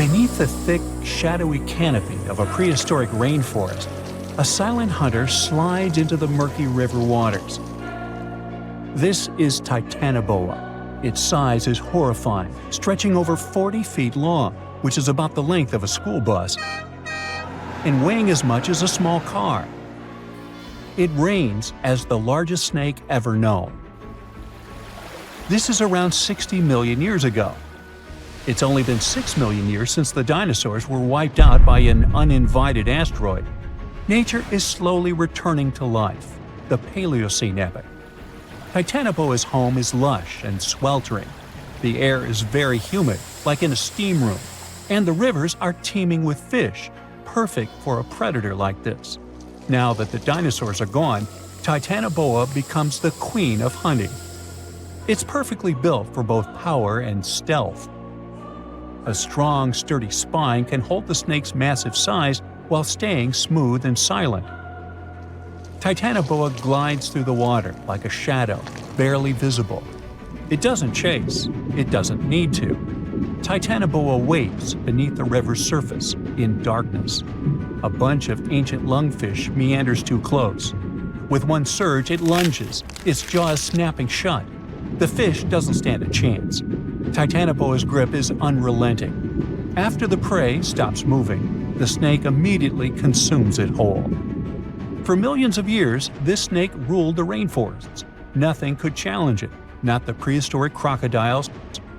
Beneath the thick, shadowy canopy of a prehistoric rainforest, a silent hunter slides into the murky river waters. This is Titanoboa. Its size is horrifying, stretching over 40 feet long, which is about the length of a school bus, and weighing as much as a small car. It reigns as the largest snake ever known. This is around 60 million years ago. It's only been 6 million years since the dinosaurs were wiped out by an uninvited asteroid. Nature is slowly returning to life, the Paleocene epoch. Titanoboa's home is lush and sweltering. The air is very humid, like in a steam room, and the rivers are teeming with fish, perfect for a predator like this. Now that the dinosaurs are gone, Titanoboa becomes the queen of hunting. It's perfectly built for both power and stealth. A strong, sturdy spine can hold the snake's massive size while staying smooth and silent. Titanoboa glides through the water like a shadow, barely visible. It doesn't chase. It doesn't need to. Titanoboa waits beneath the river's surface, in darkness. A bunch of ancient lungfish meanders too close. With one surge, it lunges, its jaws snapping shut. The fish doesn't stand a chance. Titanoboa's grip is unrelenting. After the prey stops moving, the snake immediately consumes it whole. For millions of years, this snake ruled the rainforests. Nothing could challenge it, not the prehistoric crocodiles,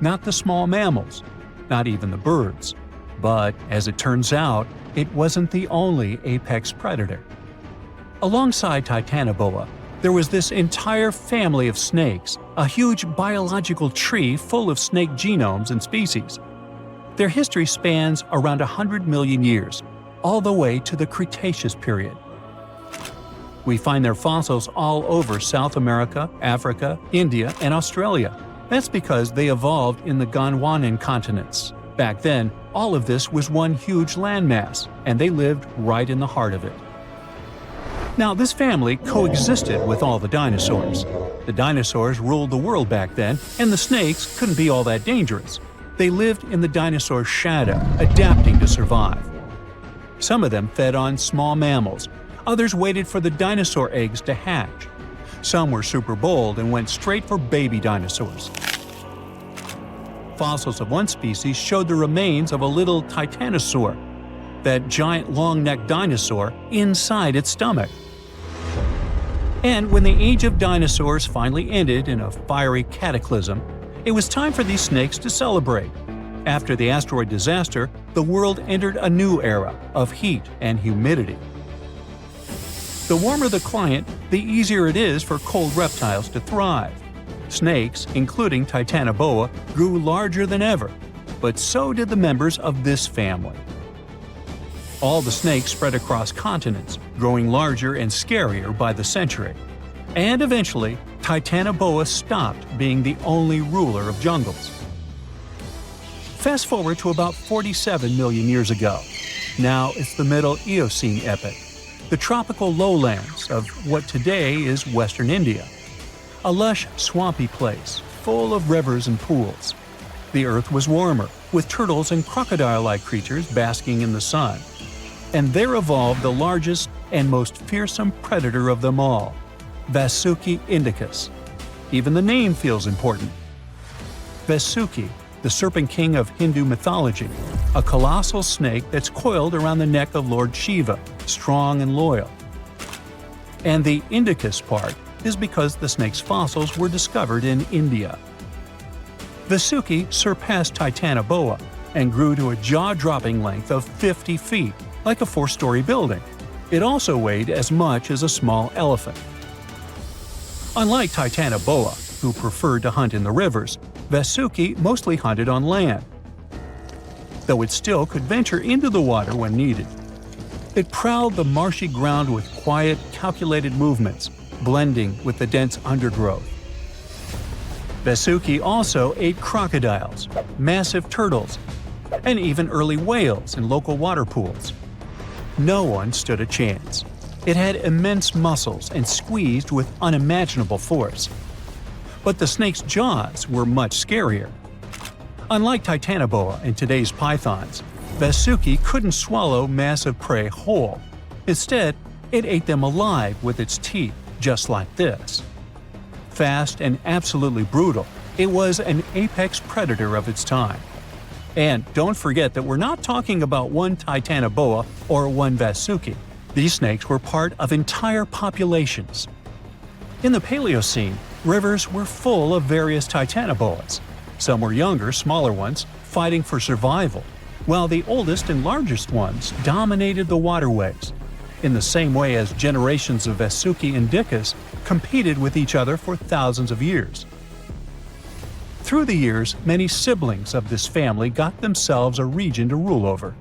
not the small mammals, not even the birds. But, as it turns out, it wasn't the only apex predator. Alongside Titanoboa, there was this entire family of snakes, a huge biological tree full of snake genomes and species. Their history spans around 100 million years, all the way to the Cretaceous period. We find their fossils all over South America, Africa, India, and Australia. That's because they evolved in the Gondwanan continents. Back then, all of this was one huge landmass, and they lived right in the heart of it. Now, this family coexisted with all the dinosaurs. The dinosaurs ruled the world back then, and the snakes couldn't be all that dangerous. They lived in the dinosaur's shadow, adapting to survive. Some of them fed on small mammals. Others waited for the dinosaur eggs to hatch. Some were super bold and went straight for baby dinosaurs. Fossils of one species showed the remains of a little titanosaur, that giant long-necked dinosaur, inside its stomach. And when the age of dinosaurs finally ended in a fiery cataclysm, it was time for these snakes to celebrate. After the asteroid disaster, the world entered a new era of heat and humidity. The warmer the climate, the easier it is for cold reptiles to thrive. Snakes, including Titanoboa, grew larger than ever, but so did the members of this family. All the snakes spread across continents, growing larger and scarier by the century. And eventually, Titanoboa stopped being the only ruler of jungles. Fast forward to about 47 million years ago. Now it's the Middle Eocene epoch, the tropical lowlands of what today is Western India. A lush, swampy place, full of rivers and pools. The earth was warmer, with turtles and crocodile-like creatures basking in the sun. And there evolved the largest and most fearsome predator of them all, Vasuki Indicus. Even the name feels important. Vasuki, the serpent king of Hindu mythology, a colossal snake that's coiled around the neck of Lord Shiva, strong and loyal. And the Indicus part is because the snake's fossils were discovered in India. Vasuki surpassed Titanoboa and grew to a jaw-dropping length of 50 feet, like a 4-story building. It also weighed as much as a small elephant. Unlike Titanoboa, who preferred to hunt in the rivers, Vasuki mostly hunted on land, though it still could venture into the water when needed. It prowled the marshy ground with quiet, calculated movements, blending with the dense undergrowth. Vasuki also ate crocodiles, massive turtles, and even early whales in local water pools. No one stood a chance. It had immense muscles and squeezed with unimaginable force. But the snake's jaws were much scarier. Unlike Titanoboa and today's pythons, Vasuki couldn't swallow massive prey whole. Instead, it ate them alive with its teeth, just like this. Fast and absolutely brutal, it was an apex predator of its time. And don't forget that we're not talking about one Titanoboa or one Vasuki. These snakes were part of entire populations. In the Paleocene, rivers were full of various Titanoboas. Some were younger, smaller ones, fighting for survival, while the oldest and largest ones dominated the waterways, in the same way as generations of Vasuki Indicus competed with each other for thousands of years. Through the years, many siblings of this family got themselves a region to rule over.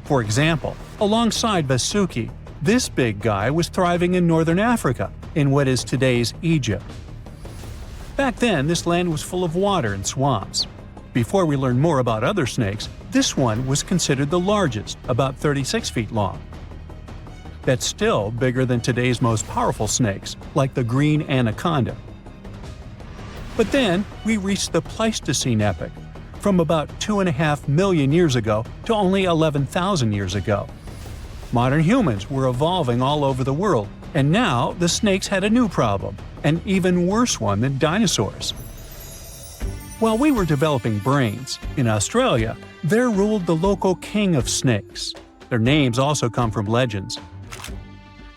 For example, alongside Vasuki, this big guy was thriving in northern Africa, in what is today's Egypt. Back then, this land was full of water and swamps. Before we learn more about other snakes, this one was considered the largest, about 36 feet long. That's still bigger than today's most powerful snakes, like the green anaconda. But then, we reached the Pleistocene epoch, from about 2.5 million years ago to only 11,000 years ago. Modern humans were evolving all over the world, and now the snakes had a new problem, an even worse one than dinosaurs. While we were developing brains, in Australia, there ruled the local king of snakes. Their names also come from legends.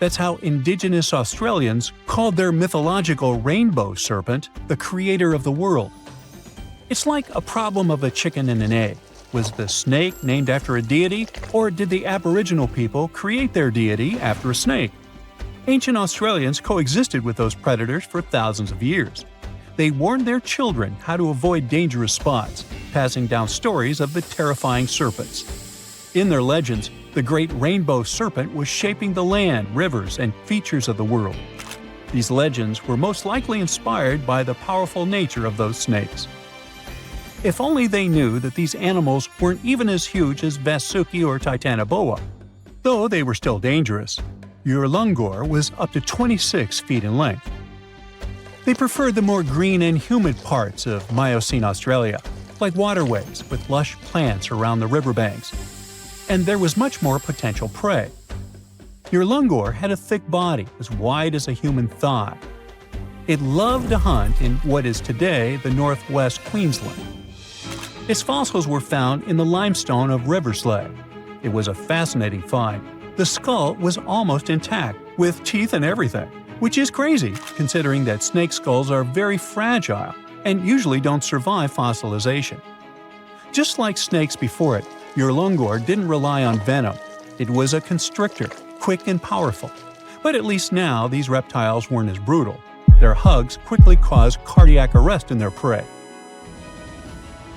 That's how indigenous Australians called their mythological rainbow serpent the creator of the world. It's like a problem of a chicken and an egg. Was the snake named after a deity, or did the Aboriginal people create their deity after a snake? Ancient Australians coexisted with those predators for thousands of years. They warned their children how to avoid dangerous spots, passing down stories of the terrifying serpents. In their legends, the great rainbow serpent was shaping the land, rivers, and features of the world. These legends were most likely inspired by the powerful nature of those snakes. If only they knew that these animals weren't even as huge as Vasuki or Titanoboa. Though they were still dangerous. Urlungor was up to 26 feet in length. They preferred the more green and humid parts of Miocene Australia, like waterways with lush plants around the riverbanks. And there was much more potential prey. Urlungor had a thick body as wide as a human thigh. It loved to hunt in what is today the northwest Queensland. Its fossils were found in the limestone of Riverslade. It was a fascinating find. The skull was almost intact, with teeth and everything, which is crazy considering that snake skulls are very fragile and usually don't survive fossilization. Just like snakes before it, Urlungor didn't rely on venom. It was a constrictor, quick and powerful. But at least now these reptiles weren't as brutal. Their hugs quickly caused cardiac arrest in their prey.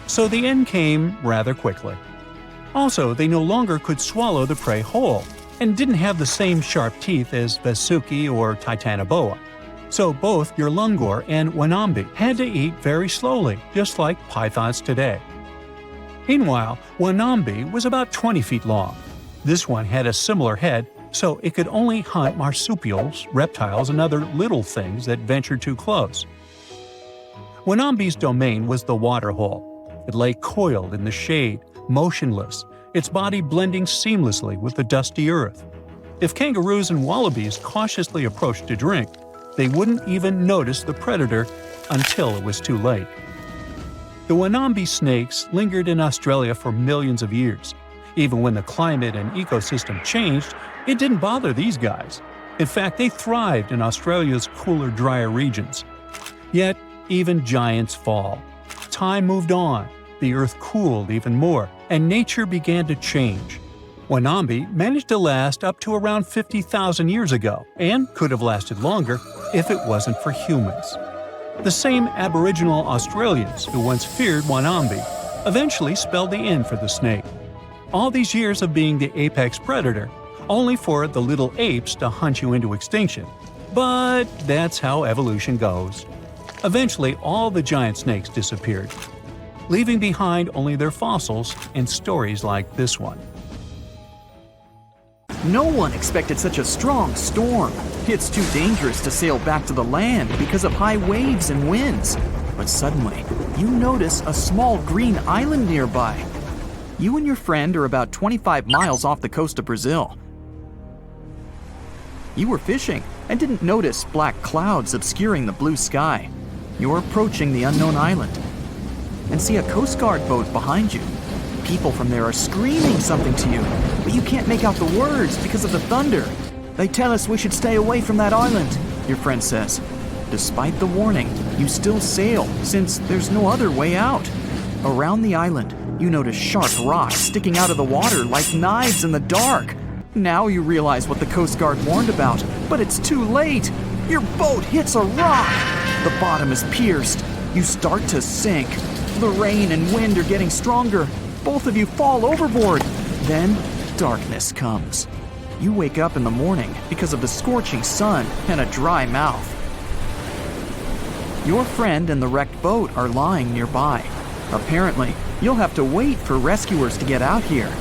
So the end came rather quickly. Also, they no longer could swallow the prey whole, and didn't have the same sharp teeth as Vasuki or Titanoboa. So both Urlungor and Wonambi had to eat very slowly, just like pythons today. Meanwhile, Wonambi was about 20 feet long. This one had a similar head, so it could only hunt marsupials, reptiles, and other little things that ventured too close. Wonambi's domain was the waterhole. It lay coiled in the shade, motionless, its body blending seamlessly with the dusty earth. If kangaroos and wallabies cautiously approached to drink, they wouldn't even notice the predator until it was too late. The Wonambi snakes lingered in Australia for millions of years. Even when the climate and ecosystem changed, it didn't bother these guys. In fact, they thrived in Australia's cooler, drier regions. Yet, even giants fall. Time moved on, the earth cooled even more, and nature began to change. Wonambi managed to last up to around 50,000 years ago, and could have lasted longer if it wasn't for humans. The same Aboriginal Australians who once feared Wonambi eventually spelled the end for the snake. All these years of being the apex predator, only for the little apes to hunt you into extinction. But that's how evolution goes. Eventually, all the giant snakes disappeared, leaving behind only their fossils and stories like this one. No one expected such a strong storm. It's too dangerous to sail back to the land because of high waves and winds. But suddenly, you notice a small green island nearby. You and your friend are about 25 miles off the coast of Brazil. You were fishing and didn't notice black clouds obscuring the blue sky. You're approaching the unknown island and see a Coast Guard boat behind you. People from there are screaming something to you, but you can't make out the words because of the thunder. They tell us we should stay away from that island, your friend says. Despite the warning, you still sail since there's no other way out. Around the island, you notice sharp rocks sticking out of the water like knives in the dark. Now you realize what the Coast Guard warned about, but it's too late. Your boat hits a rock. The bottom is pierced. You start to sink. The rain and wind are getting stronger. Both of you fall overboard. Then darkness comes. You wake up in the morning because of the scorching sun and a dry mouth. Your friend and the wrecked boat are lying nearby. Apparently, you'll have to wait for rescuers to get out here.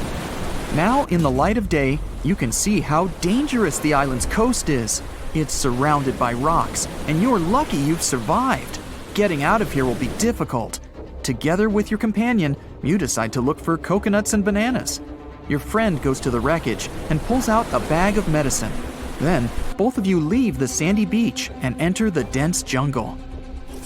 Now, in the light of day, you can see how dangerous the island's coast is. It's surrounded by rocks, and you're lucky you've survived. Getting out of here will be difficult. Together with your companion, you decide to look for coconuts and bananas. Your friend goes to the wreckage and pulls out a bag of medicine. Then, both of you leave the sandy beach and enter the dense jungle.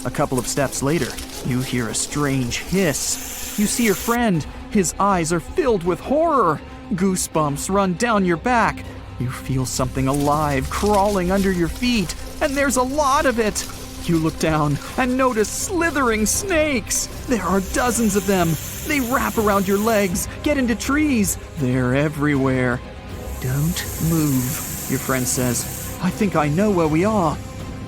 A couple of steps later, you hear a strange hiss. You see your friend. His eyes are filled with horror. Goosebumps run down your back. You feel something alive crawling under your feet, and there's a lot of it. You look down and notice slithering snakes. There are dozens of them. They wrap around your legs, get into trees. They're everywhere. Don't move, your friend says. I think I know where we are.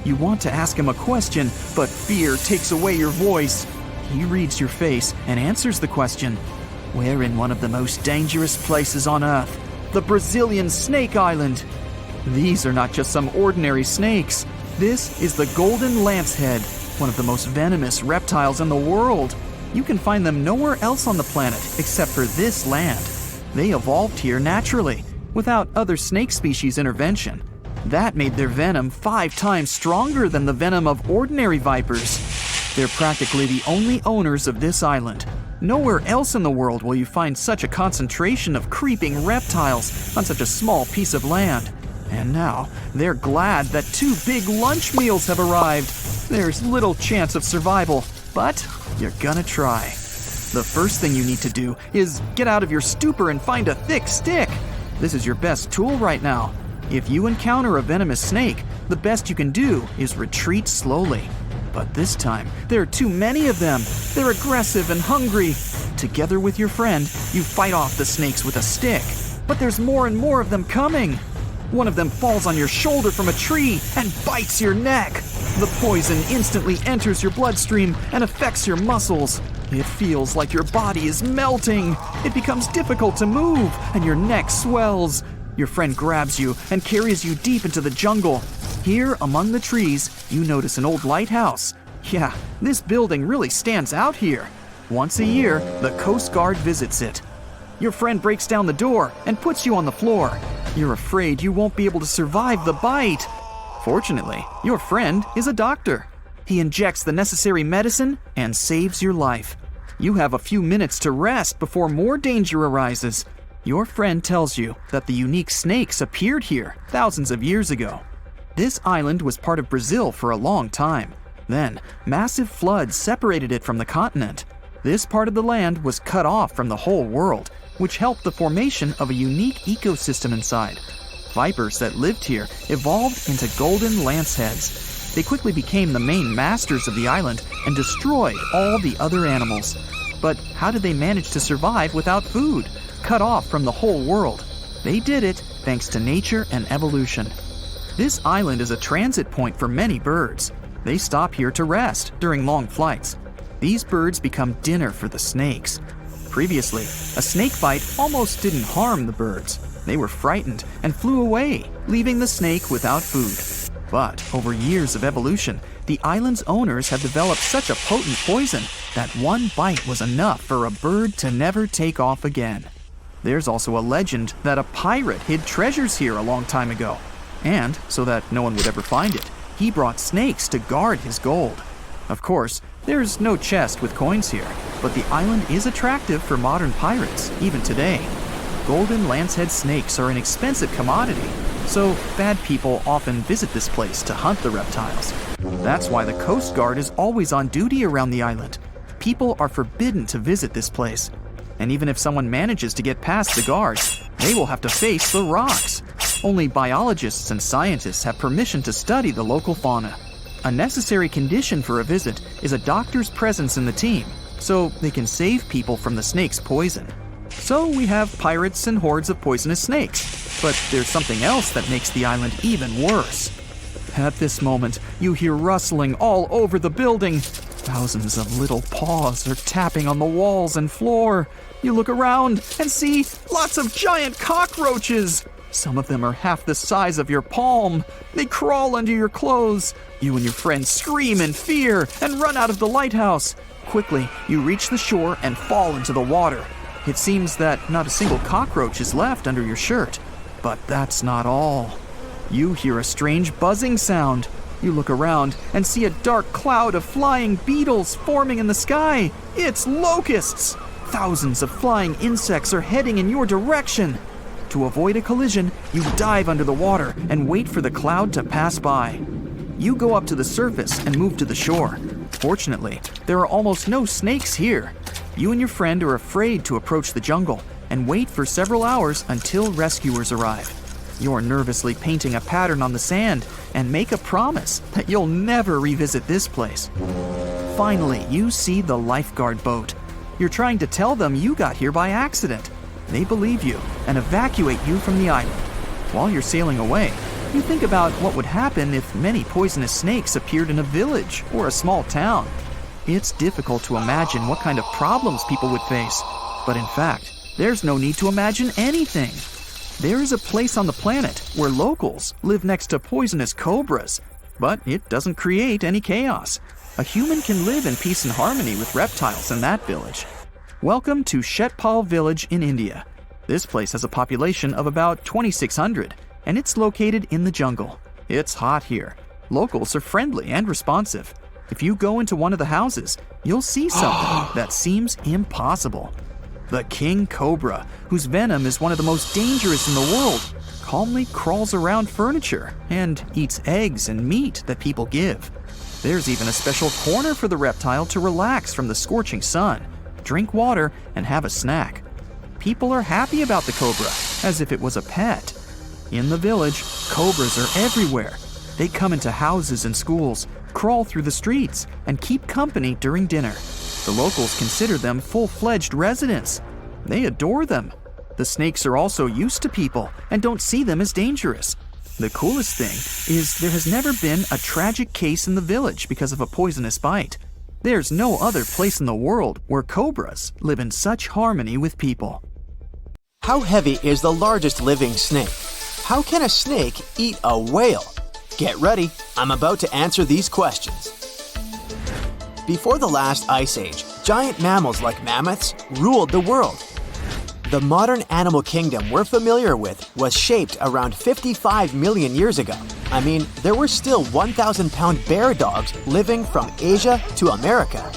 You want to ask him a question, but fear takes away your voice. He reads your face and answers the question. We're in one of the most dangerous places on Earth, the Brazilian Snake Island. These are not just some ordinary snakes. This is the golden lancehead, one of the most venomous reptiles in the world. You can find them nowhere else on the planet except for this land. They evolved here naturally, without other snake species intervention. That made their venom 5 times stronger than the venom of ordinary vipers. They're practically the only owners of this island. Nowhere else in the world will you find such a concentration of creeping reptiles on such a small piece of land. And now, they're glad that 2 big lunch meals have arrived. There's little chance of survival, but you're gonna try. The first thing you need to do is get out of your stupor and find a thick stick. This is your best tool right now. If you encounter a venomous snake, the best you can do is retreat slowly. But this time, there are too many of them. They're aggressive and hungry. Together with your friend, you fight off the snakes with a stick. But there's more and more of them coming. One of them falls on your shoulder from a tree and bites your neck. The poison instantly enters your bloodstream and affects your muscles. It feels like your body is melting. It becomes difficult to move, and your neck swells. Your friend grabs you and carries you deep into the jungle. Here, among the trees, you notice an old lighthouse. Yeah, this building really stands out here. Once a year, the Coast Guard visits it. Your friend breaks down the door and puts you on the floor. You're afraid you won't be able to survive the bite. Fortunately, your friend is a doctor. He injects the necessary medicine and saves your life. You have a few minutes to rest before more danger arises. Your friend tells you that the unique snakes appeared here thousands of years ago. This island was part of Brazil for a long time. Then, massive floods separated it from the continent. This part of the land was cut off from the whole world, which helped the formation of a unique ecosystem inside. Vipers that lived here evolved into golden lanceheads. They quickly became the main masters of the island and destroyed all the other animals. But how did they manage to survive without food, cut off from the whole world? They did it thanks to nature and evolution. This island is a transit point for many birds. They stop here to rest during long flights. These birds become dinner for the snakes. Previously, a snake bite almost didn't harm the birds. They were frightened and flew away, leaving the snake without food. But over years of evolution, the island's owners have developed such a potent poison that one bite was enough for a bird to never take off again. There's also a legend that a pirate hid treasures here a long time ago. And, so that no one would ever find it, he brought snakes to guard his gold. Of course, There's no chest with coins here, but the island is attractive for modern pirates, even today. Golden lancehead snakes are an expensive commodity, so bad people often visit this place to hunt the reptiles. That's why the Coast Guard is always on duty around the island. People are forbidden to visit this place. And even if someone manages to get past the guards, they will have to face the rocks. Only biologists and scientists have permission to study the local fauna. A necessary condition for a visit is a doctor's presence in the team, so they can save people from the snake's poison. So we have pirates and hordes of poisonous snakes, but there's something else that makes the island even worse. At this moment, you hear rustling all over the building. Thousands of little paws are tapping on the walls and floor. You look around and see lots of giant cockroaches. Some of them are half the size of your palm. They crawl under your clothes. You and your friends scream in fear and run out of the lighthouse. Quickly, you reach the shore and fall into the water. It seems that not a single cockroach is left under your shirt. But that's not all. You hear a strange buzzing sound. You look around and see a dark cloud of flying beetles forming in the sky. It's locusts! Thousands of flying insects are heading in your direction. To avoid a collision, you dive under the water and wait for the cloud to pass by. You go up to the surface and move to the shore. Fortunately, there are almost no snakes here. You and your friend are afraid to approach the jungle and wait for several hours until rescuers arrive. You're nervously painting a pattern on the sand and make a promise that you'll never revisit this place. Finally, you see the lifeguard boat. You're trying to tell them you got here by accident. They believe you and evacuate you from the island. While you're sailing away, you think about what would happen if many poisonous snakes appeared in a village or a small town. It's difficult to imagine what kind of problems people would face. But in fact, there's no need to imagine anything. There is a place on the planet where locals live next to poisonous cobras, but it doesn't create any chaos. A human can live in peace and harmony with reptiles in that village. Welcome to Shetpal village in India. This place has a population of about 2,600, and it's located in the jungle. It's hot here. Locals are friendly and responsive. If you go into one of the houses, you'll see something that seems impossible. The king cobra, whose venom is one of the most dangerous in the world, calmly crawls around furniture and eats eggs and meat that people give. There's even a special corner for the reptile to relax from the scorching sun, drink water, and have a snack. People are happy about the cobra, as if it was a pet. In the village, cobras are everywhere. They come into houses and schools, crawl through the streets, and keep company during dinner. The locals consider them full-fledged residents. They adore them. The snakes are also used to people and don't see them as dangerous. The coolest thing is there has never been a tragic case in the village because of a poisonous bite. There's no other place in the world where cobras live in such harmony with people. How heavy is the largest living snake? How can a snake eat a whale? Get ready, I'm about to answer these questions. Before the last ice age, giant mammals like mammoths ruled the world. The modern animal kingdom we're familiar with was shaped around 55 million years ago. I mean, there were still 1,000-pound bear dogs living from Asia to America.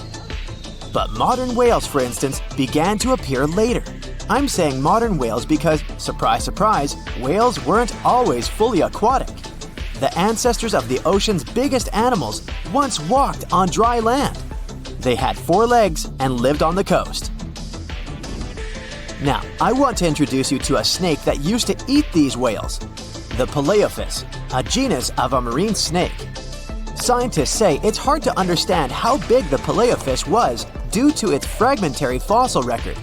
But modern whales, for instance, began to appear later. I'm saying modern whales because, surprise, surprise, whales weren't always fully aquatic. The ancestors of the ocean's biggest animals once walked on dry land. They had 4 legs and lived on the coast. Now, I want to introduce you to a snake that used to eat these whales, the Paleophis, a genus of a marine snake. Scientists say it's hard to understand how big the Paleophis was due to its fragmentary fossil record.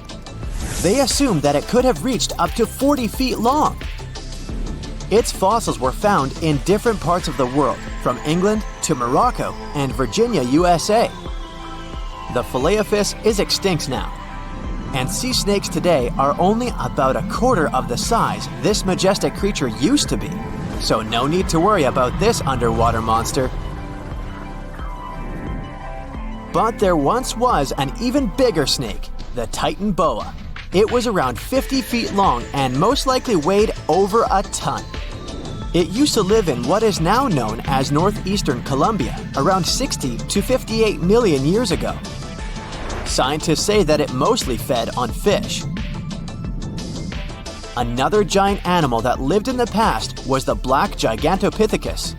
They assumed that it could have reached up to 40 feet long. Its fossils were found in different parts of the world, from England to Morocco and Virginia, USA. The Paleophis is extinct now, and sea snakes today are only about a quarter of the size this majestic creature used to be. So no need to worry about this underwater monster. But there once was an even bigger snake, the Titanoboa. It was around 50 feet long and most likely weighed over a ton. It used to live in what is now known as northeastern Colombia around 60 to 58 million years ago. Scientists say that it mostly fed on fish. Another giant animal that lived in the past was the black Gigantopithecus.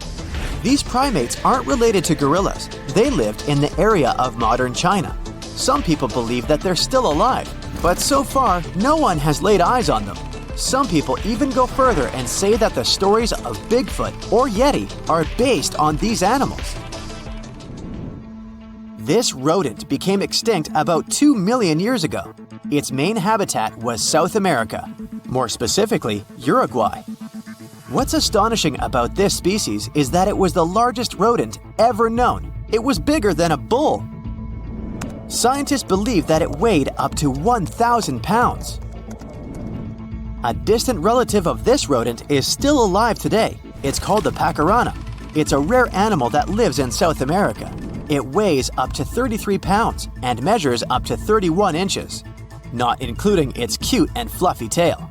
These primates aren't related to gorillas. They lived in the area of modern China. Some people believe that they're still alive, but so far, no one has laid eyes on them. Some people even go further and say that the stories of Bigfoot or Yeti are based on these animals. This rodent became extinct about 2 million years ago. Its main habitat was South America, more specifically, Uruguay. What's astonishing about this species is that it was the largest rodent ever known. It was bigger than a bull. Scientists believe that it weighed up to 1,000 pounds. A distant relative of this rodent is still alive today. It's called the pacarana. It's a rare animal that lives in South America. It weighs up to 33 pounds and measures up to 31 inches, not including its cute and fluffy tail.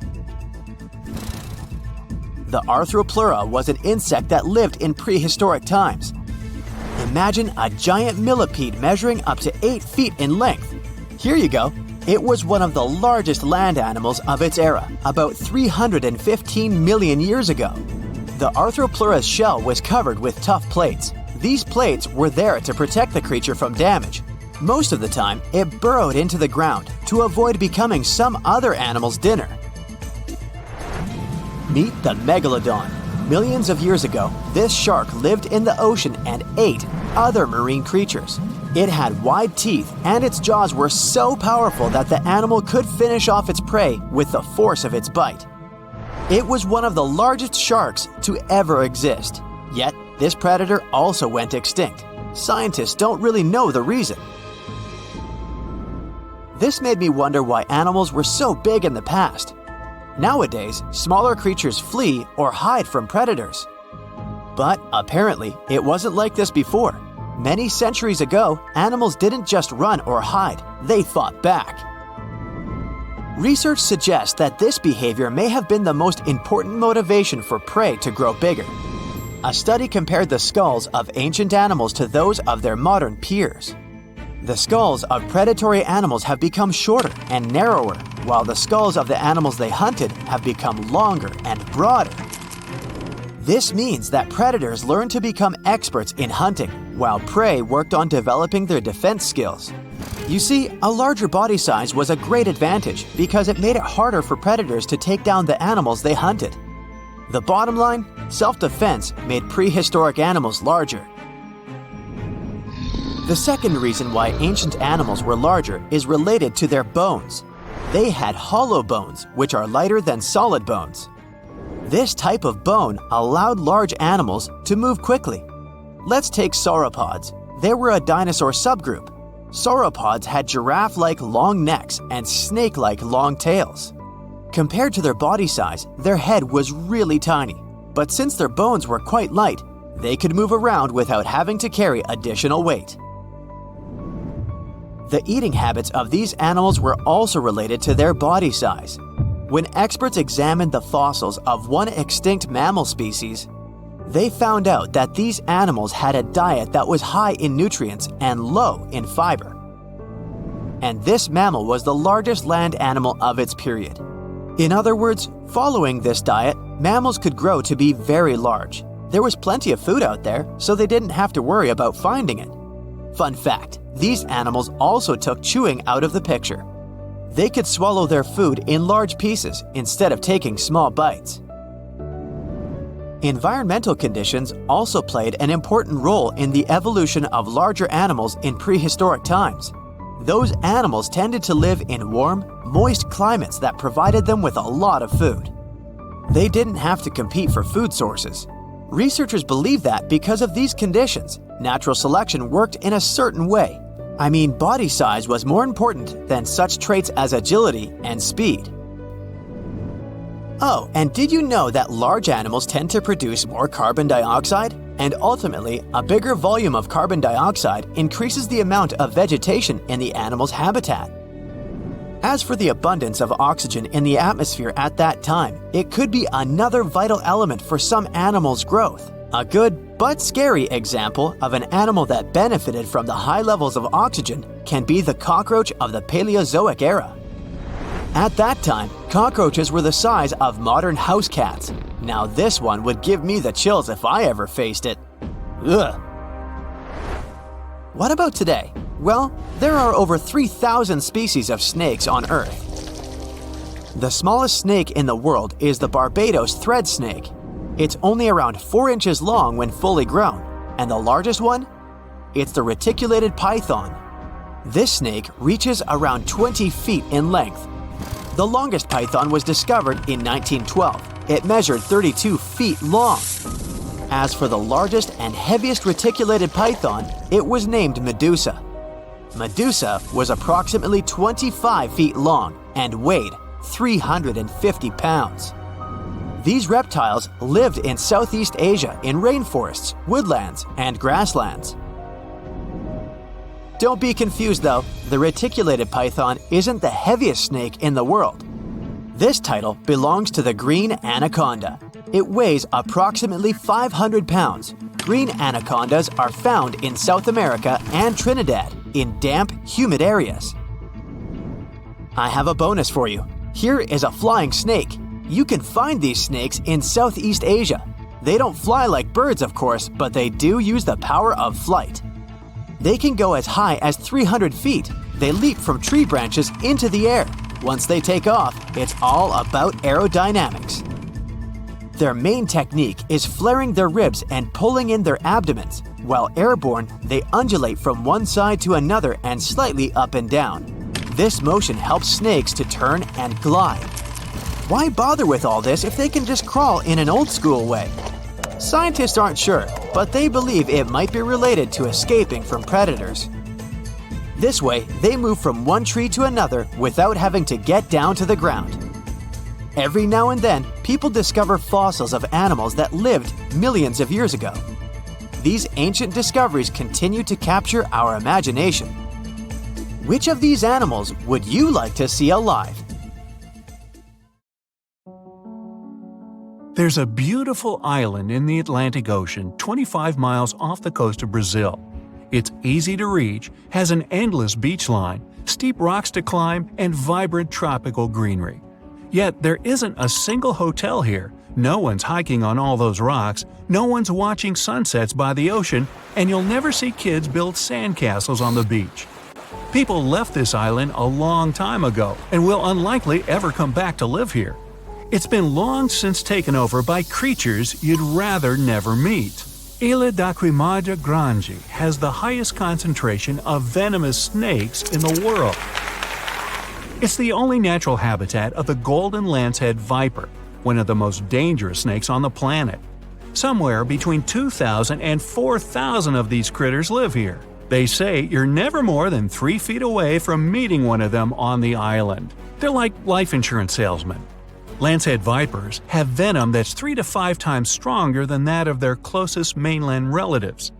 The Arthropleura was an insect that lived in prehistoric times. Imagine a giant millipede measuring up to 8 feet in length. Here you go. It was one of the largest land animals of its era, about 315 million years ago. The Arthropleura's shell was covered with tough plates. These plates were there to protect the creature from damage. Most of the time, it burrowed into the ground to avoid becoming some other animal's dinner. Meet the megalodon. Millions of years ago, this shark lived in the ocean and ate other marine creatures. It had wide teeth, and its jaws were so powerful that the animal could finish off its prey with the force of its bite. It was one of the largest sharks to ever exist. Yet, this predator also went extinct. Scientists don't really know the reason. This made me wonder why animals were so big in the past. Nowadays, smaller creatures flee or hide from predators. But apparently, it wasn't like this before. Many centuries ago, animals didn't just run or hide, they fought back. Research suggests that this behavior may have been the most important motivation for prey to grow bigger. A study compared the skulls of ancient animals to those of their modern peers. The skulls of predatory animals have become shorter and narrower, while the skulls of the animals they hunted have become longer and broader. This means that predators learned to become experts in hunting, while prey worked on developing their defense skills. You see, a larger body size was a great advantage because it made it harder for predators to take down the animals they hunted. The bottom line, self-defense made prehistoric animals larger. The second reason why ancient animals were larger is related to their bones. They had hollow bones, which are lighter than solid bones. This type of bone allowed large animals to move quickly. Let's take sauropods. They were a dinosaur subgroup. Sauropods had giraffe-like long necks and snake-like long tails. Compared to their body size, their head was really tiny. But since their bones were quite light, they could move around without having to carry additional weight. The eating habits of these animals were also related to their body size. When experts examined the fossils of one extinct mammal species, they found out that these animals had a diet that was high in nutrients and low in fiber. And this mammal was the largest land animal of its period. In other words, following this diet, mammals could grow to be very large. There was plenty of food out there, so they didn't have to worry about finding it. Fun fact, these animals also took chewing out of the picture. They could swallow their food in large pieces instead of taking small bites. Environmental conditions also played an important role in the evolution of larger animals in prehistoric times. Those animals tended to live in warm, moist climates that provided them with a lot of food. They didn't have to compete for food sources. Researchers believe that because of these conditions, natural selection worked in a certain way. I mean, body size was more important than such traits as agility and speed. Oh, and did you know that large animals tend to produce more carbon dioxide? And ultimately, a bigger volume of carbon dioxide increases the amount of vegetation in the animal's habitat. As for the abundance of oxygen in the atmosphere at that time, it could be another vital element for some animals' growth. A good but scary example of an animal that benefited from the high levels of oxygen can be the cockroach of the Paleozoic era. At that time, cockroaches were the size of modern house cats. Now this one would give me the chills if I ever faced it. Ugh. What about today? Well, there are over 3,000 species of snakes on Earth. The smallest snake in the world is the Barbados thread snake. It's only around 4 inches long when fully grown, and the largest one? It's the reticulated python. This snake reaches around 20 feet in length. The longest python was discovered in 1912. It measured 32 feet long. As for the largest and heaviest reticulated python, it was named Medusa. Medusa was approximately 25 feet long and weighed 350 pounds. These reptiles lived in Southeast Asia in rainforests, woodlands, and grasslands. Don't be confused though, the reticulated python isn't the heaviest snake in the world. This title belongs to the green anaconda. It weighs approximately 500 pounds. Green anacondas are found in South America and Trinidad in damp, humid areas. I have a bonus for you. Here is a flying snake. You can find these snakes in Southeast Asia. They don't fly like birds, of course, but they do use the power of flight. They can go as high as 300 feet. They leap from tree branches into the air. Once they take off, it's all about aerodynamics. Their main technique is flaring their ribs and pulling in their abdomens. While airborne, they undulate from one side to another and slightly up and down. This motion helps snakes to turn and glide. Why bother with all this if they can just crawl in an old-school way? Scientists aren't sure, but they believe it might be related to escaping from predators. This way, they move from one tree to another without having to get down to the ground. Every now and then, people discover fossils of animals that lived millions of years ago. These ancient discoveries continue to capture our imagination. Which of these animals would you like to see alive? There's a beautiful island in the Atlantic Ocean 25 miles off the coast of Brazil. It's easy to reach, has an endless beach line, steep rocks to climb, and vibrant tropical greenery. Yet there isn't a single hotel here, no one's hiking on all those rocks, no one's watching sunsets by the ocean, and you'll never see kids build sandcastles on the beach. People left this island a long time ago and will unlikely ever come back to live here. It's been long since taken over by creatures you'd rather never meet. Ilha da Queimada Grande has the highest concentration of venomous snakes in the world. It's the only natural habitat of the golden lancehead viper, one of the most dangerous snakes on the planet. Somewhere between 2,000 and 4,000 of these critters live here. They say you're never more than 3 feet away from meeting one of them on the island. They're like life insurance salesmen. Lancehead vipers have venom that's 3 to 5 times stronger than that of their closest mainland relatives.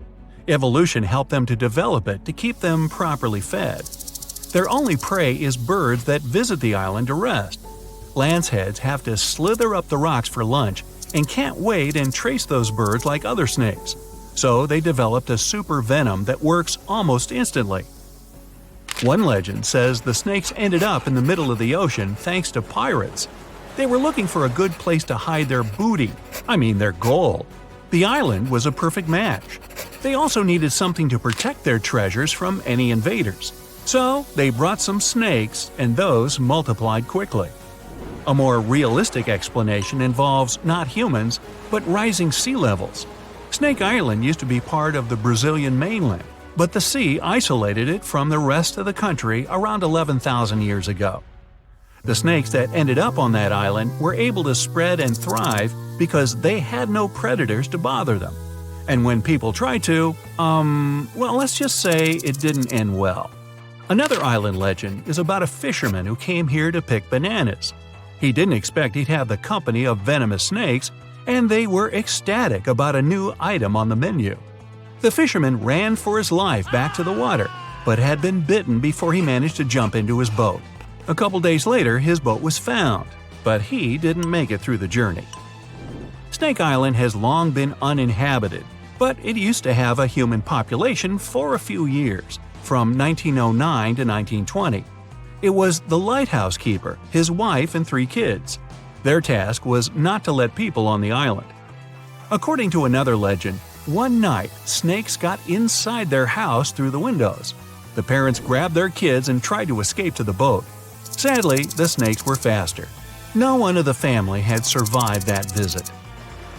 Evolution helped them to develop it to keep them properly fed. Their only prey is birds that visit the island to rest. Lanceheads have to slither up the rocks for lunch and can't wait and trace those birds like other snakes. So they developed a super venom that works almost instantly. One legend says the snakes ended up in the middle of the ocean thanks to pirates. They were looking for a good place to hide their booty, their gold. The island was a perfect match. They also needed something to protect their treasures from any invaders. So they brought some snakes, and those multiplied quickly. A more realistic explanation involves not humans, but rising sea levels. Snake Island used to be part of the Brazilian mainland, but the sea isolated it from the rest of the country around 11,000 years ago. The snakes that ended up on that island were able to spread and thrive because they had no predators to bother them. And when people tried to, let's just say it didn't end well. Another island legend is about a fisherman who came here to pick bananas. He didn't expect he'd have the company of venomous snakes, and they were ecstatic about a new item on the menu. The fisherman ran for his life back to the water, but had been bitten before he managed to jump into his boat. A couple days later, his boat was found, but he didn't make it through the journey. Snake Island has long been uninhabited, but it used to have a human population for a few years, from 1909 to 1920. It was the lighthouse keeper, his wife, and 3 kids. Their task was not to let people on the island. According to another legend, one night snakes got inside their house through the windows. The parents grabbed their kids and tried to escape to the boat. Sadly, the snakes were faster. No one of the family had survived that visit.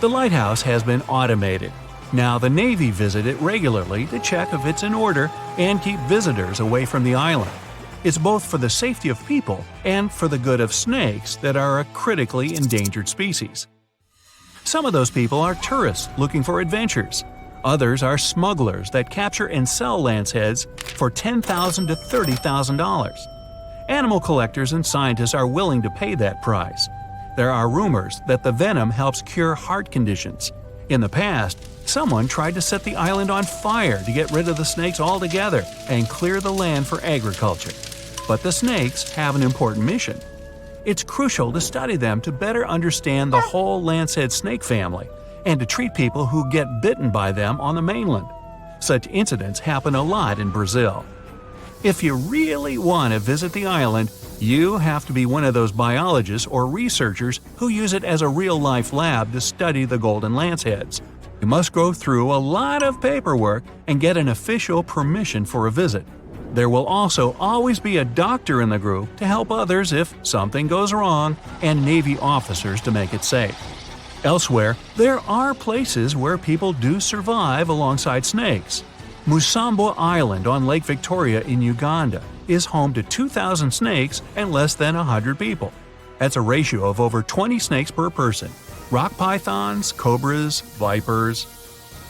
The lighthouse has been automated. Now the Navy visit it regularly to check if it's in order and keep visitors away from the island. It's both for the safety of people and for the good of snakes that are a critically endangered species. Some of those people are tourists looking for adventures. Others are smugglers that capture and sell lanceheads for $10,000 to $30,000. Animal collectors and scientists are willing to pay that price. There are rumors that the venom helps cure heart conditions. In the past, someone tried to set the island on fire to get rid of the snakes altogether and clear the land for agriculture. But the snakes have an important mission. It's crucial to study them to better understand the whole lancehead snake family and to treat people who get bitten by them on the mainland. Such incidents happen a lot in Brazil. If you really want to visit the island, you have to be one of those biologists or researchers who use it as a real-life lab to study the golden lanceheads. You must go through a lot of paperwork and get an official permission for a visit. There will also always be a doctor in the group to help others if something goes wrong, and Navy officers to make it safe. Elsewhere, there are places where people do survive alongside snakes. Musambwa Island on Lake Victoria in Uganda is home to 2,000 snakes and less than 100 people. That's a ratio of over 20 snakes per person. Rock pythons, cobras, vipers.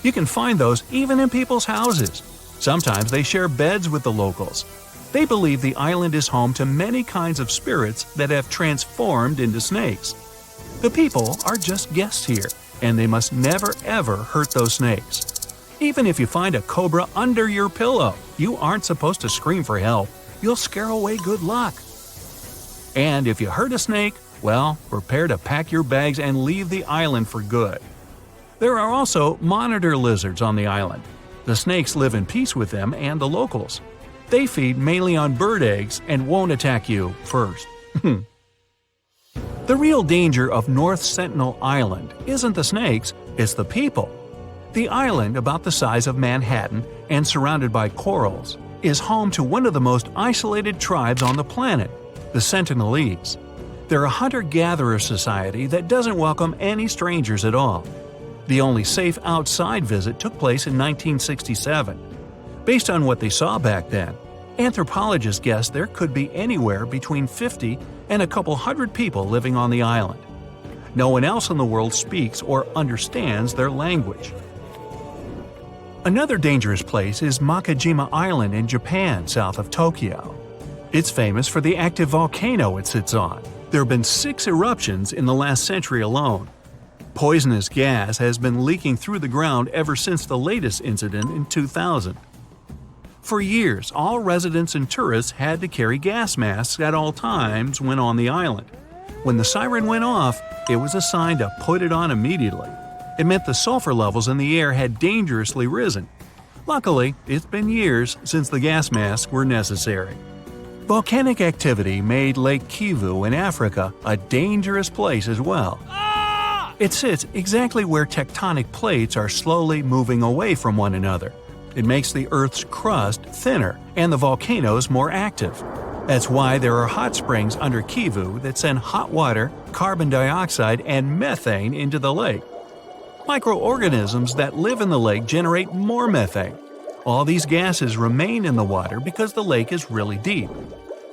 You can find those even in people's houses. Sometimes they share beds with the locals. They believe the island is home to many kinds of spirits that have transformed into snakes. The people are just guests here, and they must never ever hurt those snakes. Even if you find a cobra under your pillow, you aren't supposed to scream for help. You'll scare away good luck. And if you hurt a snake, well, prepare to pack your bags and leave the island for good. There are also monitor lizards on the island. The snakes live in peace with them and the locals. They feed mainly on bird eggs and won't attack you first. The real danger of North Sentinel Island isn't the snakes, it's the people. The island, about the size of Manhattan and surrounded by corals, is home to one of the most isolated tribes on the planet, the Sentinelese. They're a hunter-gatherer society that doesn't welcome any strangers at all. The only safe outside visit took place in 1967. Based on what they saw back then, anthropologists guess there could be anywhere between 50 and a couple hundred people living on the island. No one else in the world speaks or understands their language. Another dangerous place is Makajima Island in Japan, south of Tokyo. It's famous for the active volcano it sits on. There have been 6 eruptions in the last century alone. Poisonous gas has been leaking through the ground ever since the latest incident in 2000. For years, all residents and tourists had to carry gas masks at all times when on the island. When the siren went off, it was a sign to put it on immediately. It meant the sulfur levels in the air had dangerously risen. Luckily, it's been years since the gas masks were necessary. Volcanic activity made Lake Kivu in Africa a dangerous place as well. It sits exactly where tectonic plates are slowly moving away from one another. It makes the Earth's crust thinner and the volcanoes more active. That's why there are hot springs under Kivu that send hot water, carbon dioxide, and methane into the lake. Microorganisms that live in the lake generate more methane. All these gases remain in the water because the lake is really deep.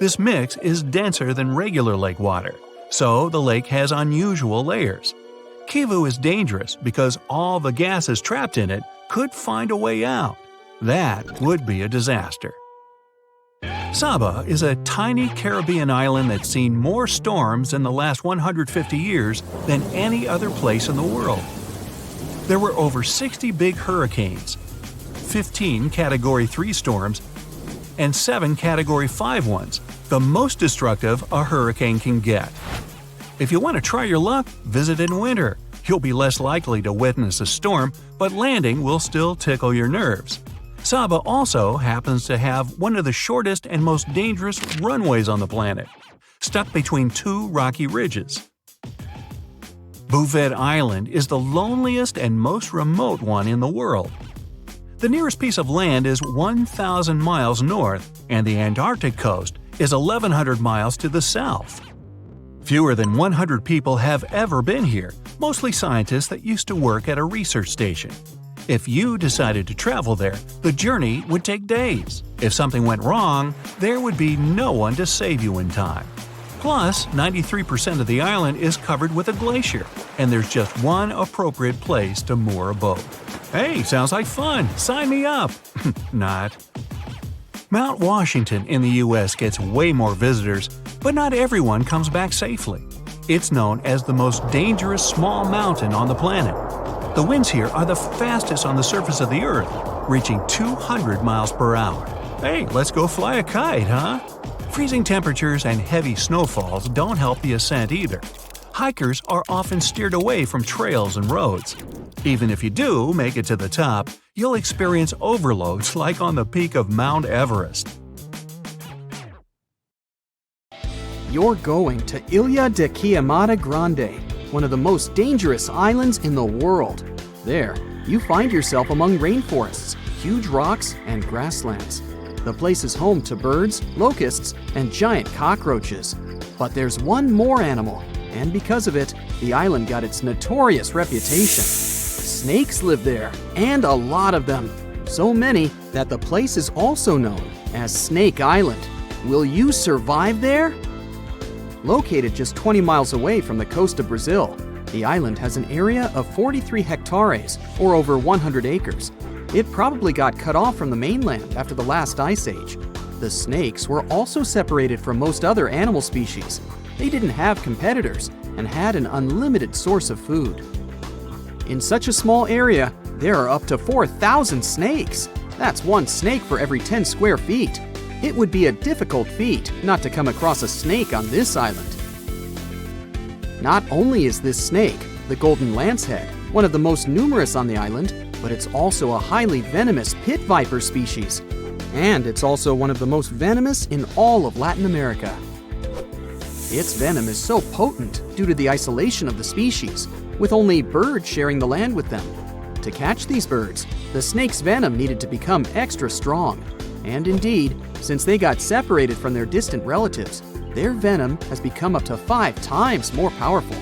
This mix is denser than regular lake water, so the lake has unusual layers. Kivu is dangerous because all the gases trapped in it could find a way out. That would be a disaster. Saba is a tiny Caribbean island that's seen more storms in the last 150 years than any other place in the world. There were over 60 big hurricanes, 15 Category 3 storms, and 7 Category 5 ones, the most destructive a hurricane can get. If you want to try your luck, visit in winter. You'll be less likely to witness a storm, but landing will still tickle your nerves. Saba also happens to have one of the shortest and most dangerous runways on the planet, stuck between two rocky ridges. Bouvet Island is the loneliest and most remote one in the world. The nearest piece of land is 1,000 miles north, and the Antarctic coast is 1,100 miles to the south. Fewer than 100 people have ever been here, mostly scientists that used to work at a research station. If you decided to travel there, the journey would take days. If something went wrong, there would be no one to save you in time. Plus, 93% of the island is covered with a glacier, and there's just one appropriate place to moor a boat. Hey, sounds like fun! Sign me up! Not. Mount Washington in the US gets way more visitors, but not everyone comes back safely. It's known as the most dangerous small mountain on the planet. The winds here are the fastest on the surface of the Earth, reaching 200 miles per hour. Hey, let's go fly a kite, huh? Freezing temperatures and heavy snowfalls don't help the ascent either. Hikers are often steered away from trails and roads. Even if you do make it to the top, you'll experience overloads like on the peak of Mount Everest. You're going to Ilha de Queimada Grande, one of the most dangerous islands in the world. There, you find yourself among rainforests, huge rocks, and grasslands. The place is home to birds, locusts, and giant cockroaches. But there's one more animal, and because of it, the island got its notorious reputation. Snakes live there, and a lot of them. So many that the place is also known as Snake Island. Will you survive there? Located just 20 miles away from the coast of Brazil, the island has an area of 43 hectares, or over 100 acres. It probably got cut off from the mainland after the last ice age. The snakes were also separated from most other animal species. They didn't have competitors and had an unlimited source of food. In such a small area, there are up to 4,000 snakes. That's one snake for every 10 square feet. It would be a difficult feat not to come across a snake on this island. Not only is this snake, the golden lancehead, one of the most numerous on the island, but it's also a highly venomous pit viper species. And it's also one of the most venomous in all of Latin America. Its venom is so potent due to the isolation of the species, with only birds sharing the land with them. To catch these birds, the snake's venom needed to become extra strong. And indeed, since they got separated from their distant relatives, their venom has become up to 5 times more powerful.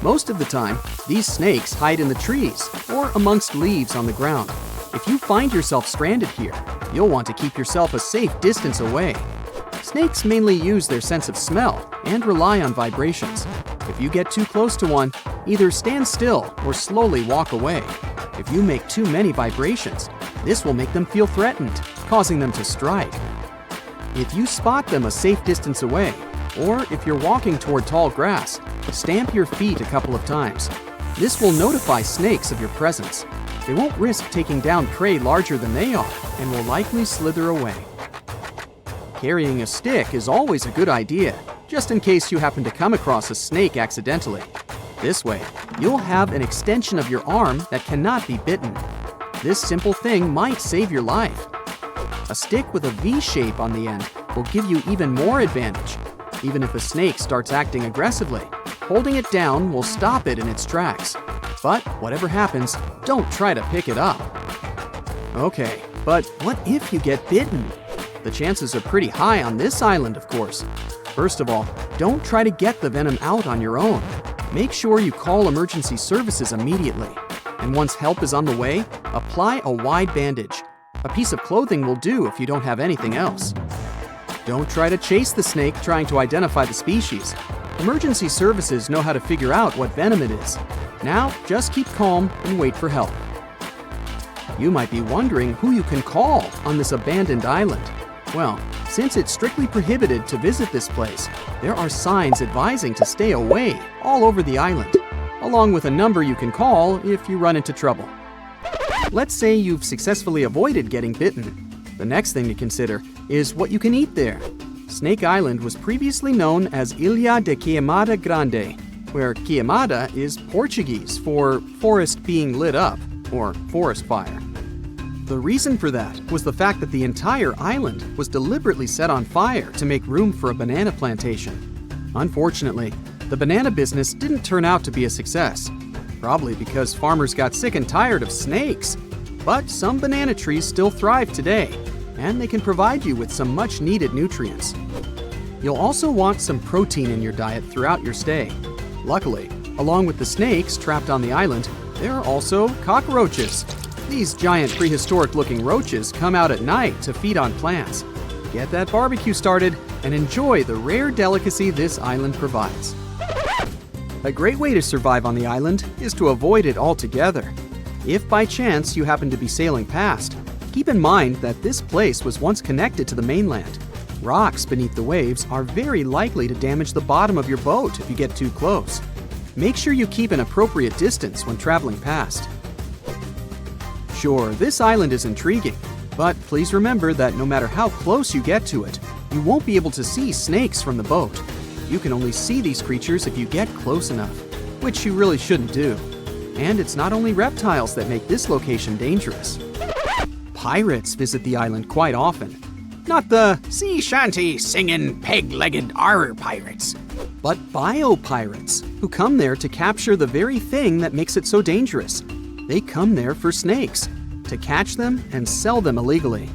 Most of the time, these snakes hide in the trees or amongst leaves on the ground. If you find yourself stranded here, you'll want to keep yourself a safe distance away. Snakes mainly use their sense of smell and rely on vibrations. If you get too close to one, either stand still or slowly walk away. If you make too many vibrations, this will make them feel threatened, causing them to strike. If you spot them a safe distance away, or if you're walking toward tall grass, stamp your feet a couple of times. This will notify snakes of your presence. They won't risk taking down prey larger than they are and will likely slither away. Carrying a stick is always a good idea, just in case you happen to come across a snake accidentally. This way, you'll have an extension of your arm that cannot be bitten. This simple thing might save your life. A stick with a V shape on the end will give you even more advantage. Even if a snake starts acting aggressively, holding it down will stop it in its tracks. But whatever happens, don't try to pick it up. Okay, but what if you get bitten? The chances are pretty high on this island, of course. First of all, don't try to get the venom out on your own. Make sure you call emergency services immediately. And once help is on the way, apply a wide bandage. A piece of clothing will do if you don't have anything else. Don't try to chase the snake trying to identify the species. Emergency services know how to figure out what venom it is. Now, just keep calm and wait for help. You might be wondering who you can call on this abandoned island. Well, since it's strictly prohibited to visit this place, there are signs advising to stay away all over the island, along with a number you can call if you run into trouble. Let's say you've successfully avoided getting bitten. The next thing to consider is what you can eat there. Snake Island was previously known as Ilha de Queimada Grande, where Queimada is Portuguese for forest being lit up, or forest fire. The reason for that was the fact that the entire island was deliberately set on fire to make room for a banana plantation. Unfortunately, the banana business didn't turn out to be a success, probably because farmers got sick and tired of snakes. But some banana trees still thrive today, and they can provide you with some much-needed nutrients. You'll also want some protein in your diet throughout your stay. Luckily, along with the snakes trapped on the island, there are also cockroaches. These giant prehistoric-looking roaches come out at night to feed on plants. Get that barbecue started and enjoy the rare delicacy this island provides. A great way to survive on the island is to avoid it altogether. If by chance you happen to be sailing past, keep in mind that this place was once connected to the mainland. Rocks beneath the waves are very likely to damage the bottom of your boat if you get too close. Make sure you keep an appropriate distance when traveling past. Sure, this island is intriguing, but please remember that no matter how close you get to it, you won't be able to see snakes from the boat. You can only see these creatures if you get close enough, which you really shouldn't do. And it's not only reptiles that make this location dangerous. Pirates visit the island quite often. Not the sea shanty singing peg-legged arr pirates, but bio-pirates who come there to capture the very thing that makes it so dangerous. They come there for snakes, to catch them and sell them illegally.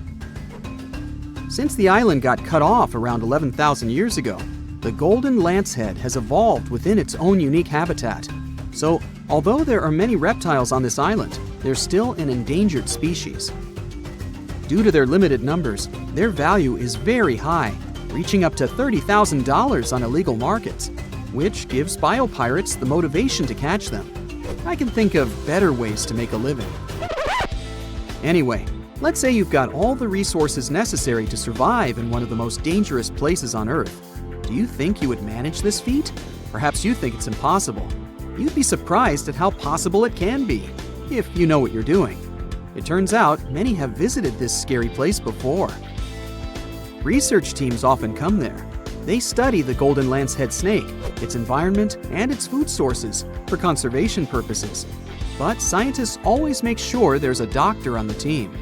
Since the island got cut off around 11,000 years ago, the golden lancehead has evolved within its own unique habitat. So, although there are many reptiles on this island, they're still an endangered species. Due to their limited numbers, their value is very high, reaching up to $30,000 on illegal markets, which gives biopirates the motivation to catch them. I can think of better ways to make a living. Anyway, let's say you've got all the resources necessary to survive in one of the most dangerous places on Earth. Do you think you would manage this feat? Perhaps you think it's impossible. You'd be surprised at how possible it can be, if you know what you're doing. It turns out many have visited this scary place before. Research teams often come there. They study the golden lancehead snake, its environment, and its food sources for conservation purposes. But scientists always make sure there's a doctor on the team.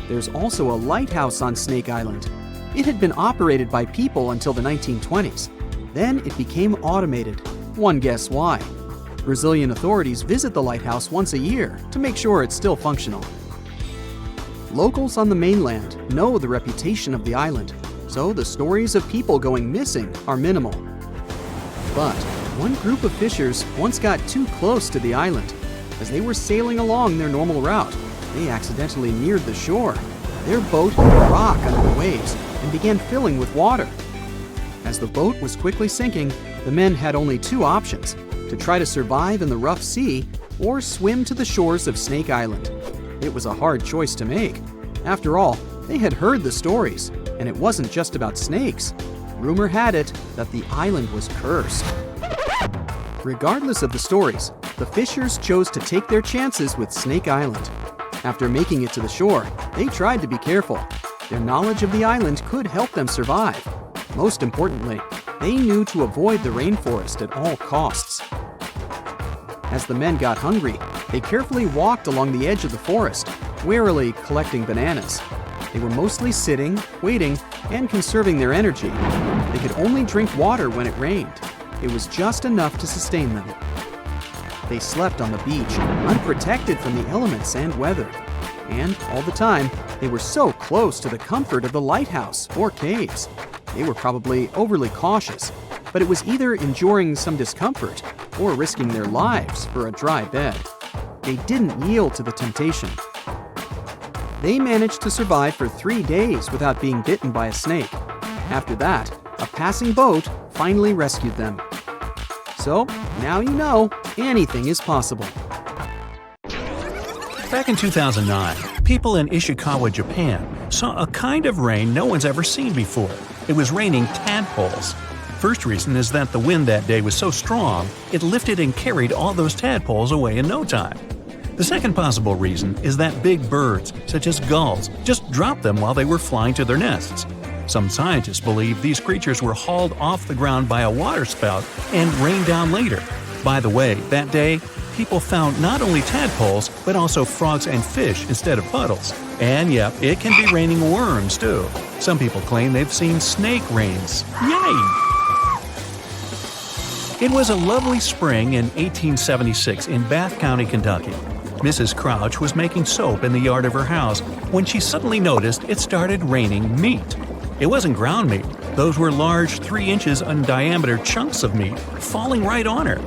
There's also a lighthouse on Snake Island. It had been operated by people until the 1920s. Then it became automated. One guess why. Brazilian authorities visit the lighthouse once a year to make sure it's still functional. Locals on the mainland know the reputation of the island, so the stories of people going missing are minimal. But one group of fishers once got too close to the island. As they were sailing along their normal route, they accidentally neared the shore. Their boat hit a rock under the waves and began filling with water. As the boat was quickly sinking, the men had only two options: to try to survive in the rough sea or swim to the shores of Snake Island. It was a hard choice to make. After all, they had heard the stories, and it wasn't just about snakes. Rumor had it that the island was cursed. Regardless of the stories, the fishers chose to take their chances with Snake Island. After making it to the shore, they tried to be careful. Their knowledge of the island could help them survive. Most importantly, they knew to avoid the rainforest at all costs. As the men got hungry, they carefully walked along the edge of the forest, warily collecting bananas. They were mostly sitting, waiting, and conserving their energy. They could only drink water when it rained. It was just enough to sustain them. They slept on the beach, unprotected from the elements and weather. And all the time, they were so close to the comfort of the lighthouse or caves. They were probably overly cautious, but it was either enduring some discomfort or risking their lives for a dry bed. They didn't yield to the temptation. They managed to survive for 3 days without being bitten by a snake. After that, a passing boat finally rescued them. So, now you know, anything is possible. Back in 2009, people in Ishikawa, Japan, saw a kind of rain no one's ever seen before. It was raining tadpoles. First reason is that the wind that day was so strong, it lifted and carried all those tadpoles away in no time. The second possible reason is that big birds, such as gulls, just dropped them while they were flying to their nests. Some scientists believe these creatures were hauled off the ground by a waterspout and rained down later. By the way, that day, people found not only tadpoles, but also frogs and fish instead of puddles. And yep, it can be raining worms too. Some people claim they've seen snake rains. Yay! It was a lovely spring in 1876 in Bath County, Kentucky. Mrs. Crouch was making soap in the yard of her house when she suddenly noticed it started raining meat. It wasn't ground meat. Those were large 3 inches in diameter chunks of meat falling right on her.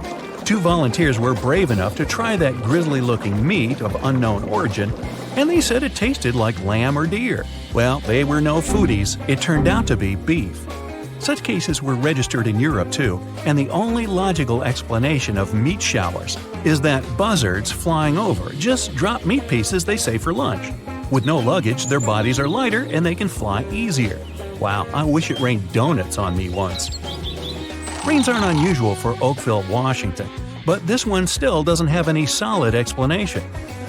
2 volunteers were brave enough to try that grisly-looking meat of unknown origin, and they said it tasted like lamb or deer. Well, they were no foodies. It turned out to be beef. Such cases were registered in Europe too, and the only logical explanation of meat showers is that buzzards flying over just drop meat pieces they say for lunch. With no luggage, their bodies are lighter and they can fly easier. Wow, I wish it rained donuts on me once. Rains aren't unusual for Oakville, Washington, but this one still doesn't have any solid explanation.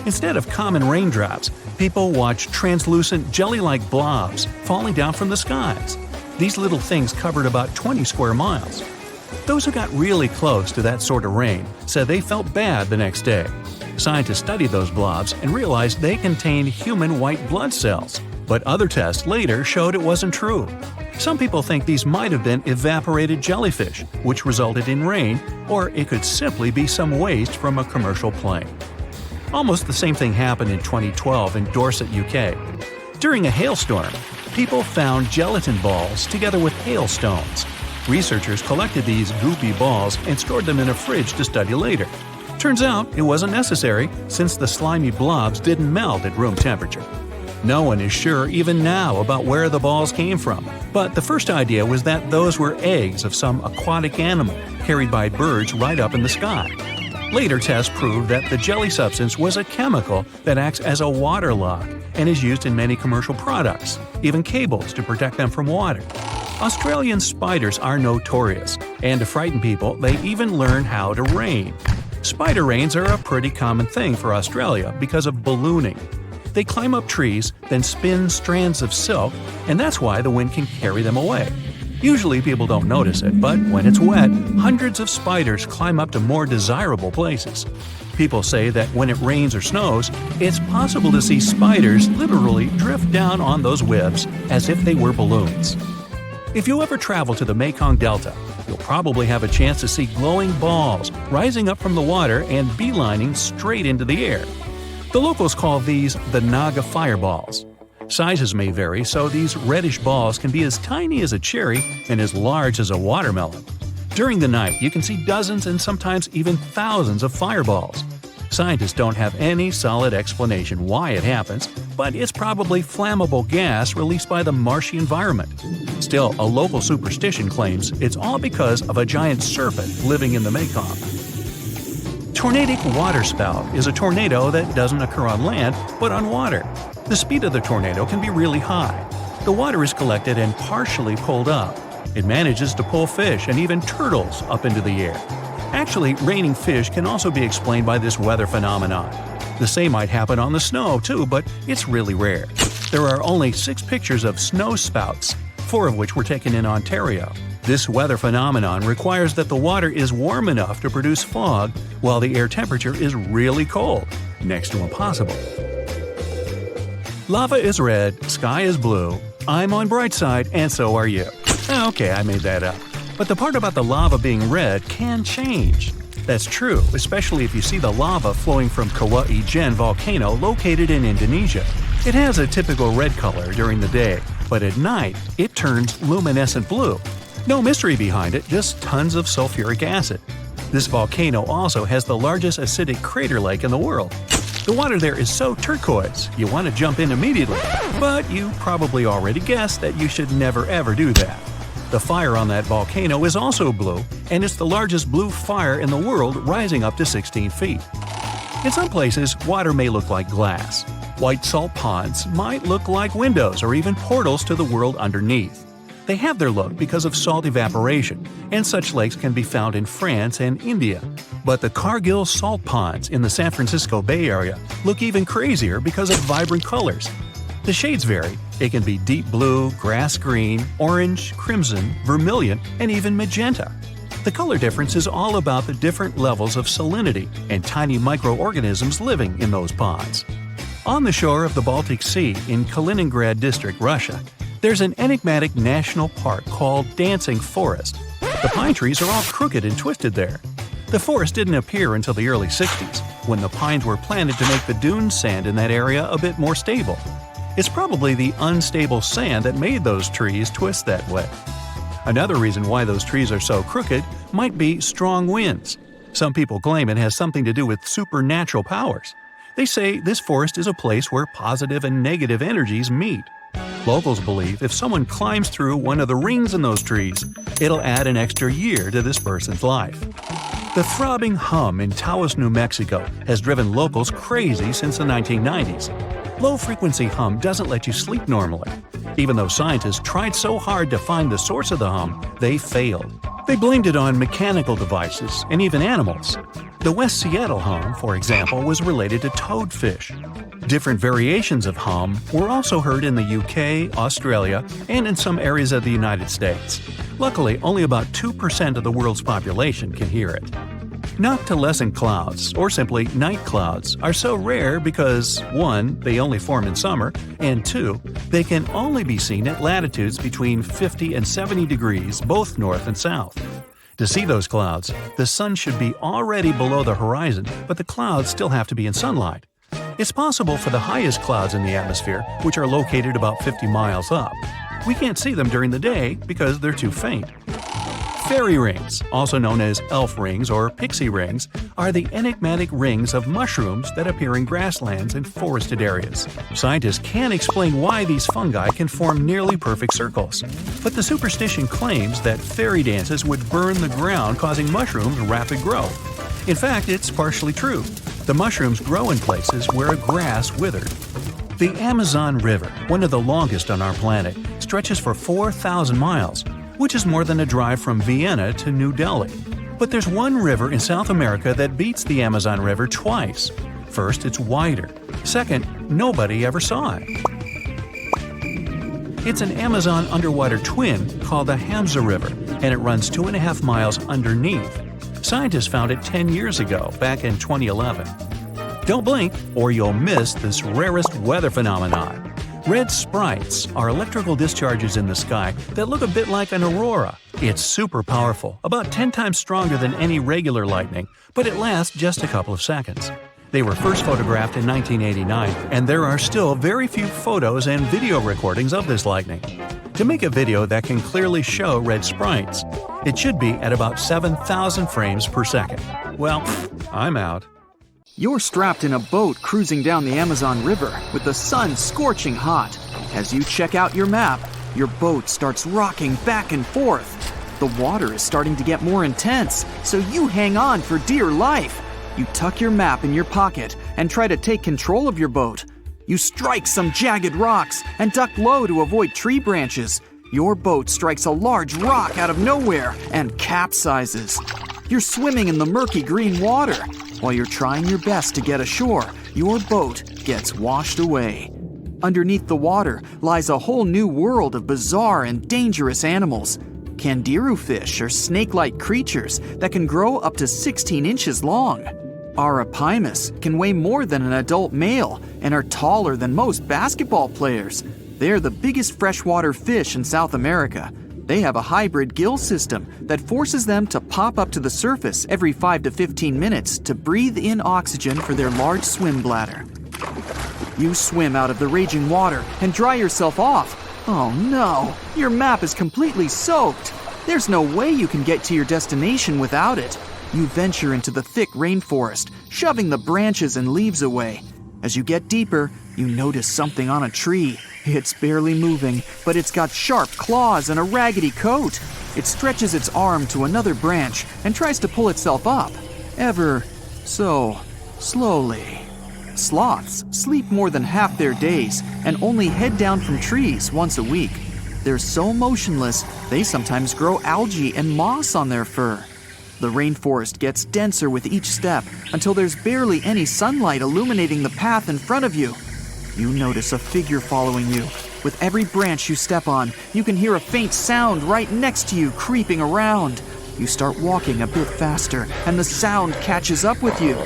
Instead of common raindrops, people watch translucent jelly-like blobs falling down from the skies. These little things covered about 20 square miles. Those who got really close to that sort of rain said they felt bad the next day. Scientists studied those blobs and realized they contained human white blood cells, but other tests later showed it wasn't true. Some people think these might have been evaporated jellyfish, which resulted in rain, or it could simply be some waste from a commercial plane. Almost the same thing happened in 2012 in Dorset, UK. During a hailstorm, people found gelatin balls together with hailstones. Researchers collected these goopy balls and stored them in a fridge to study later. Turns out it wasn't necessary, since the slimy blobs didn't melt at room temperature. No one is sure even now about where the balls came from, but the first idea was that those were eggs of some aquatic animal carried by birds right up in the sky. Later tests proved that the jelly substance was a chemical that acts as a waterlock and is used in many commercial products, even cables to protect them from water. Australian spiders are notorious, and to frighten people, they even learn how to rain. Spider rains are a pretty common thing for Australia because of ballooning. They climb up trees, then spin strands of silk, and that's why the wind can carry them away. Usually people don't notice it, but when it's wet, hundreds of spiders climb up to more desirable places. People say that when it rains or snows, it's possible to see spiders literally drift down on those webs as if they were balloons. If you ever travel to the Mekong Delta, you'll probably have a chance to see glowing balls rising up from the water and beelining straight into the air. The locals call these the Naga fireballs. Sizes may vary, so these reddish balls can be as tiny as a cherry and as large as a watermelon. During the night, you can see dozens and sometimes even thousands of fireballs. Scientists don't have any solid explanation why it happens, but it's probably flammable gas released by the marshy environment. Still, a local superstition claims it's all because of a giant serpent living in the Mekong. Tornadic waterspout is a tornado that doesn't occur on land, but on water. The speed of the tornado can be really high. The water is collected and partially pulled up. It manages to pull fish and even turtles up into the air. Actually, raining fish can also be explained by this weather phenomenon. The same might happen on the snow too, but it's really rare. There are only 6 pictures of snow spouts, 4 of which were taken in Ontario. This weather phenomenon requires that the water is warm enough to produce fog while the air temperature is really cold, next to impossible. Lava is red, sky is blue, I'm on bright side, and so are you. Okay, I made that up. But the part about the lava being red can change. That's true, especially if you see the lava flowing from Kauai Gen volcano located in Indonesia. It has a typical red color during the day, but at night it turns luminescent blue. No mystery behind it, just tons of sulfuric acid. This volcano also has the largest acidic crater lake in the world. The water there is so turquoise, you want to jump in immediately. But you probably already guessed that you should never ever do that. The fire on that volcano is also blue, and it's the largest blue fire in the world, rising up to 16 feet. In some places, water may look like glass. White salt ponds might look like windows or even portals to the world underneath. They have their look because of salt evaporation, and such lakes can be found in France and India. But the Cargill salt ponds in the San Francisco Bay Area look even crazier because of vibrant colors. The shades vary, It can be deep blue, grass green, orange, crimson, vermilion, and even magenta. The color difference is all about the different levels of salinity and tiny microorganisms living in those ponds. On the shore of the Baltic Sea in Kaliningrad District, Russia, there's an enigmatic national park called Dancing Forest. The pine trees are all crooked and twisted there. The forest didn't appear until the early 60s, when the pines were planted to make the dune sand in that area a bit more stable. It's probably the unstable sand that made those trees twist that way. Another reason why those trees are so crooked might be strong winds. Some people claim it has something to do with supernatural powers. They say this forest is a place where positive and negative energies meet. Locals believe if someone climbs through one of the rings in those trees, it'll add an extra year to this person's life. The throbbing hum in Taos, New Mexico has driven locals crazy since the 1990s. Low-frequency hum doesn't let you sleep normally. Even though scientists tried so hard to find the source of the hum, they failed. They blamed it on mechanical devices and even animals. The West Seattle hum, for example, was related to toadfish. Different variations of hum were also heard in the UK, Australia, and in some areas of the United States. Luckily, only about 2% of the world's population can hear it. Noctilescent clouds, or simply night clouds, are so rare because 1. They only form in summer, and 2. They can only be seen at latitudes between 50 and 70 degrees, both north and south. To see those clouds, the sun should be already below the horizon, but the clouds still have to be in sunlight. It's possible for the highest clouds in the atmosphere, which are located about 50 miles up. We can't see them during the day because they're too faint. Fairy rings, also known as elf rings or pixie rings, are the enigmatic rings of mushrooms that appear in grasslands and forested areas. Scientists can't explain why these fungi can form nearly perfect circles. But the superstition claims that fairy dances would burn the ground, causing mushrooms rapid growth. In fact, it's partially true. The mushrooms grow in places where grass withered. The Amazon River, one of the longest on our planet, stretches for 4,000 miles, which is more than a drive from Vienna to New Delhi. But there's one river in South America that beats the Amazon River twice. First, it's wider. Second, nobody ever saw it. It's an Amazon underwater twin called the Hamza River, and it runs 2.5 miles underneath. Scientists found it 10 years ago, back in 2011. Don't blink, or you'll miss this rarest weather phenomenon. Red sprites are electrical discharges in the sky that look a bit like an aurora. It's super powerful, about 10 times stronger than any regular lightning, but it lasts just a couple of seconds. They were first photographed in 1989, and there are still very few photos and video recordings of this lightning. To make a video that can clearly show red sprites, it should be at about 7,000 frames per second. Well, I'm out. You're strapped in a boat cruising down the Amazon River with the sun scorching hot. As you check out your map, your boat starts rocking back and forth. The water is starting to get more intense, so you hang on for dear life. You tuck your map in your pocket and try to take control of your boat. You strike some jagged rocks and duck low to avoid tree branches. Your boat strikes a large rock out of nowhere and capsizes. You're swimming in the murky green water. While you're trying your best to get ashore, your boat gets washed away. Underneath the water lies a whole new world of bizarre and dangerous animals. Candiru fish are snake-like creatures that can grow up to 16 inches long. Arapimus can weigh more than an adult male and are taller than most basketball players. They are the biggest freshwater fish in South America. They have a hybrid gill system that forces them to pop up to the surface every 5 to 15 minutes to breathe in oxygen for their large swim bladder. You swim out of the raging water and dry yourself off. Oh no, your map is completely soaked. There's no way you can get to your destination without it. You venture into the thick rainforest, shoving the branches and leaves away. As you get deeper, you notice something on a tree. It's barely moving, but it's got sharp claws and a raggedy coat. It stretches its arm to another branch and tries to pull itself up, ever so slowly. Sloths sleep more than half their days and only head down from trees once a week. They're so motionless, they sometimes grow algae and moss on their fur. The rainforest gets denser with each step until there's barely any sunlight illuminating the path in front of you. You notice a figure following you, With every branch you step on, you can hear a faint sound right next to you creeping around. You start walking a bit faster, and the sound catches up with you.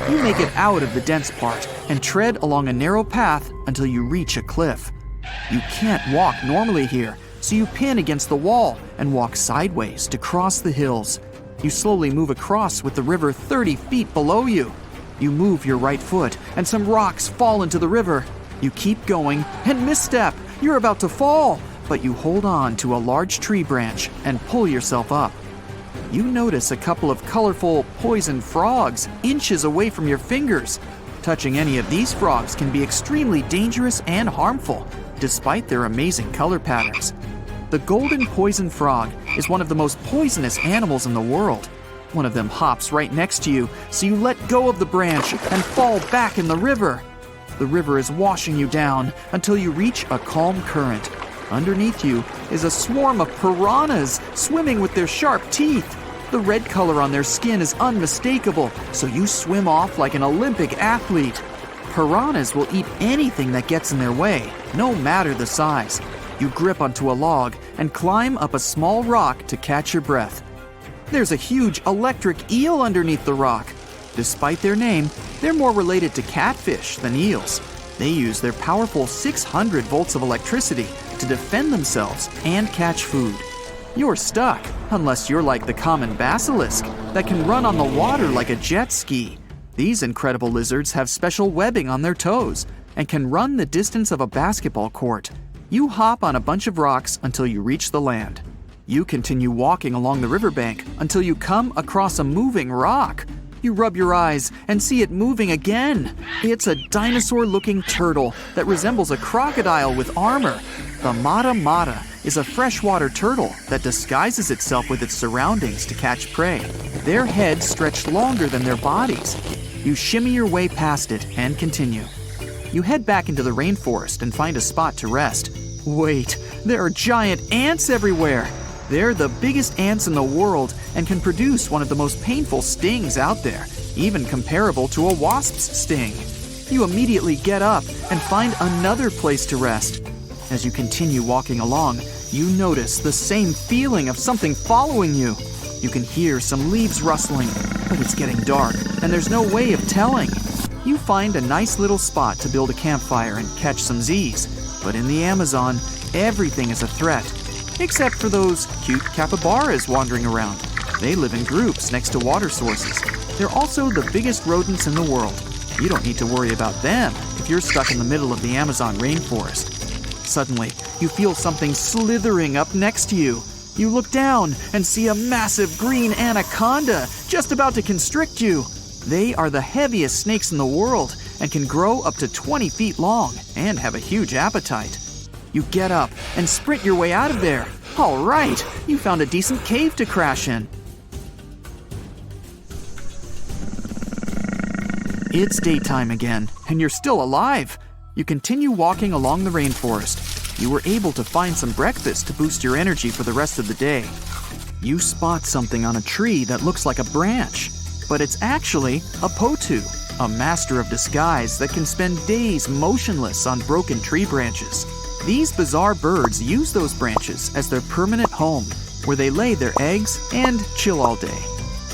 You make it out of the dense part and tread along a narrow path until you reach a cliff. You can't walk normally here, so you pin against the wall and walk sideways to cross the hills. You slowly move across with the river 30 feet below you. You move your right foot, and some rocks fall into the river. You keep going and misstep. You're about to fall, but you hold on to a large tree branch and pull yourself up. You notice a couple of colorful poison frogs inches away from your fingers. Touching any of these frogs can be extremely dangerous and harmful, despite their amazing color patterns. The golden poison frog is one of the most poisonous animals in the world. One of them hops right next to you, so you let go of the branch and fall back in the river. The river is washing you down until you reach a calm current. Underneath you is a swarm of piranhas swimming with their sharp teeth. The red color on their skin is unmistakable, so you swim off like an Olympic athlete. Piranhas will eat anything that gets in their way, no matter the size. You grip onto a log and climb up a small rock to catch your breath. There's a huge electric eel underneath the rock. Despite their name, they're more related to catfish than eels. They use their powerful 600 volts of electricity to defend themselves and catch food. You're stuck, unless you're like the common basilisk that can run on the water like a jet ski. These incredible lizards have special webbing on their toes and can run the distance of a basketball court. You hop on a bunch of rocks until you reach the land. You continue walking along the riverbank until you come across a moving rock. You rub your eyes and see it moving again. It's a dinosaur-looking turtle that resembles a crocodile with armor. The mata mata is a freshwater turtle that disguises itself with its surroundings to catch prey. Their heads stretch longer than their bodies. You shimmy your way past it and continue. You head back into the rainforest and find a spot to rest. Wait, there are giant ants everywhere. They're the biggest ants in the world and can produce one of the most painful stings out there, even comparable to a wasp's sting. You immediately get up and find another place to rest. As you continue walking along, you notice the same feeling of something following you. You can hear some leaves rustling, but it's getting dark and there's no way of telling. You find a nice little spot to build a campfire and catch some Z's. But in the Amazon, everything is a threat, except for those cute capybaras wandering around. They live in groups next to water sources. They're also the biggest rodents in the world. You don't need to worry about them if you're stuck in the middle of the Amazon rainforest. Suddenly, you feel something slithering up next to you. You look down and see a massive green anaconda just about to constrict you. They are the heaviest snakes in the world and can grow up to 20 feet long and have a huge appetite. You get up and sprint your way out of there. All right, you found a decent cave to crash in. It's daytime again, and you're still alive. You continue walking along the rainforest. You were able to find some breakfast to boost your energy for the rest of the day. You spot something on a tree that looks like a branch, but it's actually a potu, a master of disguise that can spend days motionless on broken tree branches. These bizarre birds use those branches as their permanent home, where they lay their eggs and chill all day.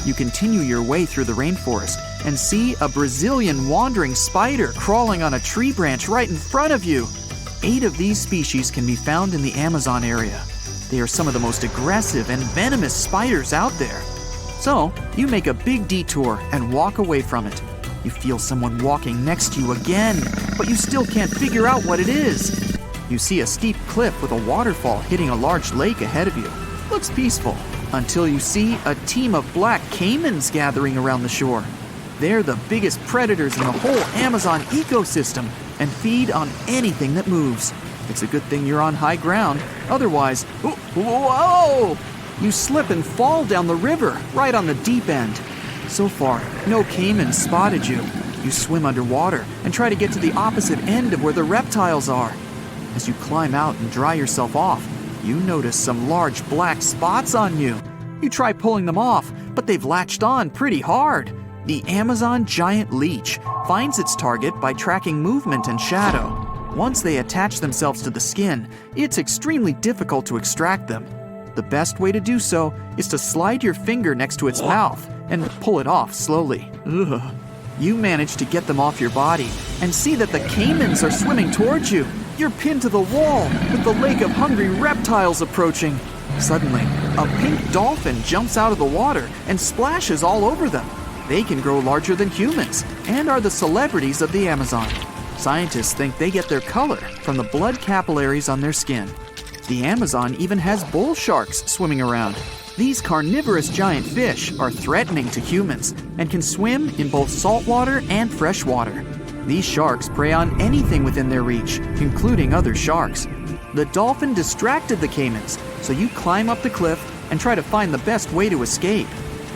You continue your way through the rainforest and see a Brazilian wandering spider crawling on a tree branch right in front of you. 8 of these species can be found in the Amazon area. They are some of the most aggressive and venomous spiders out there. So, you make a big detour and walk away from it. You feel someone walking next to you again, but you still can't figure out what it is. You see a steep cliff with a waterfall hitting a large lake ahead of you. Looks peaceful, until you see a team of black caimans gathering around the shore. They're the biggest predators in the whole Amazon ecosystem and feed on anything that moves. It's a good thing you're on high ground, otherwise, whoa! You slip and fall down the river, right on the deep end. So far, no caimans spotted you. You swim underwater and try to get to the opposite end of where the reptiles are. As you climb out and dry yourself off, you notice some large black spots on you. You try pulling them off, but they've latched on pretty hard. The Amazon giant leech finds its target by tracking movement and shadow. Once they attach themselves to the skin, it's extremely difficult to extract them. The best way to do so is to slide your finger next to its mouth and pull it off slowly. Ugh. You manage to get them off your body and see that the caimans are swimming towards you. You're pinned to the wall with the lake of hungry reptiles approaching. Suddenly, a pink dolphin jumps out of the water and splashes all over them. They can grow larger than humans and are the celebrities of the Amazon. Scientists think they get their color from the blood capillaries on their skin. The Amazon even has bull sharks swimming around. These carnivorous giant fish are threatening to humans and can swim in both saltwater and freshwater. These sharks prey on anything within their reach, including other sharks. The dolphin distracted the caimans, so you climb up the cliff and try to find the best way to escape.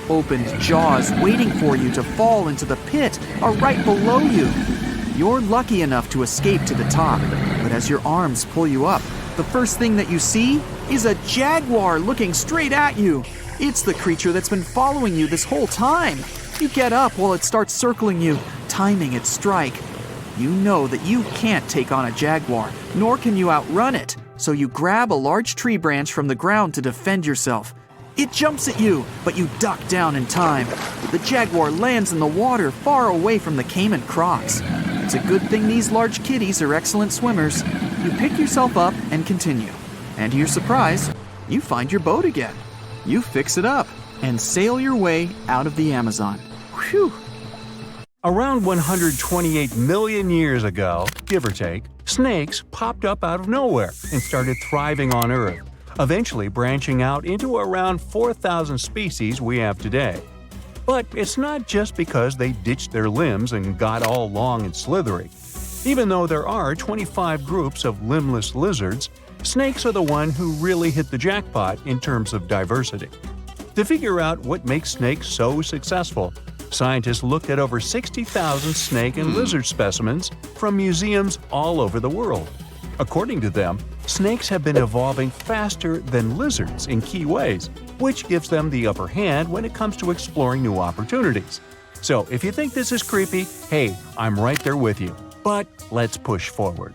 Opened jaws waiting for you to fall into the pit are right below you. You're lucky enough to escape to the top, but as your arms pull you up, the first thing that you see is a jaguar looking straight at you. It's the creature that's been following you this whole time. You get up while it starts circling you, timing its strike. You know that you can't take on a jaguar, nor can you outrun it, so you grab a large tree branch from the ground to defend yourself. It jumps at you, but you duck down in time. The jaguar lands in the water far away from the caiman crocs. It's a good thing these large kitties are excellent swimmers. You pick yourself up and continue. And to your surprise, you find your boat again. You fix it up and sail your way out of the Amazon. Whew! Around 128 million years ago, give or take, snakes popped up out of nowhere and started thriving on Earth, eventually branching out into around 4,000 species we have today. But it's not just because they ditched their limbs and got all long and slithery. Even though there are 25 groups of limbless lizards, snakes are the one who really hit the jackpot in terms of diversity. To figure out what makes snakes so successful, scientists looked at over 60,000 snake and lizard specimens from museums all over the world. According to them, snakes have been evolving faster than lizards in key ways, which gives them the upper hand when it comes to exploring new opportunities. So if you think this is creepy, hey, I'm right there with you. But let's push forward.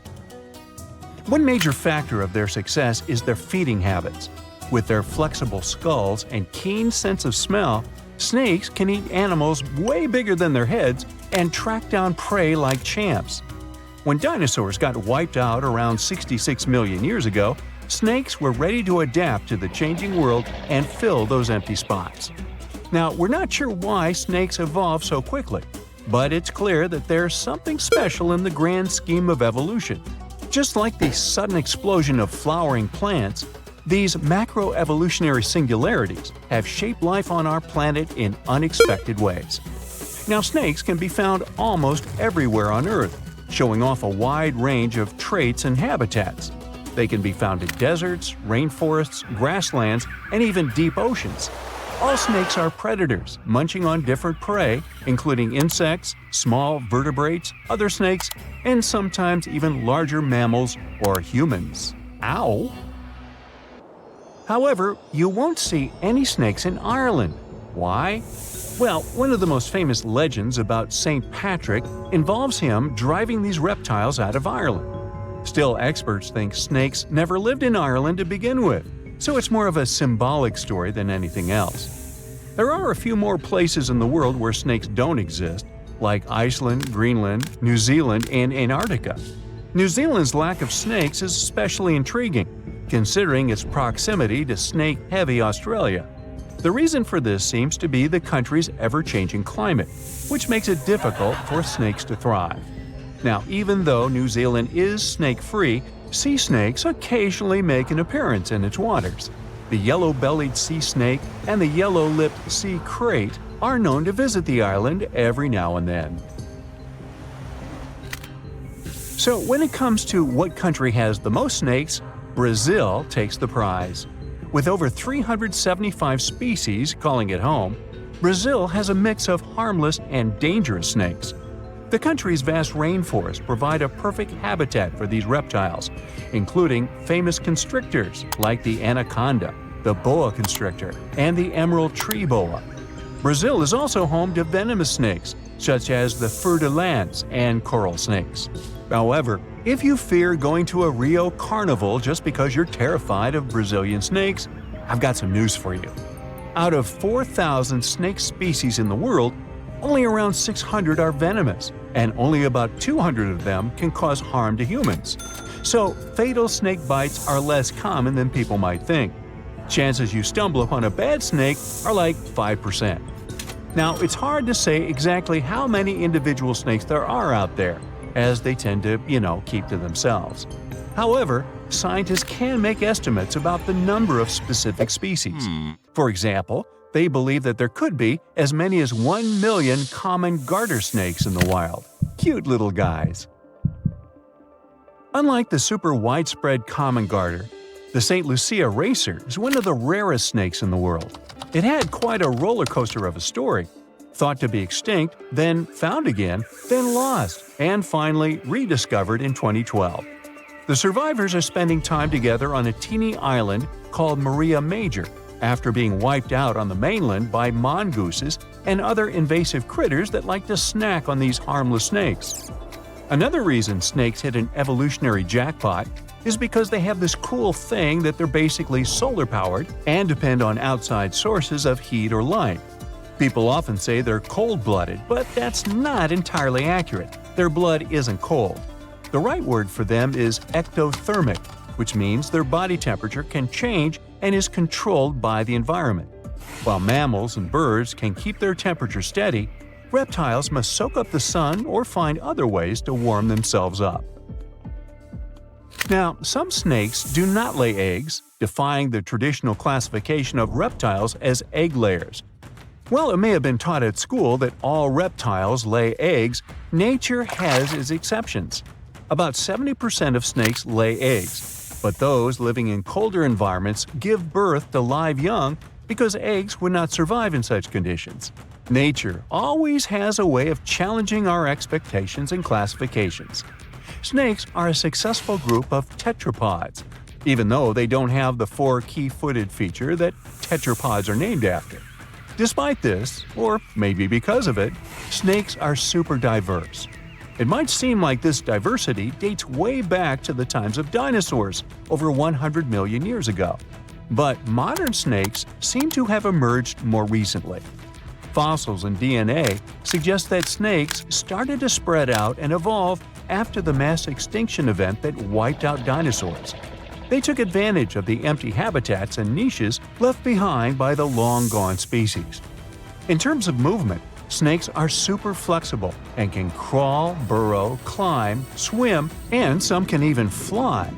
One major factor of their success is their feeding habits. With their flexible skulls and keen sense of smell, snakes can eat animals way bigger than their heads and track down prey like champs. When dinosaurs got wiped out around 66 million years ago, snakes were ready to adapt to the changing world and fill those empty spots. Now, we're not sure why snakes evolved so quickly, but it's clear that there's something special in the grand scheme of evolution. Just like the sudden explosion of flowering plants, these macroevolutionary singularities have shaped life on our planet in unexpected ways. Now, snakes can be found almost everywhere on Earth, showing off a wide range of traits and habitats. They can be found in deserts, rainforests, grasslands, and even deep oceans. All snakes are predators, munching on different prey, including insects, small vertebrates, other snakes, and sometimes even larger mammals or humans. Ow! However, you won't see any snakes in Ireland. Why? Well, one of the most famous legends about St. Patrick involves him driving these reptiles out of Ireland. Still, experts think snakes never lived in Ireland to begin with, so it's more of a symbolic story than anything else. There are a few more places in the world where snakes don't exist, like Iceland, Greenland, New Zealand, and Antarctica. New Zealand's lack of snakes is especially intriguing, considering its proximity to snake-heavy Australia. The reason for this seems to be the country's ever-changing climate, which makes it difficult for snakes to thrive. Now, even though New Zealand is snake-free, sea snakes occasionally make an appearance in its waters. The yellow-bellied sea snake and the yellow-lipped sea crate are known to visit the island every now and then. So when it comes to what country has the most snakes, Brazil takes the prize. With over 375 species calling it home, Brazil has a mix of harmless and dangerous snakes. The country's vast rainforests provide a perfect habitat for these reptiles, including famous constrictors like the anaconda, the boa constrictor, and the emerald tree boa. Brazil is also home to venomous snakes, such as the fer-de-lance and coral snakes. However, if you fear going to a Rio carnival just because you're terrified of Brazilian snakes, I've got some news for you. Out of 4,000 snake species in the world, only around 600 are venomous, and only about 200 of them can cause harm to humans. So, fatal snake bites are less common than people might think. Chances you stumble upon a bad snake are like 5%. Now, it's hard to say exactly how many individual snakes there are out there, as they tend to, keep to themselves. However, scientists can make estimates about the number of specific species. For example, they believe that there could be as many as 1 million common garter snakes in the wild. Cute little guys. Unlike the super widespread common garter, the St. Lucia racer is one of the rarest snakes in the world. It had quite a roller coaster of a story. Thought to be extinct, then found again, then lost, and finally rediscovered in 2012. The survivors are spending time together on a teeny island called Maria Major, after being wiped out on the mainland by mongooses and other invasive critters that like to snack on these harmless snakes. Another reason snakes hit an evolutionary jackpot is because they have this cool thing that they're basically solar-powered and depend on outside sources of heat or light. People often say they're cold-blooded, but that's not entirely accurate. Their blood isn't cold. The right word for them is ectothermic, which means their body temperature can change and is controlled by the environment. While mammals and birds can keep their temperature steady, reptiles must soak up the sun or find other ways to warm themselves up. Now, some snakes do not lay eggs, defying the traditional classification of reptiles as egg layers. While it may have been taught at school that all reptiles lay eggs, nature has its exceptions. About 70% of snakes lay eggs, but those living in colder environments give birth to live young because eggs would not survive in such conditions. Nature always has a way of challenging our expectations and classifications. Snakes are a successful group of tetrapods, even though they don't have the 4 key-footed feature that tetrapods are named after. Despite this, or maybe because of it, snakes are super diverse. It might seem like this diversity dates way back to the times of dinosaurs, over 100 million years ago. But modern snakes seem to have emerged more recently. Fossils and DNA suggest that snakes started to spread out and evolve after the mass extinction event that wiped out dinosaurs. They took advantage of the empty habitats and niches left behind by the long-gone species. In terms of movement, snakes are super flexible and can crawl, burrow, climb, swim, and some can even fly.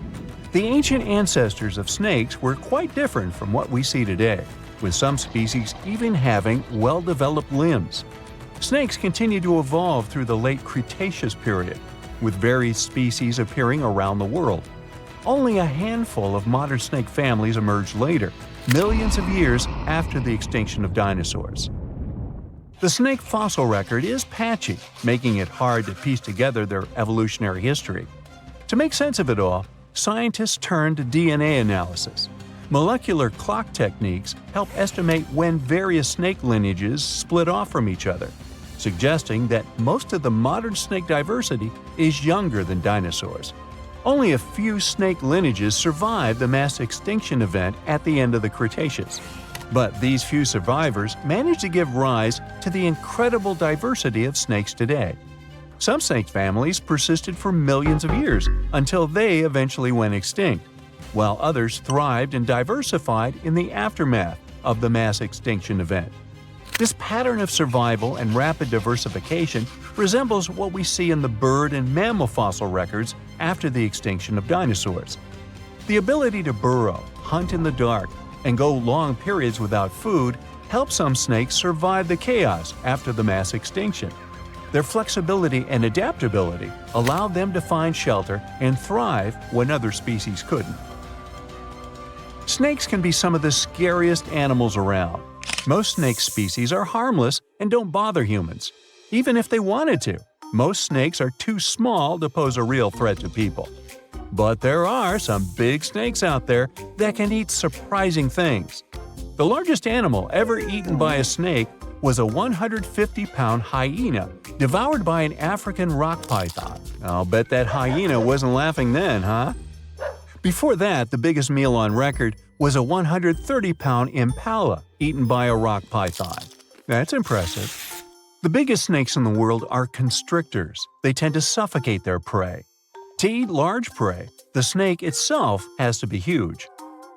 The ancient ancestors of snakes were quite different from what we see today, with some species even having well-developed limbs. Snakes continue to evolve through the late Cretaceous period, with various species appearing around the world. Only a handful of modern snake families emerged later, millions of years after the extinction of dinosaurs. The snake fossil record is patchy, making it hard to piece together their evolutionary history. To make sense of it all, scientists turn to DNA analysis. Molecular clock techniques help estimate when various snake lineages split off from each other, suggesting that most of the modern snake diversity is younger than dinosaurs. Only a few snake lineages survived the mass extinction event at the end of the Cretaceous. But these few survivors managed to give rise to the incredible diversity of snakes today. Some snake families persisted for millions of years until they eventually went extinct, while others thrived and diversified in the aftermath of the mass extinction event. This pattern of survival and rapid diversification resembles what we see in the bird and mammal fossil records after the extinction of dinosaurs. The ability to burrow, hunt in the dark, and go long periods without food helped some snakes survive the chaos after the mass extinction. Their flexibility and adaptability allowed them to find shelter and thrive when other species couldn't. Snakes can be some of the scariest animals around. Most snake species are harmless and don't bother humans. Even if they wanted to, most snakes are too small to pose a real threat to people. But there are some big snakes out there that can eat surprising things. The largest animal ever eaten by a snake was a 150-pound hyena devoured by an African rock python. I'll bet that hyena wasn't laughing then, huh? Before that, the biggest meal on record was a 130-pound impala eaten by a rock python. That's impressive. The biggest snakes in the world are constrictors. They tend to suffocate their prey. To eat large prey, the snake itself has to be huge.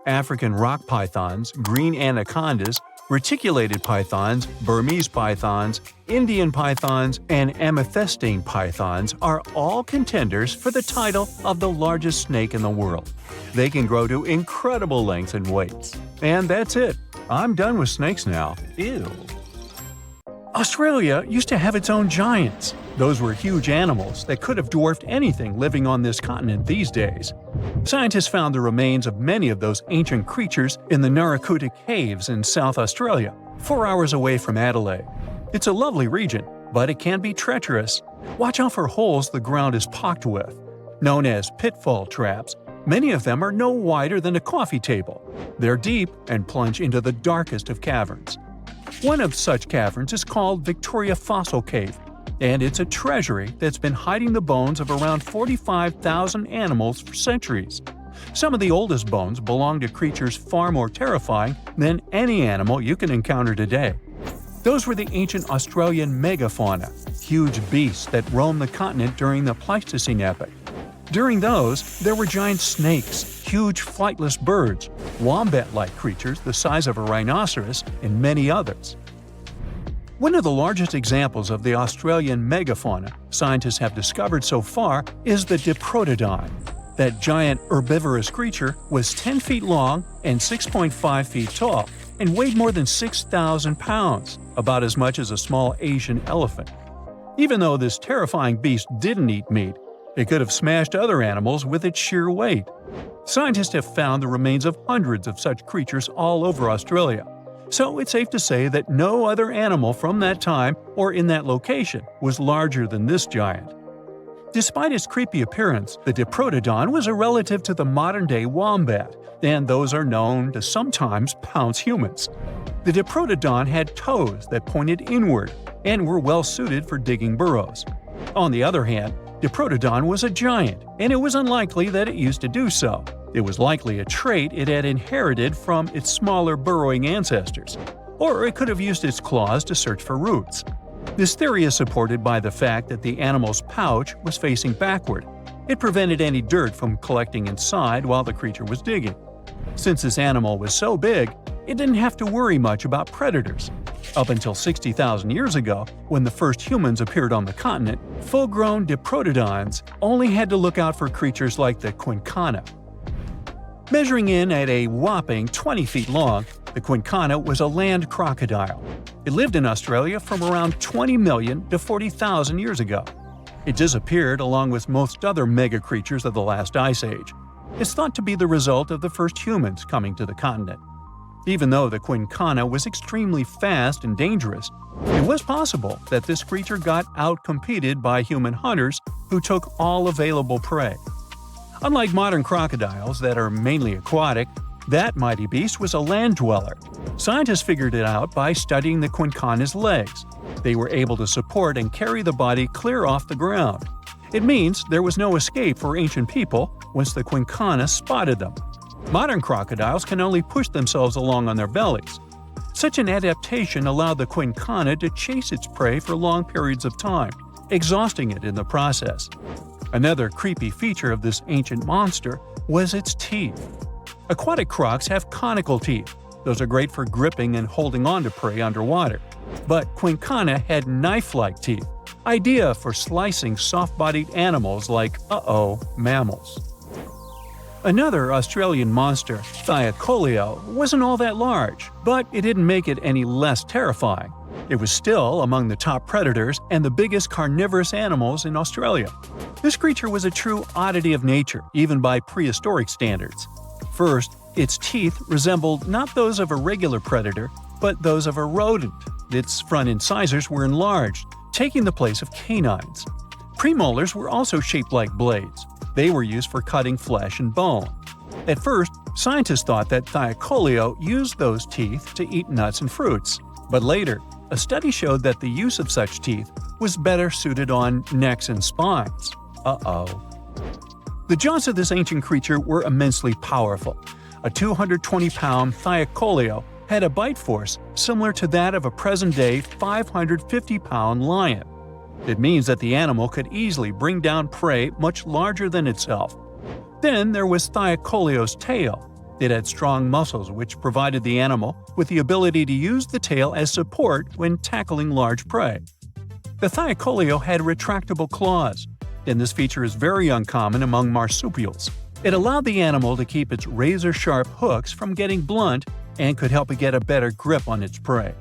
African rock pythons, green anacondas, reticulated pythons, Burmese pythons, Indian pythons, and amethystine pythons are all contenders for the title of the largest snake in the world. They can grow to incredible lengths and weights. And that's it. I'm done with snakes now. Ew. Australia used to have its own giants. Those were huge animals that could have dwarfed anything living on this continent these days. Scientists found the remains of many of those ancient creatures in the Narracuta Caves in South Australia, 4 hours away from Adelaide. It's a lovely region, but it can be treacherous. Watch out for holes the ground is pocked with. Known as pitfall traps, many of them are no wider than a coffee table. They're deep and plunge into the darkest of caverns. One of such caverns is called Victoria Fossil Cave, and it's a treasury that's been hiding the bones of around 45,000 animals for centuries. Some of the oldest bones belong to creatures far more terrifying than any animal you can encounter today. Those were the ancient Australian megafauna, huge beasts that roamed the continent during the Pleistocene epoch. During those, there were giant snakes, huge flightless birds, wombat-like creatures the size of a rhinoceros, and many others. One of the largest examples of the Australian megafauna scientists have discovered so far is the Diprotodon. That giant herbivorous creature was 10 feet long and 6.5 feet tall, and weighed more than 6,000 pounds, about as much as a small Asian elephant. Even though this terrifying beast didn't eat meat, it could have smashed other animals with its sheer weight. Scientists have found the remains of hundreds of such creatures all over Australia, so it's safe to say that no other animal from that time or in that location was larger than this giant. Despite its creepy appearance, the Diprotodon was a relative to the modern-day wombat, and those are known to sometimes pounce humans. The Diprotodon had toes that pointed inward and were well suited for digging burrows. On the other hand, Diprotodon was a giant, and it was unlikely that it used to do so. It was likely a trait it had inherited from its smaller burrowing ancestors, or it could have used its claws to search for roots. This theory is supported by the fact that the animal's pouch was facing backward. It prevented any dirt from collecting inside while the creature was digging. Since this animal was so big, it didn't have to worry much about predators. Up until 60,000 years ago, when the first humans appeared on the continent, full-grown Diprotodons only had to look out for creatures like the quincana. Measuring in at a whopping 20 feet long, the quincana was a land crocodile. It lived in Australia from around 20 million to 40,000 years ago. It disappeared along with most other mega creatures of the last ice age. It's thought to be the result of the first humans coming to the continent. Even though the quincana was extremely fast and dangerous, it was possible that this creature got out-competed by human hunters who took all available prey. Unlike modern crocodiles that are mainly aquatic, that mighty beast was a land dweller. Scientists figured it out by studying the quincana's legs. They were able to support and carry the body clear off the ground. It means there was no escape for ancient people once the quincana spotted them. Modern crocodiles can only push themselves along on their bellies. Such an adaptation allowed the quincana to chase its prey for long periods of time, exhausting it in the process. Another creepy feature of this ancient monster was its teeth. Aquatic crocs have conical teeth. Those are great for gripping and holding on to prey underwater. But quincana had knife-like teeth, ideal for slicing soft-bodied animals like, mammals. Another Australian monster, Thylacoleo, wasn't all that large, but it didn't make it any less terrifying. It was still among the top predators and the biggest carnivorous animals in Australia. This creature was a true oddity of nature, even by prehistoric standards. First, its teeth resembled not those of a regular predator, but those of a rodent. Its front incisors were enlarged, taking the place of canines. Premolars were also shaped like blades. They were used for cutting flesh and bone. At first, scientists thought that Thylacoleo used those teeth to eat nuts and fruits. But later, a study showed that the use of such teeth was better suited on necks and spines. Uh-oh. The jaws of this ancient creature were immensely powerful. A 220-pound Thylacoleo had a bite force similar to that of a present-day 550-pound lion. It means that the animal could easily bring down prey much larger than itself. Then there was Thylacoleo's tail. It had strong muscles which provided the animal with the ability to use the tail as support when tackling large prey. The Thylacoleo had retractable claws, and this feature is very uncommon among marsupials. It allowed the animal to keep its razor-sharp hooks from getting blunt and could help it get a better grip on its prey.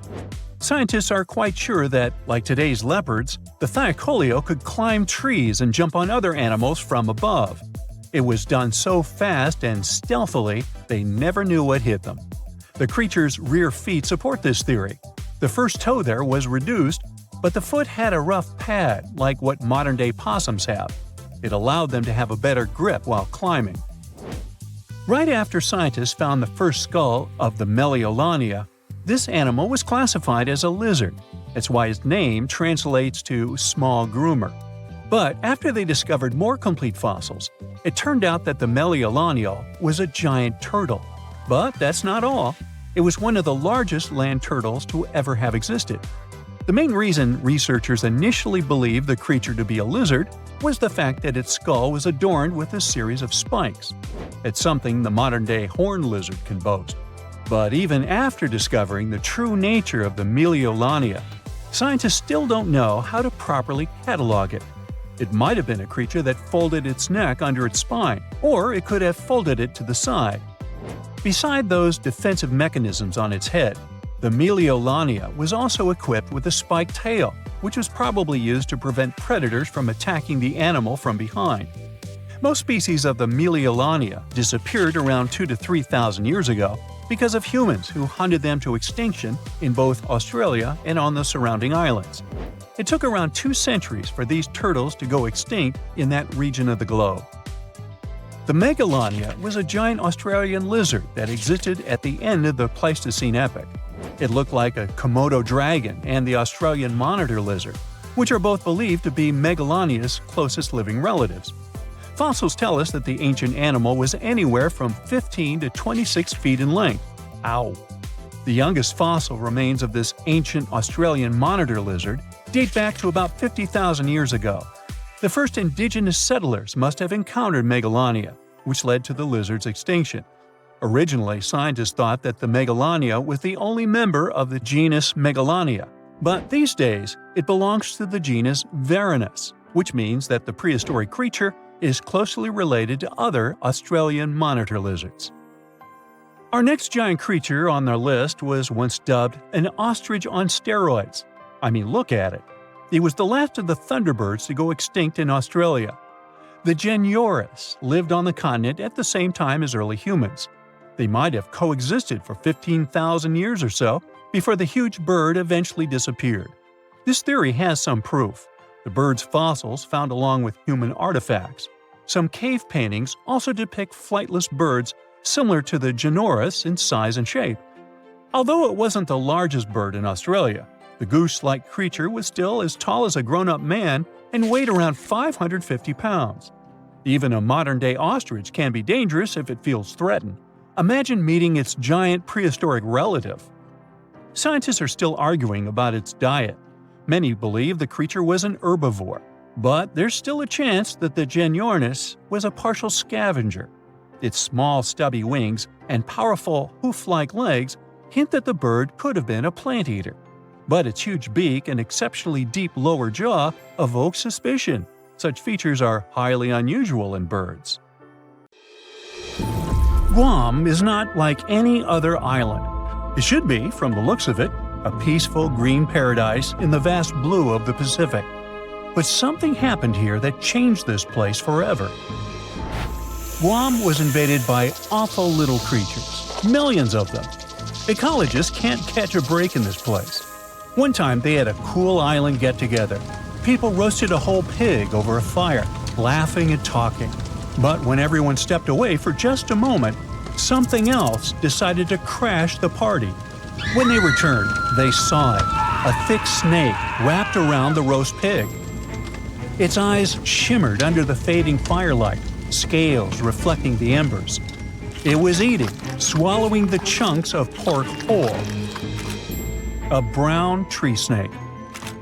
Scientists are quite sure that, like today's leopards, the Thylacoleo could climb trees and jump on other animals from above. It was done so fast and stealthily they never knew what hit them. The creature's rear feet support this theory. The first toe there was reduced, but the foot had a rough pad like what modern-day possums have. It allowed them to have a better grip while climbing. Right after scientists found the first skull of the Meliolania, this animal was classified as a lizard. That's why its name translates to small groomer. But after they discovered more complete fossils, it turned out that the Meliolania was a giant turtle. But that's not all. It was one of the largest land turtles to ever have existed. The main reason researchers initially believed the creature to be a lizard was the fact that its skull was adorned with a series of spikes. It's something the modern-day horned lizard can boast. But even after discovering the true nature of the Meliolania, scientists still don't know how to properly catalog it. It might have been a creature that folded its neck under its spine, or it could have folded it to the side. Beside those defensive mechanisms on its head, the Meliolania was also equipped with a spiked tail, which was probably used to prevent predators from attacking the animal from behind. Most species of the Meliolania disappeared around 2,000 to 3,000 years ago because of humans who hunted them to extinction in both Australia and on the surrounding islands. It took around 2 centuries for these turtles to go extinct in that region of the globe. The Megalania was a giant Australian lizard that existed at the end of the Pleistocene epoch. It looked like a Komodo dragon and the Australian monitor lizard, which are both believed to be Megalania's closest living relatives. Fossils tell us that the ancient animal was anywhere from 15 to 26 feet in length. Ow! The youngest fossil remains of this ancient Australian monitor lizard date back to about 50,000 years ago. The first indigenous settlers must have encountered Megalania, which led to the lizard's extinction. Originally, scientists thought that the Megalania was the only member of the genus Megalania, but these days it belongs to the genus Varanus, which means that the prehistoric creature is closely related to other Australian monitor lizards. Our next giant creature on their list was once dubbed an ostrich on steroids. I mean, look at it. It was the last of the thunderbirds to go extinct in Australia. The Gigantophis lived on the continent at the same time as early humans. They might have coexisted for 15,000 years or so before the huge bird eventually disappeared. This theory has some proof. The bird's fossils found along with human artifacts. Some cave paintings also depict flightless birds similar to the Gigantophis in size and shape. Although it wasn't the largest bird in Australia, the goose-like creature was still as tall as a grown-up man and weighed around 550 pounds. Even a modern-day ostrich can be dangerous if it feels threatened. Imagine meeting its giant prehistoric relative. Scientists are still arguing about its diet. Many believe the creature was an herbivore, but there's still a chance that the Gigantophis was a partial scavenger. Its small, stubby wings and powerful hoof-like legs hint that the bird could have been a plant eater. But its huge beak and exceptionally deep lower jaw evoke suspicion. Such features are highly unusual in birds. Guam is not like any other island. It should be, from the looks of it, a peaceful green paradise in the vast blue of the Pacific. But something happened here that changed this place forever. Guam was invaded by awful little creatures, millions of them. Ecologists can't catch a break in this place. One time they had a cool island get-together. People roasted a whole pig over a fire, laughing and talking. But when everyone stepped away for just a moment, something else decided to crash the party. When they returned, they saw it. a thick snake wrapped around the roast pig. Its eyes shimmered under the fading firelight, scales reflecting the embers. It was eating, swallowing the chunks of pork whole. A brown tree snake.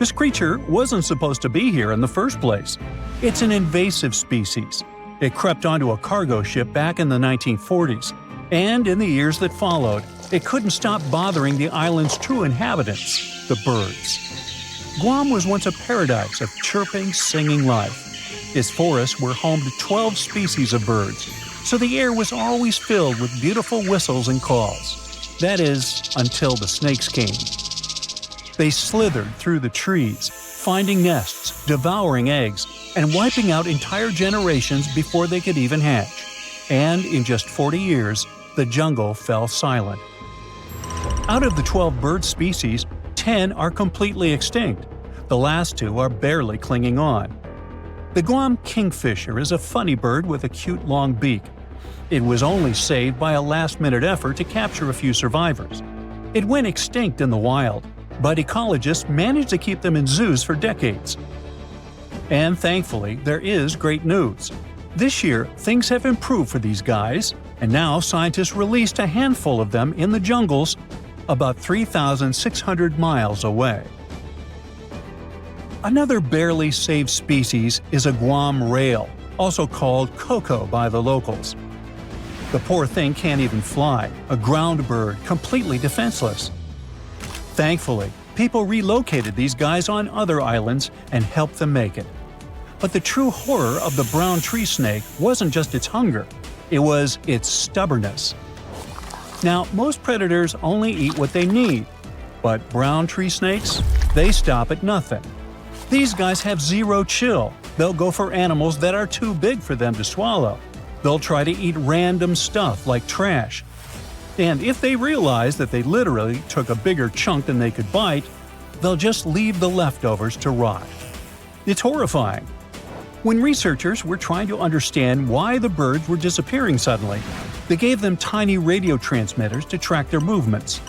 This creature wasn't supposed to be here in the first place. It's an invasive species. It crept onto a cargo ship back in the 1940s, and in the years that followed, it couldn't stop bothering the island's true inhabitants, the birds. Guam was once a paradise of chirping, singing life. Its forests were home to 12 species of birds, so the air was always filled with beautiful whistles and calls. That is, until the snakes came. They slithered through the trees, finding nests, devouring eggs, and wiping out entire generations before they could even hatch. And in just 40 years, the jungle fell silent. Out of the 12 bird species, 10 are completely extinct. The last 2 are barely clinging on. The Guam kingfisher is a funny bird with a cute long beak. It was only saved by a last-minute effort to capture a few survivors. It went extinct in the wild, but ecologists managed to keep them in zoos for decades. And thankfully, there is great news. This year, things have improved for these guys, and now scientists released a handful of them in the jungles about 3,600 miles away. Another barely saved species is a Guam rail, also called Coco by the locals. The poor thing can't even fly, a ground bird completely defenseless. Thankfully, people relocated these guys on other islands and helped them make it. But the true horror of the brown tree snake wasn't just its hunger, it was its stubbornness. Now, most predators only eat what they need, but brown tree snakes, they stop at nothing. These guys have zero chill. They'll go for animals that are too big for them to swallow. They'll try to eat random stuff like trash. And if they realize that they literally took a bigger chunk than they could bite, they'll just leave the leftovers to rot. It's horrifying. When researchers were trying to understand why the birds were disappearing suddenly, they gave them tiny radio transmitters to track their movements.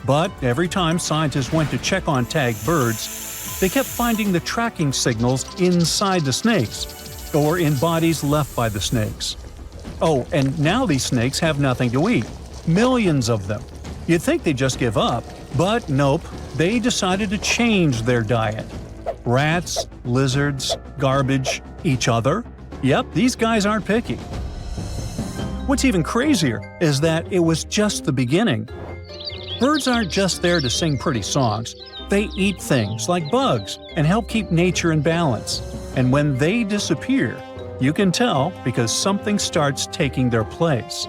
But every time scientists went to check on tagged birds, they kept finding the tracking signals inside the snakes, or in bodies left by the snakes. Oh, and now these snakes have nothing to eat. Millions of them. You'd think they'd just give up, but nope, they decided to change their diet. Rats, lizards, garbage, each other. Yep, these guys aren't picky. What's even crazier is that it was just the beginning. Birds aren't just there to sing pretty songs. They eat things like bugs and help keep nature in balance. And when they disappear, you can tell because something starts taking their place.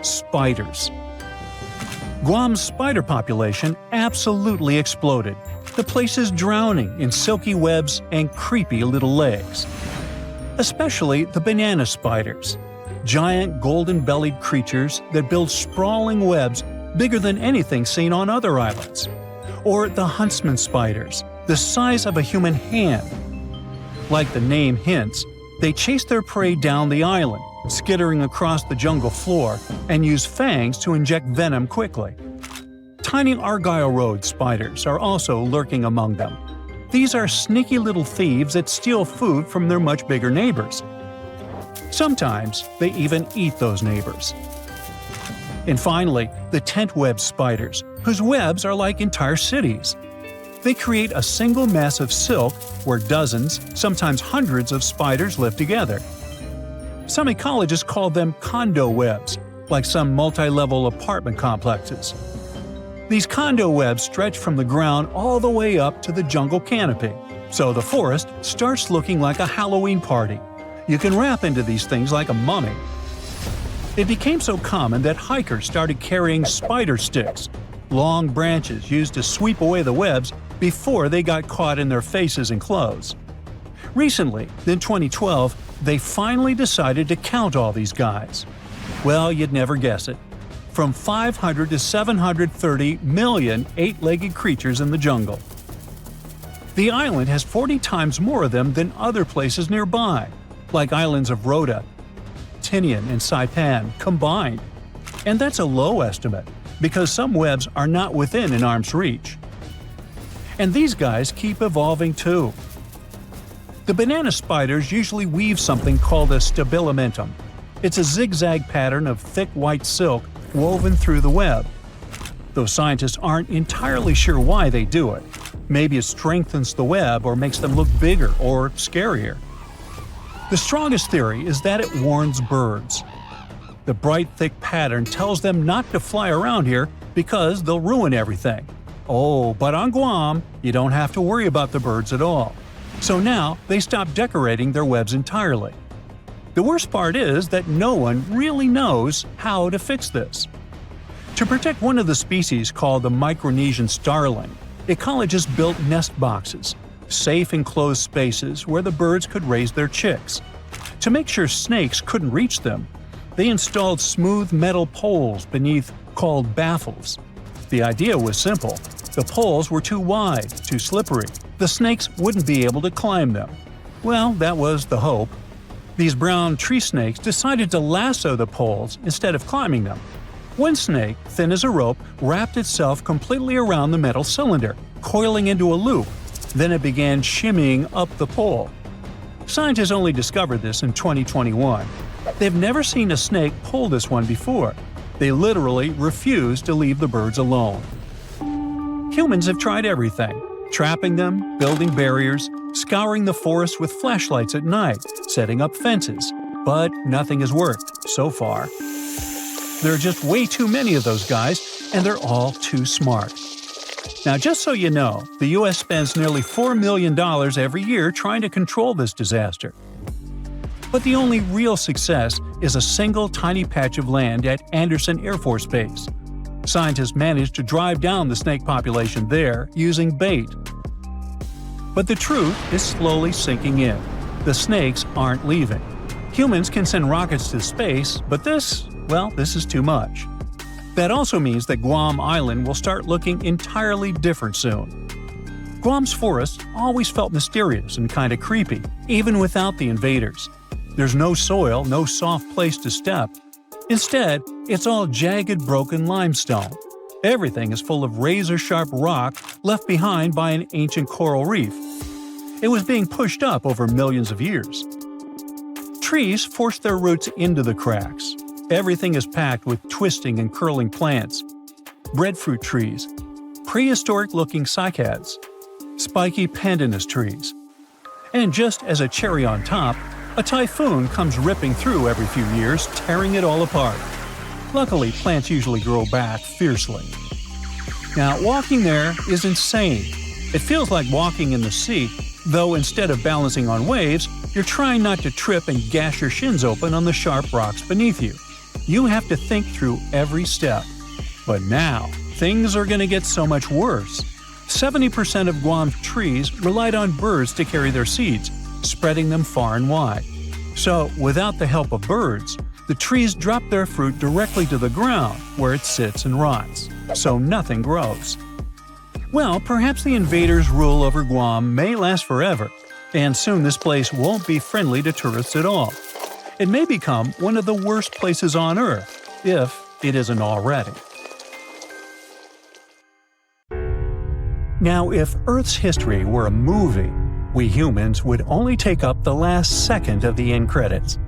Spiders. Guam's spider population absolutely exploded. The place is drowning in silky webs and creepy little legs. Especially the banana spiders. Giant golden-bellied creatures that build sprawling webs bigger than anything seen on other islands. Or the huntsman spiders, the size of a human hand. Like the name hints, they chase their prey down the island, skittering across the jungle floor, and use fangs to inject venom quickly. Tiny Argyle Road spiders are also lurking among them. These are sneaky little thieves that steal food from their much bigger neighbors. Sometimes they even eat those neighbors. And finally, the tent web spiders, whose webs are like entire cities. They create a single mass of silk where dozens, sometimes hundreds of spiders live together. Some ecologists call them condo webs, like some multi-level apartment complexes. These condo webs stretch from the ground all the way up to the jungle canopy, so the forest starts looking like a Halloween party. You can wrap into these things like a mummy. It became so common that hikers started carrying spider sticks, long branches used to sweep away the webs before they got caught in their faces and clothes. Recently, in 2012, they finally decided to count all these guys. Well, you'd never guess it. From 500 to 730 million eight-legged creatures in the jungle. The island has 40 times more of them than other places nearby, like islands of Rota, Tinian, and Saipan combined. And that's a low estimate, because some webs are not within an arm's reach. And these guys keep evolving too. The banana spiders usually weave something called a stabilimentum. It's a zigzag pattern of thick white silk woven through the web. Though scientists aren't entirely sure why they do it. Maybe it strengthens the web or makes them look bigger or scarier. The strongest theory is that it warns birds. The bright, thick pattern tells them not to fly around here because they'll ruin everything. Oh, but on Guam, you don't have to worry about the birds at all. So now they stop decorating their webs entirely. The worst part is that no one really knows how to fix this. To protect one of the species called the Micronesian starling, ecologists built nest boxes, safe enclosed spaces where the birds could raise their chicks. To make sure snakes couldn't reach them, they installed smooth metal poles beneath called baffles. The idea was simple. The poles were too wide, too slippery. The snakes wouldn't be able to climb them. Well, that was the hope. These brown tree snakes decided to lasso the poles instead of climbing them. One snake, thin as a rope, wrapped itself completely around the metal cylinder, coiling into a loop. Then it began shimmying up the pole. Scientists only discovered this in 2021. They've never seen a snake pull this one before. They literally refuse to leave the birds alone. Humans have tried everything: trapping them, building barriers, scouring the forest with flashlights at night, setting up fences. But nothing has worked, so far. There are just way too many of those guys, and they're all too smart. Now, just so you know, the U.S. spends nearly $4 million every year trying to control this disaster. But the only real success is a single tiny patch of land at Andersen Air Force Base. Scientists managed to drive down the snake population there using bait. But the truth is slowly sinking in. The snakes aren't leaving. Humans can send rockets to space, but this is too much. That also means that Guam Island will start looking entirely different soon. Guam's forests always felt mysterious and kinda creepy, even without the invaders. There's no soil, no soft place to step. Instead, it's all jagged, broken limestone. Everything is full of razor-sharp rock left behind by an ancient coral reef. It was being pushed up over millions of years. Trees force their roots into the cracks. Everything is packed with twisting and curling plants. Breadfruit trees, prehistoric-looking cycads, spiky pandanus trees. And just as a cherry on top, a typhoon comes ripping through every few years, tearing it all apart. Luckily, plants usually grow back fiercely. Now, walking there is insane. It feels like walking in the sea, though instead of balancing on waves, you're trying not to trip and gash your shins open on the sharp rocks beneath you. You have to think through every step. But now, things are going to get so much worse. 70% of Guam's trees relied on birds to carry their seeds, spreading them far and wide. So, without the help of birds, the trees drop their fruit directly to the ground, where it sits and rots. So nothing grows. Well, perhaps the invaders' rule over Guam may last forever, and soon this place won't be friendly to tourists at all. It may become one of the worst places on Earth, if it isn't already. Now, if Earth's history were a movie, we humans would only take up the last second of the end credits.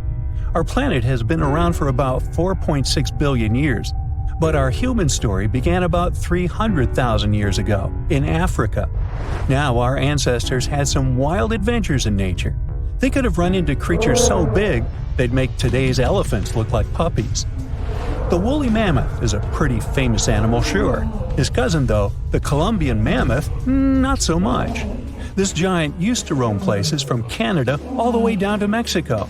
Our planet has been around for about 4.6 billion years, but our human story began about 300,000 years ago, in Africa. Now our ancestors had some wild adventures in nature. They could have run into creatures so big they'd make today's elephants look like puppies. The woolly mammoth is a pretty famous animal, sure. His cousin, though, the Columbian mammoth, not so much. This giant used to roam places from Canada all the way down to Mexico.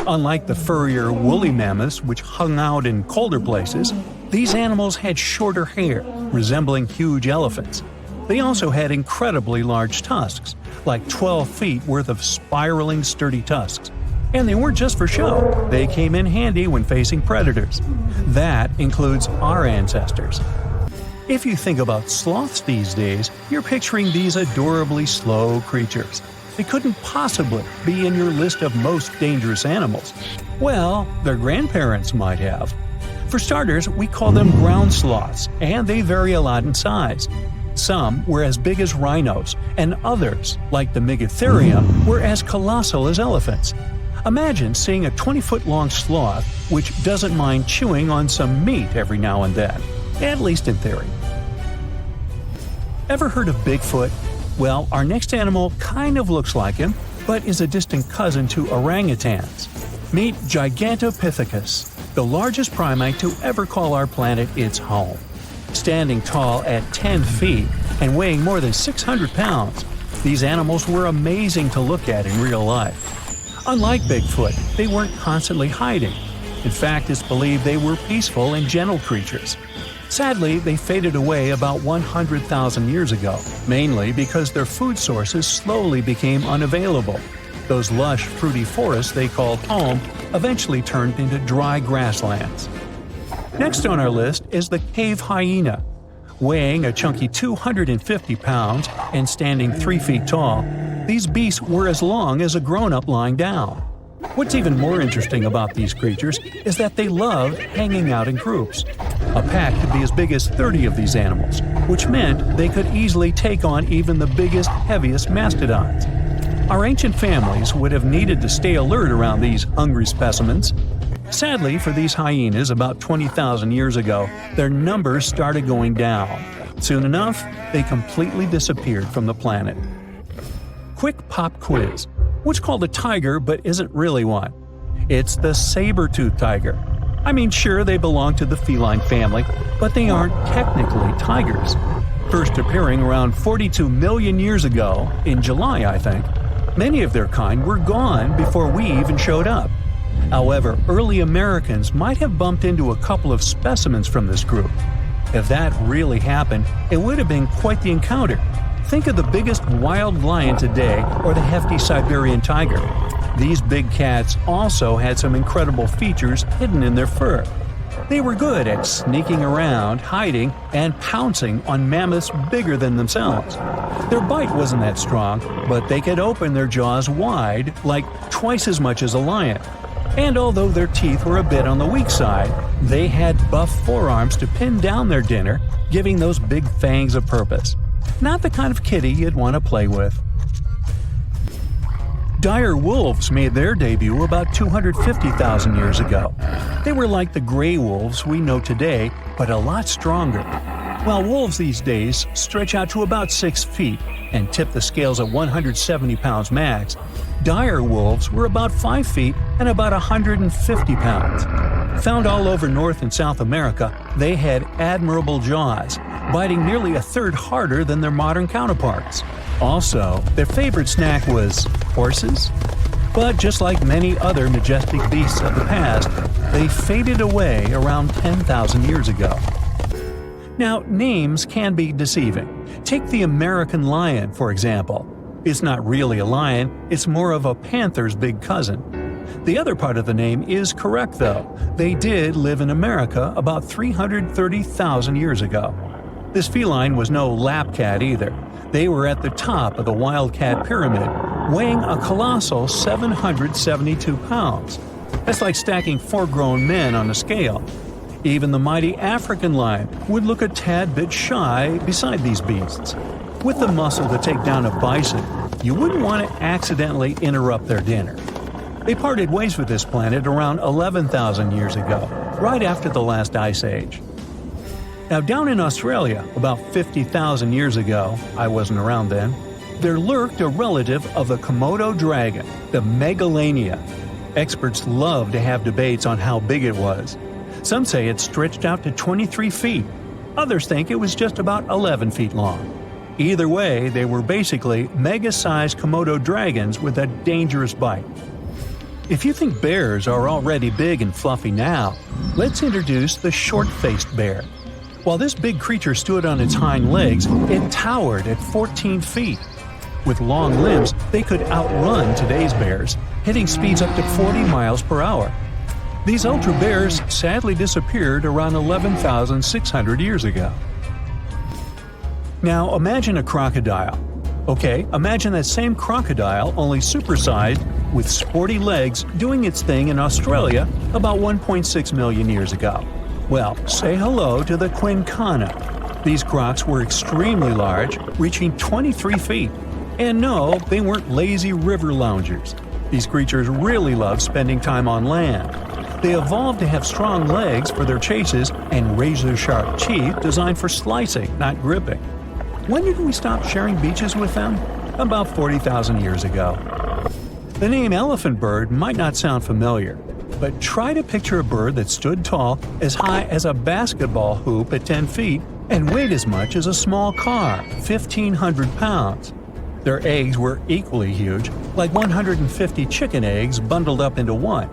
Unlike the furrier woolly mammoths, which hung out in colder places, these animals had shorter hair, resembling huge elephants. They also had incredibly large tusks, like 12 feet worth of spiraling, sturdy tusks. And they weren't just for show, they came in handy when facing predators. That includes our ancestors. If you think about sloths these days, you're picturing these adorably slow creatures. They couldn't possibly be in your list of most dangerous animals. Well, their grandparents might have. For starters, we call them ground sloths, and they vary a lot in size. Some were as big as rhinos, and others, like the Megatherium, were as colossal as elephants. Imagine seeing a 20-foot-long sloth which doesn't mind chewing on some meat every now and then, at least in theory. Ever heard of Bigfoot? Well, our next animal kind of looks like him, but is a distant cousin to orangutans. Meet Gigantophis, the largest primate to ever call our planet its home. Standing tall at 10 feet and weighing more than 600 pounds, these animals were amazing to look at in real life. Unlike Bigfoot, they weren't constantly hiding. In fact, it's believed they were peaceful and gentle creatures. Sadly, they faded away about 100,000 years ago, mainly because their food sources slowly became unavailable. Those lush, fruity forests they called home eventually turned into dry grasslands. Next on our list is the cave hyena. Weighing a chunky 250 pounds and standing 3 feet tall, these beasts were as long as a grown-up lying down. What's even more interesting about these creatures is that they loved hanging out in groups. A pack could be as big as 30 of these animals, which meant they could easily take on even the biggest, heaviest mastodons. Our ancient families would have needed to stay alert around these hungry specimens. Sadly for these hyenas, about 20,000 years ago, their numbers started going down. Soon enough, they completely disappeared from the planet. Quick pop quiz. What's called a tiger but isn't really one? It's the saber-toothed tiger. I mean, sure, they belong to the feline family, but they aren't technically tigers. First appearing around 42 million years ago, in July, I think, many of their kind were gone before we even showed up. However, early Americans might have bumped into a couple of specimens from this group. If that really happened, it would have been quite the encounter. Think of the biggest wild lion today or the hefty Siberian tiger. These big cats also had some incredible features hidden in their fur. They were good at sneaking around, hiding, and pouncing on mammoths bigger than themselves. Their bite wasn't that strong, but they could open their jaws wide, like twice as much as a lion. And although their teeth were a bit on the weak side, they had buff forearms to pin down their dinner, giving those big fangs a purpose. Not the kind of kitty you'd want to play with. Dire wolves made their debut about 250,000 years ago. They were like the gray wolves we know today, but a lot stronger. While wolves these days stretch out to about 6 feet and tip the scales at 170 pounds max, dire wolves were about 5 feet and about 150 pounds. Found all over North and South America, they had admirable jaws, biting nearly a third harder than their modern counterparts. Also, their favorite snack was horses. But just like many other majestic beasts of the past, they faded away around 10,000 years ago. Now, names can be deceiving. Take the American lion, for example. It's not really a lion, it's more of a panther's big cousin. The other part of the name is correct, though. They did live in America about 330,000 years ago. This feline was no lap cat either. They were at the top of the wildcat pyramid, weighing a colossal 772 pounds. That's like stacking 4 grown men on a scale. Even the mighty African lion would look a tad bit shy beside these beasts. With the muscle to take down a bison, you wouldn't want to accidentally interrupt their dinner. They parted ways with this planet around 11,000 years ago, right after the last ice age. Now, down in Australia, about 50,000 years ago, I wasn't around then, there lurked a relative of the Komodo dragon, the Megalania. Experts love to have debates on how big it was. Some say it stretched out to 23 feet. Others think it was just about 11 feet long. Either way, they were basically mega-sized Komodo dragons with a dangerous bite. If you think bears are already big and fluffy now, let's introduce the short-faced bear. While this big creature stood on its hind legs, it towered at 14 feet. With long limbs, they could outrun today's bears, hitting speeds up to 40 miles per hour. These ultra bears sadly disappeared around 11,600 years ago. Now imagine a crocodile. Okay, imagine that same crocodile, only supersized, with sporty legs, doing its thing in Australia about 1.6 million years ago. Well, say hello to the quincana. These crocs were extremely large, reaching 23 feet. And no, they weren't lazy river loungers. These creatures really loved spending time on land. They evolved to have strong legs for their chases and razor-sharp teeth designed for slicing, not gripping. When did we stop sharing beaches with them? About 40,000 years ago. The name elephant bird might not sound familiar, but try to picture a bird that stood tall as high as a basketball hoop at 10 feet and weighed as much as a small car, 1,500 pounds. Their eggs were equally huge, like 150 chicken eggs bundled up into one.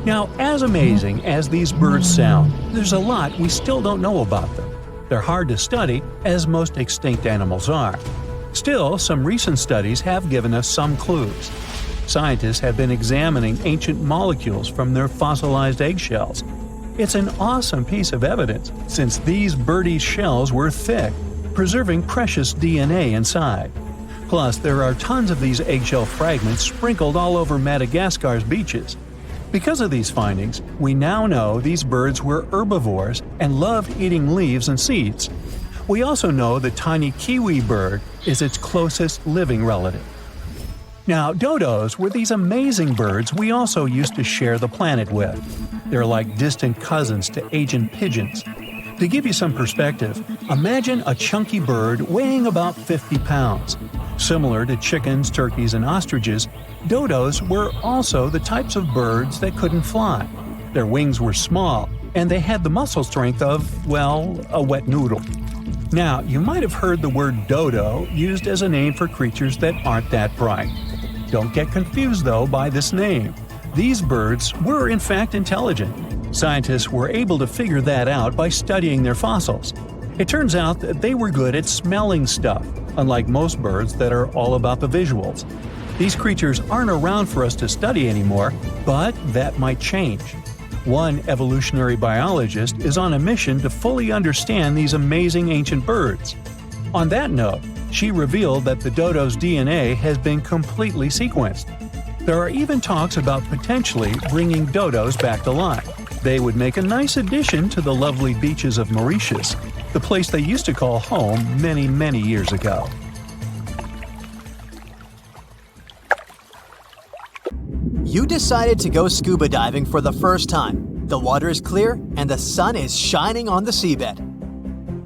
Now, as amazing as these birds sound, there's a lot we still don't know about them. They're hard to study, as most extinct animals are. Still, some recent studies have given us some clues. Scientists have been examining ancient molecules from their fossilized eggshells. It's an awesome piece of evidence, since these birdie shells were thick, preserving precious DNA inside. Plus, there are tons of these eggshell fragments sprinkled all over Madagascar's beaches. Because of these findings, we now know these birds were herbivores and loved eating leaves and seeds. We also know the tiny kiwi bird is its closest living relative. Now, dodos were these amazing birds we also used to share the planet with. They're like distant cousins to ancient pigeons. To give you some perspective, imagine a chunky bird weighing about 50 pounds. Similar to chickens, turkeys, and ostriches, dodos were also the types of birds that couldn't fly. Their wings were small, and they had the muscle strength of, well, a wet noodle. Now, you might have heard the word dodo used as a name for creatures that aren't that bright. Don't get confused, though, by this name. These birds were in fact intelligent. Scientists were able to figure that out by studying their fossils. It turns out that they were good at smelling stuff, unlike most birds that are all about the visuals. These creatures aren't around for us to study anymore, but that might change. One evolutionary biologist is on a mission to fully understand these amazing ancient birds. On that note, she revealed that the dodo's DNA has been completely sequenced. There are even talks about potentially bringing dodos back to life. They would make a nice addition to the lovely beaches of Mauritius, the place they used to call home many, many years ago. You decided to go scuba diving for the first time. The water is clear and the sun is shining on the seabed.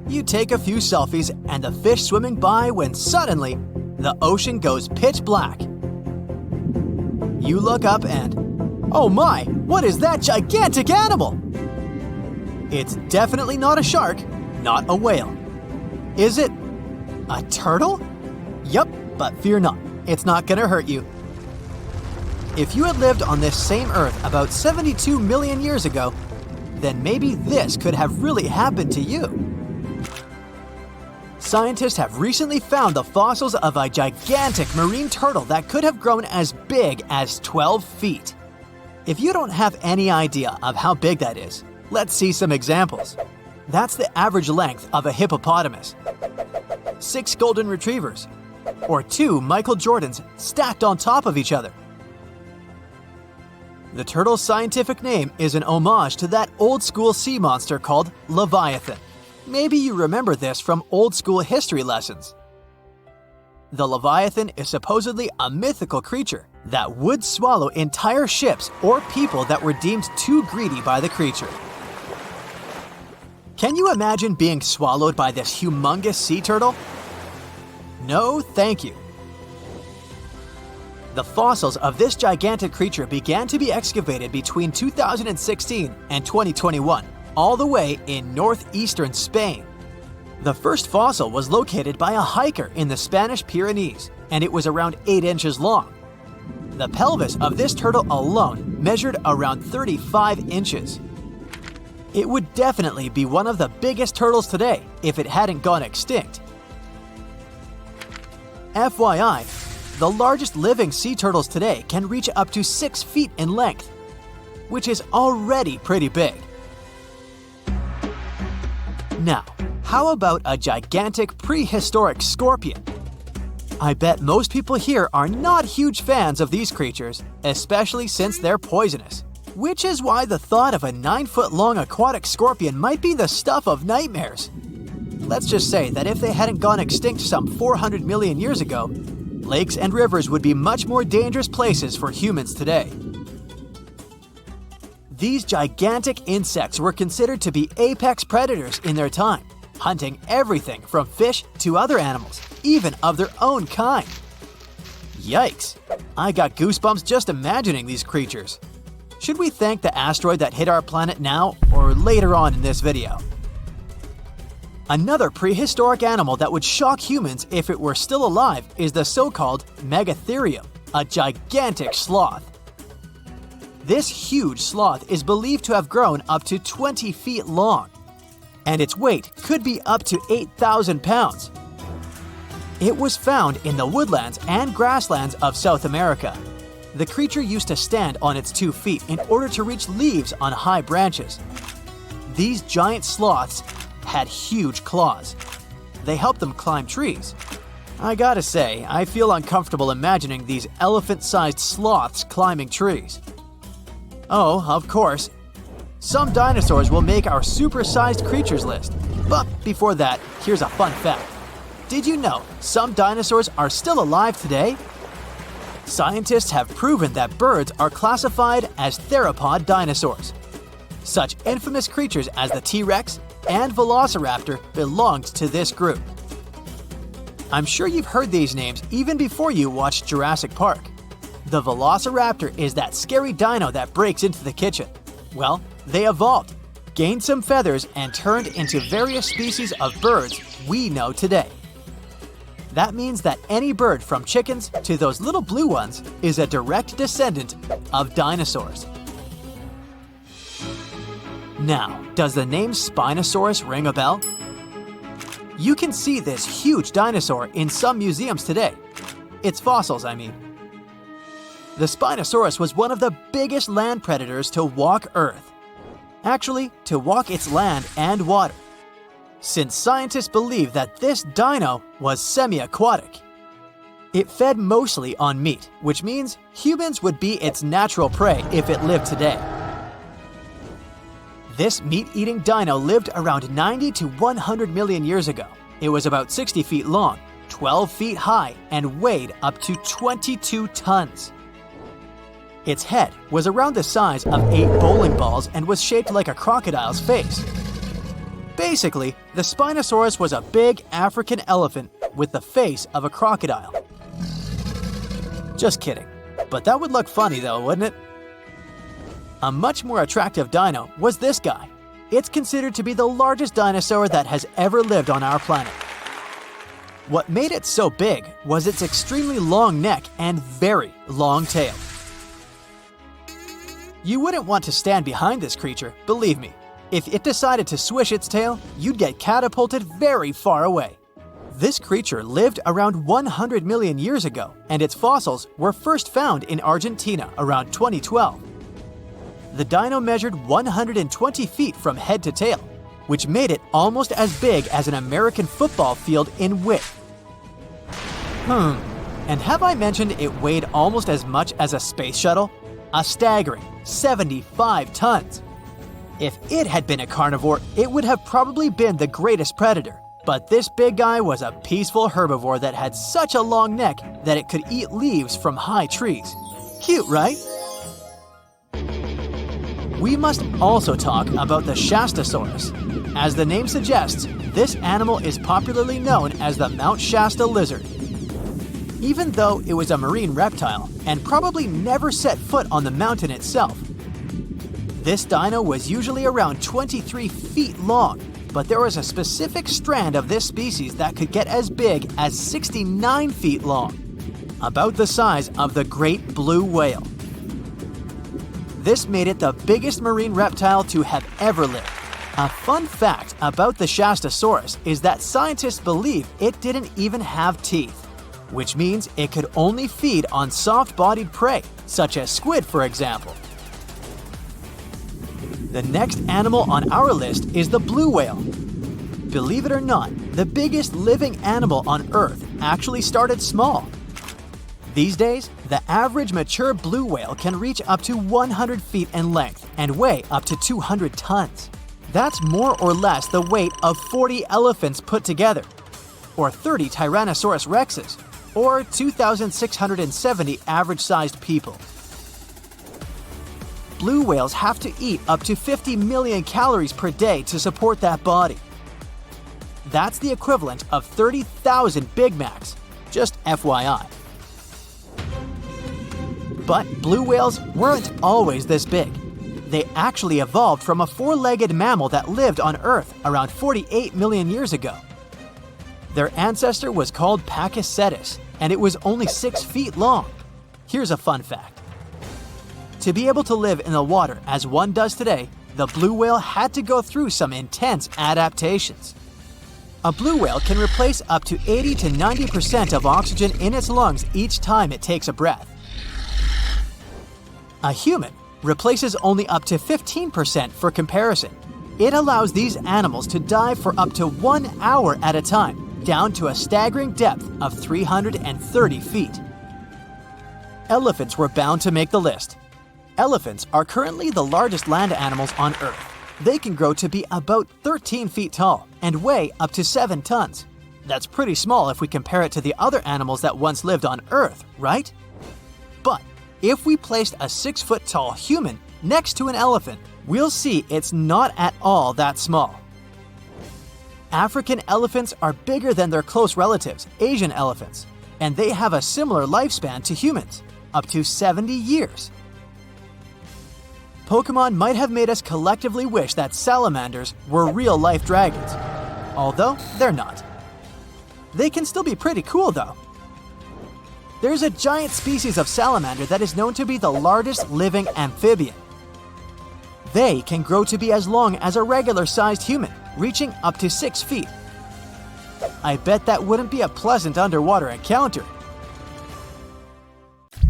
You take a few selfies and the fish swimming by when suddenly the ocean goes pitch black. You look up and, oh my, what is that gigantic animal? It's definitely not a shark, not a whale. Is it a turtle? Yup, but fear not, it's not gonna hurt you. If you had lived on this same Earth about 72 million years ago, then maybe this could have really happened to you. Scientists have recently found the fossils of a gigantic marine turtle that could have grown as big as 12 feet. If you don't have any idea of how big that is, let's see some examples. That's the average length of a hippopotamus, 6 golden retrievers, or 2 Michael Jordans stacked on top of each other. The turtle's scientific name is an homage to that old-school sea monster called Leviathan. Maybe you remember this from old-school history lessons. The Leviathan is supposedly a mythical creature that would swallow entire ships or people that were deemed too greedy by the creature. Can you imagine being swallowed by this humongous sea turtle? No, thank you. The fossils of this gigantic creature began to be excavated between 2016 and 2021, all the way in northeastern Spain. The first fossil was located by a hiker in the Spanish Pyrenees, and it was around 8 inches long. The pelvis of this turtle alone measured around 35 inches. It would definitely be one of the biggest turtles today if it hadn't gone extinct. FYI, the largest living sea turtles today can reach up to 6 feet in length, which is already pretty big. Now, how about a gigantic prehistoric scorpion? I bet most people here are not huge fans of these creatures, especially since they're poisonous, which is why the thought of a 9-foot-long aquatic scorpion might be the stuff of nightmares. Let's just say that if they hadn't gone extinct some 400 million years ago, lakes and rivers would be much more dangerous places for humans today. These gigantic insects were considered to be apex predators in their time, hunting everything from fish to other animals, even of their own kind. Yikes! I got goosebumps just imagining these creatures. Should we thank the asteroid that hit our planet now or later on in this video? Another prehistoric animal that would shock humans if it were still alive is the so-called Megatherium, a gigantic sloth. This huge sloth is believed to have grown up to 20 feet long, and its weight could be up to 8,000 pounds. It was found in the woodlands and grasslands of South America. The creature used to stand on its 2 feet in order to reach leaves on high branches. These giant sloths had huge claws. They helped them climb trees. I gotta say, I feel uncomfortable imagining these elephant-sized sloths climbing trees. Oh, of course, some dinosaurs will make our super-sized creatures list. But before that, here's a fun fact. Did you know some dinosaurs are still alive today? Scientists have proven that birds are classified as theropod dinosaurs. Such infamous creatures as the T-Rex and Velociraptor belonged to this group. I'm sure you've heard these names even before you watched Jurassic Park. The Velociraptor is that scary dino that breaks into the kitchen. Well, they evolved, gained some feathers, and turned into various species of birds we know today. That means that any bird from chickens to those little blue ones is a direct descendant of dinosaurs. Now, does the name Spinosaurus ring a bell? You can see this huge dinosaur in some museums today. Its fossils, I mean. The Spinosaurus was one of the biggest land predators to walk Earth. Actually, to walk its land and water, since scientists believe that this dino was semi-aquatic. It fed mostly on meat, which means humans would be its natural prey if it lived today. This meat-eating dino lived around 90 to 100 million years ago. It was about 60 feet long, 12 feet high, and weighed up to 22 tons. Its head was around the size of 8 bowling balls and was shaped like a crocodile's face. Basically, the Spinosaurus was a big African elephant with the face of a crocodile. Just kidding. But that would look funny though, wouldn't it? A much more attractive dino was this guy. It's considered to be the largest dinosaur that has ever lived on our planet. What made it so big was its extremely long neck and very long tail. You wouldn't want to stand behind this creature, believe me. If it decided to swish its tail, you'd get catapulted very far away. This creature lived around 100 million years ago, and its fossils were first found in Argentina around 2012. The dino measured 120 feet from head to tail, which made it almost as big as an American football field in width. And have I mentioned it weighed almost as much as a space shuttle? A staggering 75 tons. If it had been a carnivore, it would have probably been the greatest predator. But this big guy was a peaceful herbivore that had such a long neck that it could eat leaves from high trees. Cute, right? We must also talk about the Shastasaurus. As the name suggests, this animal is popularly known as the Mount Shasta lizard. Even though it was a marine reptile and probably never set foot on the mountain itself, this dino was usually around 23 feet long, but there was a specific strand of this species that could get as big as 69 feet long, about the size of the great blue whale. This made it the biggest marine reptile to have ever lived. A fun fact about the Shastasaurus is that scientists believe it didn't even have teeth, which means it could only feed on soft-bodied prey, such as squid, for example. The next animal on our list is the blue whale. Believe it or not, the biggest living animal on Earth actually started small. These days, the average mature blue whale can reach up to 100 feet in length and weigh up to 200 tons. That's more or less the weight of 40 elephants put together, or 30 Tyrannosaurus rexes, or 2,670 average-sized people. Blue whales have to eat up to 50 million calories per day to support that body. That's the equivalent of 30,000 Big Macs, just FYI. But blue whales weren't always this big. They actually evolved from a four-legged mammal that lived on Earth around 48 million years ago. Their ancestor was called Pachycetus, and it was only 6 feet long. Here's a fun fact. To be able to live in the water as one does today, the blue whale had to go through some intense adaptations. A blue whale can replace up to 80 to 90% of oxygen in its lungs each time it takes a breath. A human replaces only up to 15% for comparison. It allows these animals to dive for up to 1 hour at a time, down to a staggering depth of 330 feet. Elephants were bound to make the list. Elephants are currently the largest land animals on Earth. They can grow to be about 13 feet tall and weigh up to 7 tons. That's pretty small if we compare it to the other animals that once lived on Earth, right? But if we placed a 6-foot-tall human next to an elephant, we'll see it's not at all that small. African elephants are bigger than their close relatives, Asian elephants, and they have a similar lifespan to humans, up to 70 years. Pokemon might have made us collectively wish that salamanders were real-life dragons, although they're not. They can still be pretty cool, though. There's a giant species of salamander that is known to be the largest living amphibian. They can grow to be as long as a regular-sized human, reaching up to 6 feet. I bet that wouldn't be a pleasant underwater encounter.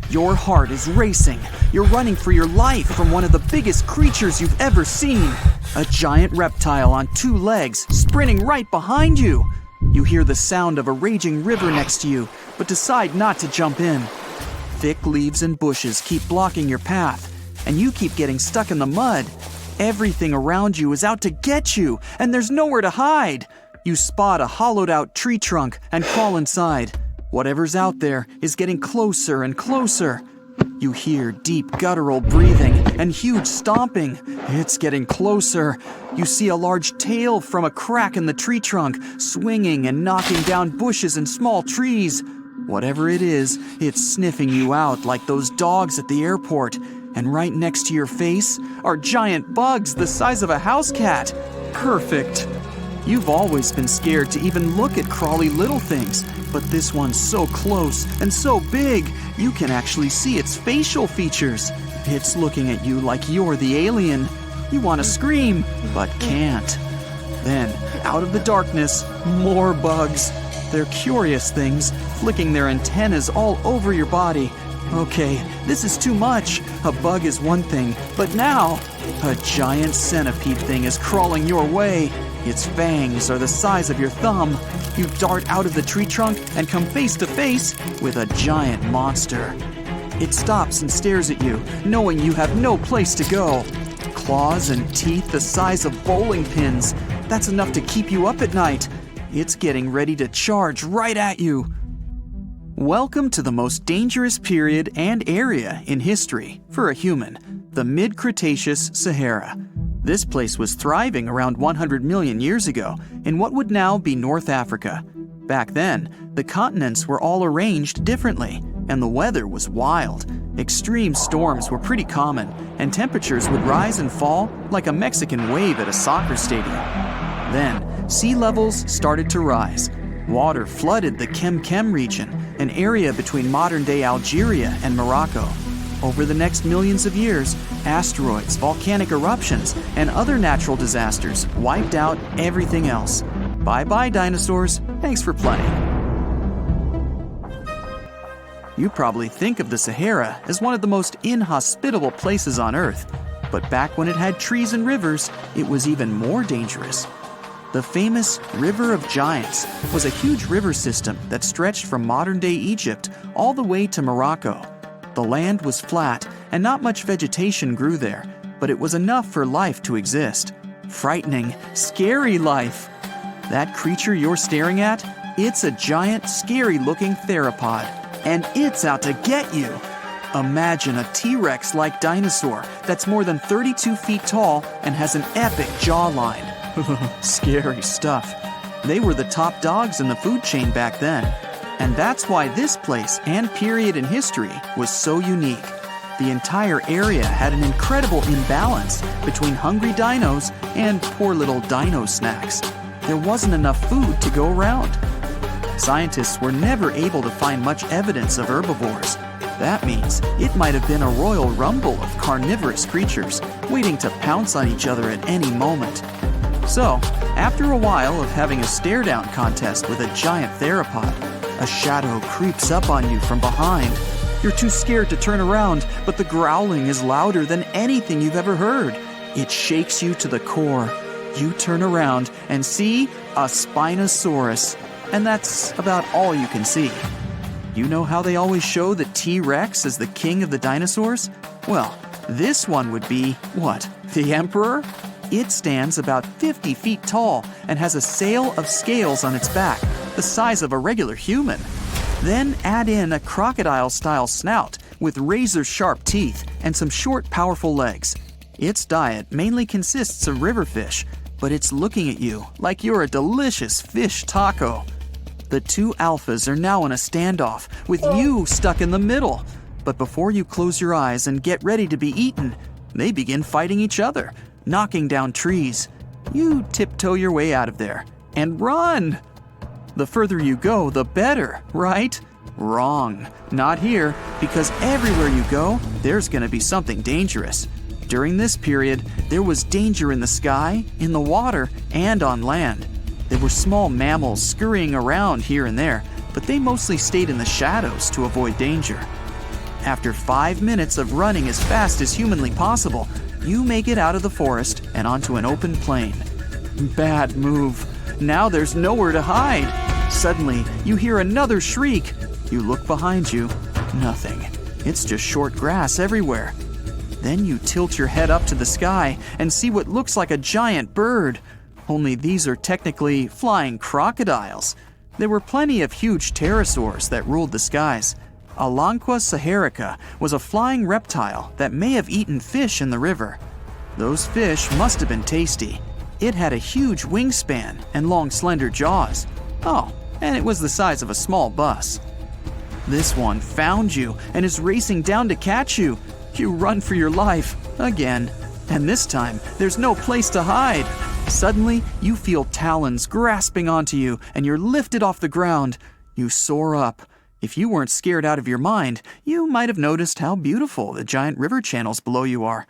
Your heart is racing. You're running for your life from one of the biggest creatures you've ever seen. A giant reptile on 2 legs, sprinting right behind you. You hear the sound of a raging river next to you, but decide not to jump in. Thick leaves and bushes keep blocking your path, and you keep getting stuck in the mud. Everything around you is out to get you, and there's nowhere to hide. You spot a hollowed-out tree trunk and crawl inside. Whatever's out there is getting closer and closer. You hear deep guttural breathing and huge stomping. It's getting closer. You see a large tail from a crack in the tree trunk, swinging and knocking down bushes and small trees. Whatever it is, it's sniffing you out like those dogs at the airport. And right next to your face are giant bugs the size of a house cat. Perfect. You've always been scared to even look at crawly little things, but this one's so close and so big, you can actually see its facial features. It's looking at you like you're the alien. You want to scream, but can't. Then, out of the darkness, more bugs. They're curious things, flicking their antennas all over your body. Okay, this is too much. A bug is one thing, but now, a giant centipede thing is crawling your way. Its fangs are the size of your thumb. You dart out of the tree trunk and come face to face with a giant monster. It stops and stares at you, knowing you have no place to go. Claws and teeth the size of bowling pins. That's enough to keep you up at night. It's getting ready to charge right at you. Welcome to the most dangerous period and area in history for a human, the mid-Cretaceous Sahara. This place was thriving around 100 million years ago in what would now be North Africa. Back then, the continents were all arranged differently, and the weather was wild. Extreme storms were pretty common, and temperatures would rise and fall like a Mexican wave at a soccer stadium. Then, sea levels started to rise. Water flooded the Kem region, an area between modern-day Algeria and Morocco. Over the next millions of years, asteroids, volcanic eruptions, and other natural disasters wiped out everything else. Bye-bye, dinosaurs. Thanks for playing. You probably think of the Sahara as one of the most inhospitable places on Earth, but back when it had trees and rivers, it was even more dangerous. The famous River of Giants was a huge river system that stretched from modern-day Egypt all the way to Morocco. The land was flat and not much vegetation grew there, but it was enough for life to exist. frightening, scary life. That creature you're staring at, it's a giant, scary-looking theropod, and it's out to get you. Imagine a T-Rex-like dinosaur that's more than 32 feet tall and has an epic jawline. Scary stuff. They were the top dogs in the food chain back then. And that's why this place and period in history was so unique. The entire area had an incredible imbalance between hungry dinos and poor little dino snacks. There wasn't enough food to go around. Scientists were never able to find much evidence of herbivores. That means it might have been a royal rumble of carnivorous creatures waiting to pounce on each other at any moment. So, after a while of having a stare-down contest with a giant theropod, a shadow creeps up on you from behind. You're too scared to turn around, but the growling is louder than anything you've ever heard. It shakes you to the core. You turn around and see a Spinosaurus, and that's about all you can see. You know how they always show the T-Rex as the king of the dinosaurs? Well, this one would be, what, the emperor? It stands about 50 feet tall and has a sail of scales on its back, the size of a regular human. Then add in a crocodile-style snout with razor-sharp teeth and some short, powerful legs. Its diet mainly consists of river fish, but it's looking at you like you're a delicious fish taco. The two alphas are now in a standoff, with you stuck in the middle. But before you close your eyes and get ready to be eaten, they begin fighting each other, knocking down trees. You tiptoe your way out of there and run. The further you go, the better, right? Wrong. Not here, because everywhere you go, there's going to be something dangerous. During this period, there was danger in the sky, in the water, and on land. There were small mammals scurrying around here and there, but they mostly stayed in the shadows to avoid danger. After 5 minutes of running as fast as humanly possible, you make it out of the forest and onto an open plain. Bad move. Now there's nowhere to hide. Suddenly, you hear another shriek. You look behind you. Nothing. It's just short grass everywhere. Then you tilt your head up to the sky and see what looks like a giant bird. Only these are technically flying crocodiles. There were plenty of huge pterosaurs that ruled the skies. Anaconda saharica was a flying reptile that may have eaten fish in the river. Those fish must have been tasty. It had a huge wingspan and long, slender jaws. Oh, and it was the size of a small bus. This one found you and is racing down to catch you. You run for your life, again. And this time, there's no place to hide. Suddenly, you feel talons grasping onto you and you're lifted off the ground. You soar up. If you weren't scared out of your mind, you might have noticed how beautiful the giant river channels below you are.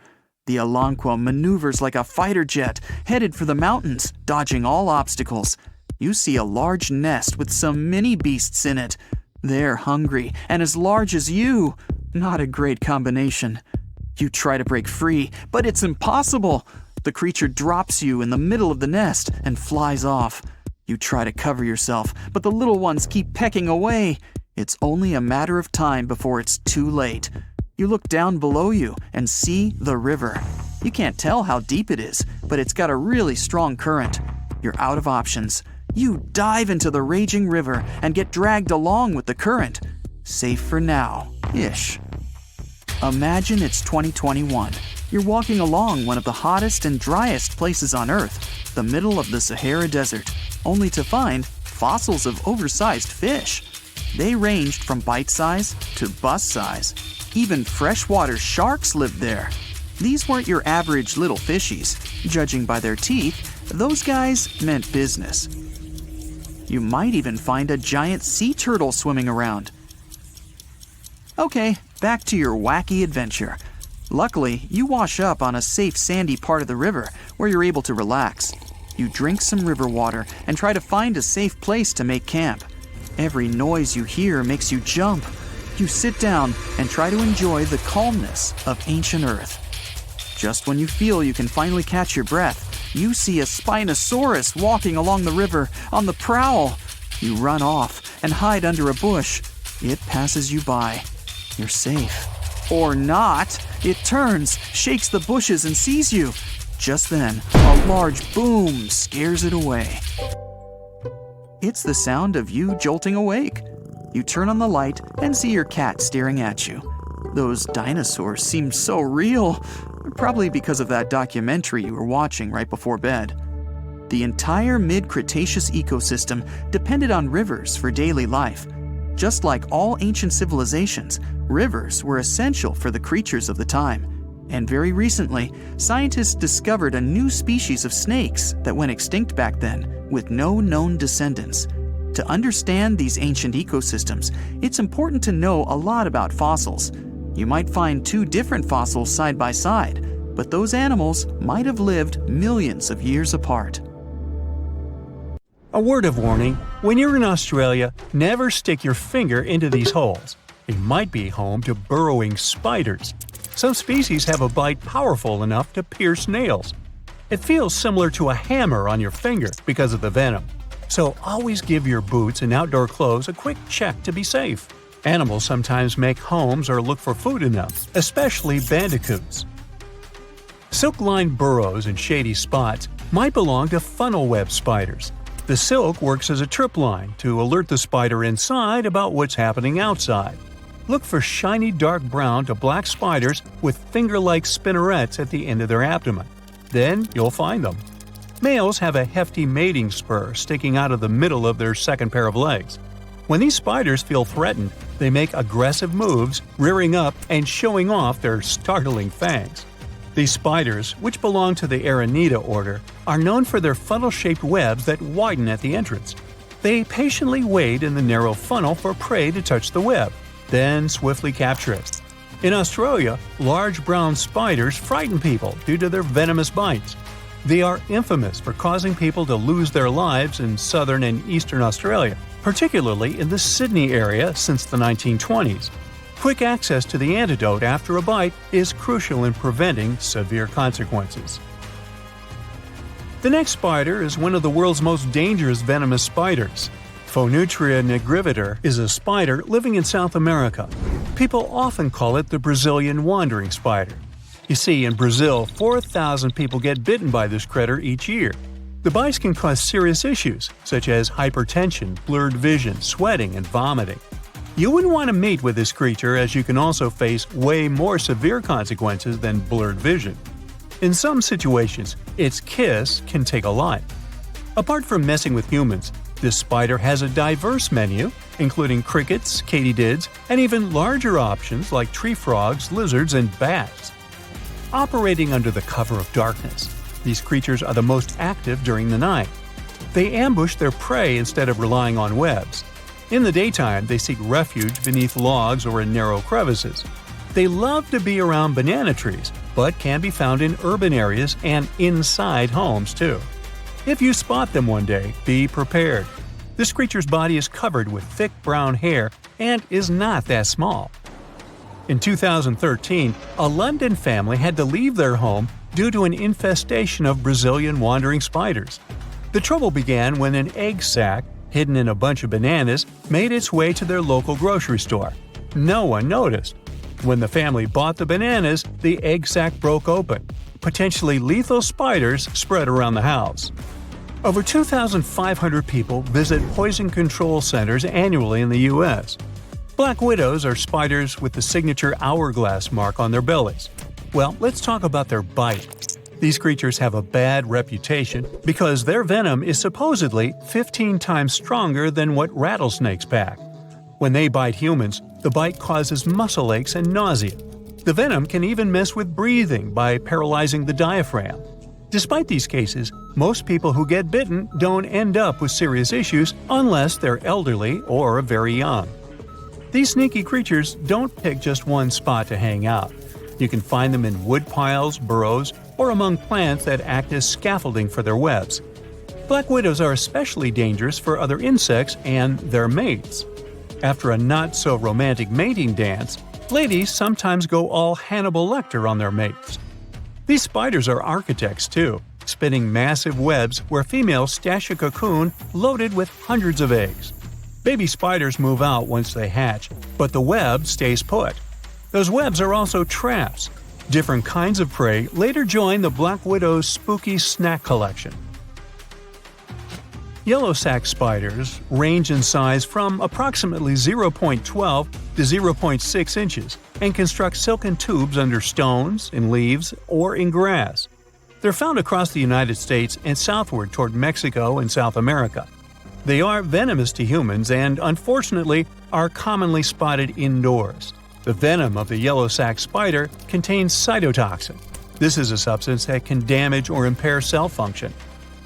The Anaconda maneuvers like a fighter jet, headed for the mountains, dodging all obstacles. You see a large nest with some mini beasts in it. They're hungry and as large as you. Not a great combination. You try to break free, but it's impossible. The creature drops you in the middle of the nest and flies off. You try to cover yourself, but the little ones keep pecking away. It's only a matter of time before it's too late. You look down below you and see the river. You can't tell how deep it is, but it's got a really strong current. You're out of options. You dive into the raging river and get dragged along with the current. Safe for now-ish. Imagine it's 2021. You're walking along one of the hottest and driest places on Earth, the middle of the Sahara Desert, only to find fossils of oversized fish. They ranged from bite-size to bus-size. Even freshwater sharks lived there. These weren't your average little fishies. Judging by their teeth, those guys meant business. You might even find a giant sea turtle swimming around. Okay, back to your wacky adventure. Luckily, you wash up on a safe sandy part of the river where you're able to relax. You drink some river water and try to find a safe place to make camp. Every noise you hear makes you jump. You sit down and try to enjoy the calmness of ancient Earth. Just when you feel you can finally catch your breath, you see a Spinosaurus walking along the river on the prowl. You run off and hide under a bush. It passes you by. You're safe. Or not. It turns, shakes the bushes and sees you. Just then, a large boom scares it away. It's the sound of you jolting awake. You turn on the light and see your cat staring at you. Those dinosaurs seem so real, probably because of that documentary you were watching right before bed. The entire mid-Cretaceous ecosystem depended on rivers for daily life. Just like all ancient civilizations, rivers were essential for the creatures of the time. And very recently, scientists discovered a new species of snakes that went extinct back then, with no known descendants. To understand these ancient ecosystems, it's important to know a lot about fossils. You might find two different fossils side by side, but those animals might have lived millions of years apart. A word of warning: when you're in Australia, never stick your finger into these holes. They might be home to burrowing spiders. Some species have a bite powerful enough to pierce nails. It feels similar to a hammer on your finger because of the venom. So always give your boots and outdoor clothes a quick check to be safe. Animals sometimes make homes or look for food in them, especially bandicoots. Silk-lined burrows and shady spots might belong to funnel web spiders. The silk works as a trip line to alert the spider inside about what's happening outside. Look for shiny dark brown to black spiders with finger-like spinnerets at the end of their abdomen. Then you'll find them. Males have a hefty mating spur sticking out of the middle of their second pair of legs. When these spiders feel threatened, they make aggressive moves, rearing up and showing off their startling fangs. These spiders, which belong to the Aranida order, are known for their funnel-shaped webs that widen at the entrance. They patiently wait in the narrow funnel for prey to touch the web, then swiftly capture it. In Australia, large brown spiders frighten people due to their venomous bites. They are infamous for causing people to lose their lives in southern and eastern Australia, particularly in the Sydney area since the 1920s. Quick access to the antidote after a bite is crucial in preventing severe consequences. The next spider is one of the world's most dangerous venomous spiders. Phonutria nigriviter is a spider living in South America. People often call it the Brazilian wandering spider. You see, in Brazil, 4,000 people get bitten by this critter each year. The bites can cause serious issues, such as hypertension, blurred vision, sweating, and vomiting. You wouldn't want to meet with this creature, as you can also face way more severe consequences than blurred vision. In some situations, its kiss can take a life. Apart from messing with humans, this spider has a diverse menu, including crickets, katydids, and even larger options like tree frogs, lizards, and bats. Operating under the cover of darkness, these creatures are the most active during the night. They ambush their prey instead of relying on webs. In the daytime, they seek refuge beneath logs or in narrow crevices. They love to be around banana trees, but can be found in urban areas and inside homes too. If you spot them one day, be prepared. This creature's body is covered with thick brown hair and is not that small. In 2013, a London family had to leave their home due to an infestation of Brazilian wandering spiders. The trouble began when an egg sac, hidden in a bunch of bananas, made its way to their local grocery store. No one noticed. When the family bought the bananas, the egg sac broke open. Potentially lethal spiders spread around the house. Over 2,500 people visit poison control centers annually in the U.S. Black widows are spiders with the signature hourglass mark on their bellies. Well, let's talk about their bite. These creatures have a bad reputation because their venom is supposedly 15 times stronger than what rattlesnakes pack. When they bite humans, the bite causes muscle aches and nausea. The venom can even mess with breathing by paralyzing the diaphragm. Despite these cases, most people who get bitten don't end up with serious issues unless they're elderly or very young. These sneaky creatures don't pick just one spot to hang out. You can find them in wood piles, burrows, or among plants that act as scaffolding for their webs. Black widows are especially dangerous for other insects and their mates. After a not-so-romantic mating dance, ladies sometimes go all Hannibal Lecter on their mates. These spiders are architects too, spinning massive webs where females stash a cocoon loaded with hundreds of eggs. Baby spiders move out once they hatch, but the web stays put. Those webs are also traps. Different kinds of prey later joined the black widow's spooky snack collection. Yellow sac spiders range in size from approximately 0.12 to 0.6 inches and construct silken tubes under stones, in leaves, or in grass. They're found across the United States and southward toward Mexico and South America. They are venomous to humans and, unfortunately, are commonly spotted indoors. The venom of the yellow sac spider contains cytotoxin. This is a substance that can damage or impair cell function.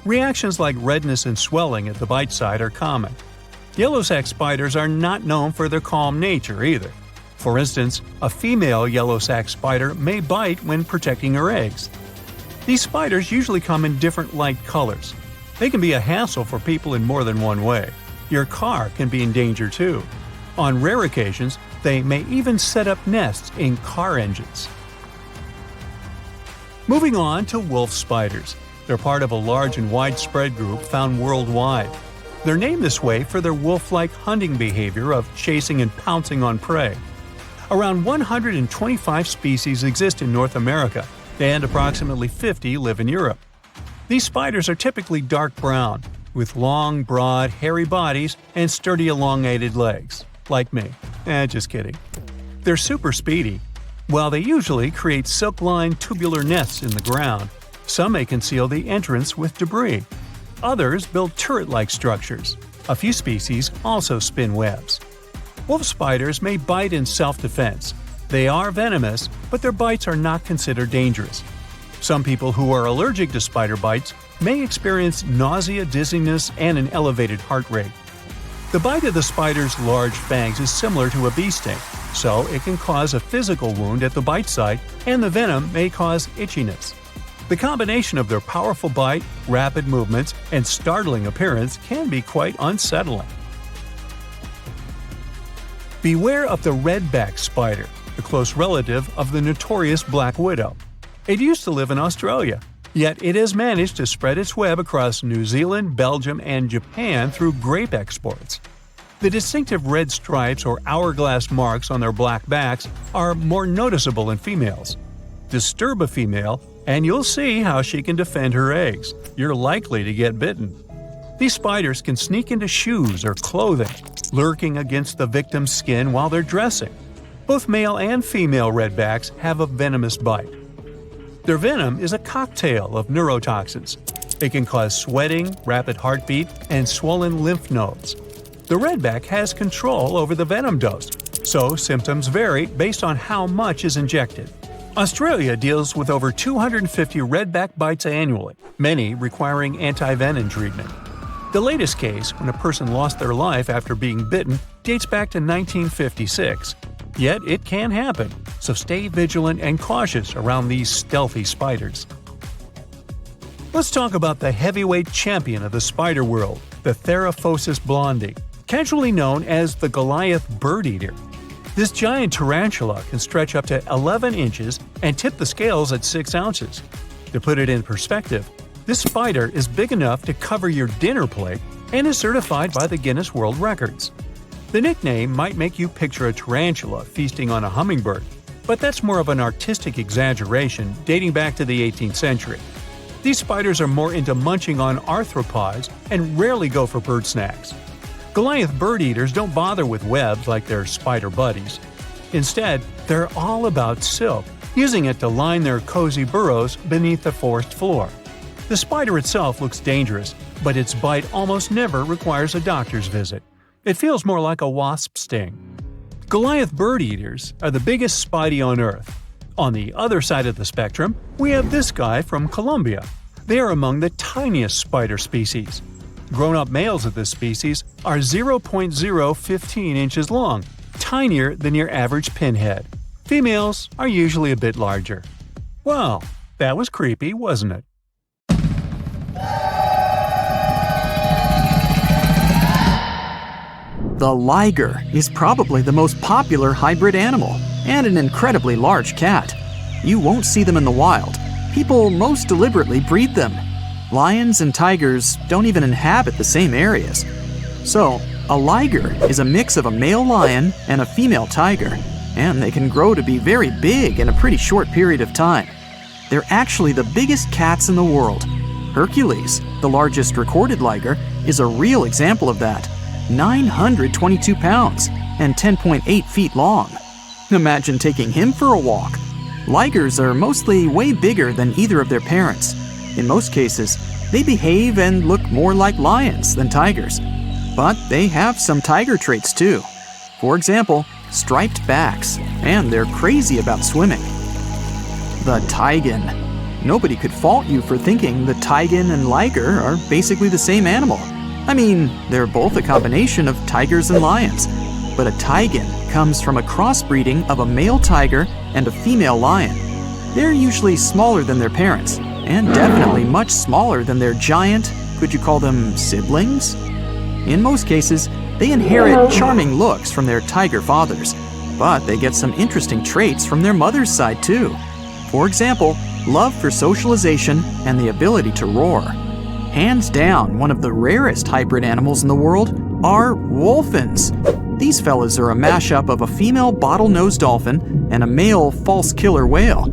Reactions like redness and swelling at the bite site are common. Yellow sac spiders are not known for their calm nature either. For instance, a female yellow sac spider may bite when protecting her eggs. These spiders usually come in different light colors. They can be a hassle for people in more than one way. Your car can be in danger too. On rare occasions, they may even set up nests in car engines. Moving on to wolf spiders. They're part of a large and widespread group found worldwide. They're named this way for their wolf-like hunting behavior of chasing and pouncing on prey. Around 125 species exist in North America, and approximately 50 live in Europe. These spiders are typically dark brown, with long, broad, hairy bodies and sturdy elongated legs. Like me. Just kidding. They're super speedy. While they usually create silk-lined tubular nests in the ground, some may conceal the entrance with debris. Others build turret-like structures. A few species also spin webs. Wolf spiders may bite in self-defense. They are venomous, but their bites are not considered dangerous. Some people who are allergic to spider bites may experience nausea, dizziness, and an elevated heart rate. The bite of the spider's large fangs is similar to a bee sting, so it can cause a physical wound at the bite site, and the venom may cause itchiness. The combination of their powerful bite, rapid movements, and startling appearance can be quite unsettling. Beware of the redback spider, the close relative of the notorious black widow. It used to live in Australia, yet it has managed to spread its web across New Zealand, Belgium, and Japan through grape exports. The distinctive red stripes or hourglass marks on their black backs are more noticeable in females. Disturb a female, and you'll see how she can defend her eggs. You're likely to get bitten. These spiders can sneak into shoes or clothing, lurking against the victim's skin while they're dressing. Both male and female redbacks have a venomous bite. Their venom is a cocktail of neurotoxins. It can cause sweating, rapid heartbeat, and swollen lymph nodes. The redback has control over the venom dose, so symptoms vary based on how much is injected. Australia deals with over 250 redback bites annually, many requiring anti-venom treatment. The latest case, when a person lost their life after being bitten, dates back to 1956. Yet it can happen, so stay vigilant and cautious around these stealthy spiders. Let's talk about the heavyweight champion of the spider world, the Theraphosis blondie, casually known as the Goliath bird eater. This giant tarantula can stretch up to 11 inches and tip the scales at 6 ounces. To put it in perspective, this spider is big enough to cover your dinner plate and is certified by the Guinness World Records. The nickname might make you picture a tarantula feasting on a hummingbird, but that's more of an artistic exaggeration dating back to the 18th century. These spiders are more into munching on arthropods and rarely go for bird snacks. Goliath bird eaters don't bother with webs like their spider buddies. Instead, they're all about silk, using it to line their cozy burrows beneath the forest floor. The spider itself looks dangerous, but its bite almost never requires a doctor's visit. It feels more like a wasp sting. Goliath bird eaters are the biggest spidey on Earth. On the other side of the spectrum, we have this guy from Colombia. They are among the tiniest spider species. Grown-up males of this species are 0.015 inches long, tinier than your average pinhead. Females are usually a bit larger. Well, that was creepy, wasn't it? The liger is probably the most popular hybrid animal and an incredibly large cat. You won't see them in the wild. People most deliberately breed them. Lions and tigers don't even inhabit the same areas. So, a liger is a mix of a male lion and a female tiger. and they can grow to be very big in a pretty short period of time. They're actually the biggest cats in the world. Hercules, the largest recorded liger, is a real example of that. 922 pounds and 10.8 feet long. Imagine taking him for a walk. Ligers are mostly way bigger than either of their parents. In most cases, they behave and look more like lions than tigers. But they have some tiger traits too. For example, striped backs, and they're crazy about swimming. The taigen. Nobody could fault you for thinking the taigen and liger are basically the same animal. I mean, they're both a combination of tigers and lions. But a taigen comes from a crossbreeding of a male tiger and a female lion. They're usually smaller than their parents, and definitely much smaller than their giant, could you call them siblings? In most cases, they inherit charming looks from their tiger fathers, but they get some interesting traits from their mother's side too. For example, love for socialization and the ability to roar. Hands down, one of the rarest hybrid animals in the world are wolfins. These fellas are a mashup of a female bottlenose dolphin and a male false killer whale.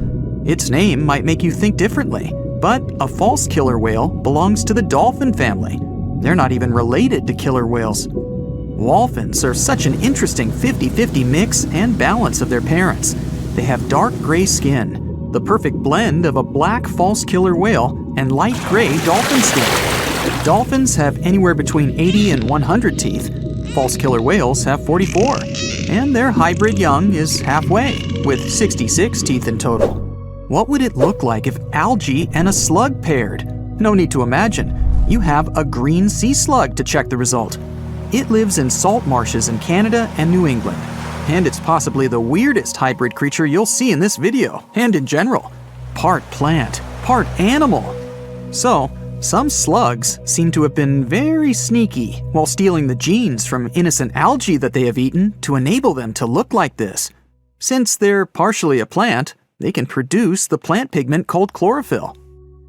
Its name might make you think differently, but a false killer whale belongs to the dolphin family. They're not even related to killer whales. Wolfins are such an interesting 50-50 mix and balance of their parents. They have dark gray skin, the perfect blend of a black false killer whale and light gray dolphin skin. Dolphins have anywhere between 80 and 100 teeth. False killer whales have 44. And their hybrid young is halfway, with 66 teeth in total. What would it look like if algae and a slug paired? No need to imagine. You have a green sea slug to check the result. It lives in salt marshes in Canada and New England. And it's possibly the weirdest hybrid creature you'll see in this video, and in general. Part plant, part animal. So, some slugs seem to have been very sneaky while stealing the genes from innocent algae that they have eaten to enable them to look like this. Since they're partially a plant, they can produce the plant pigment called chlorophyll.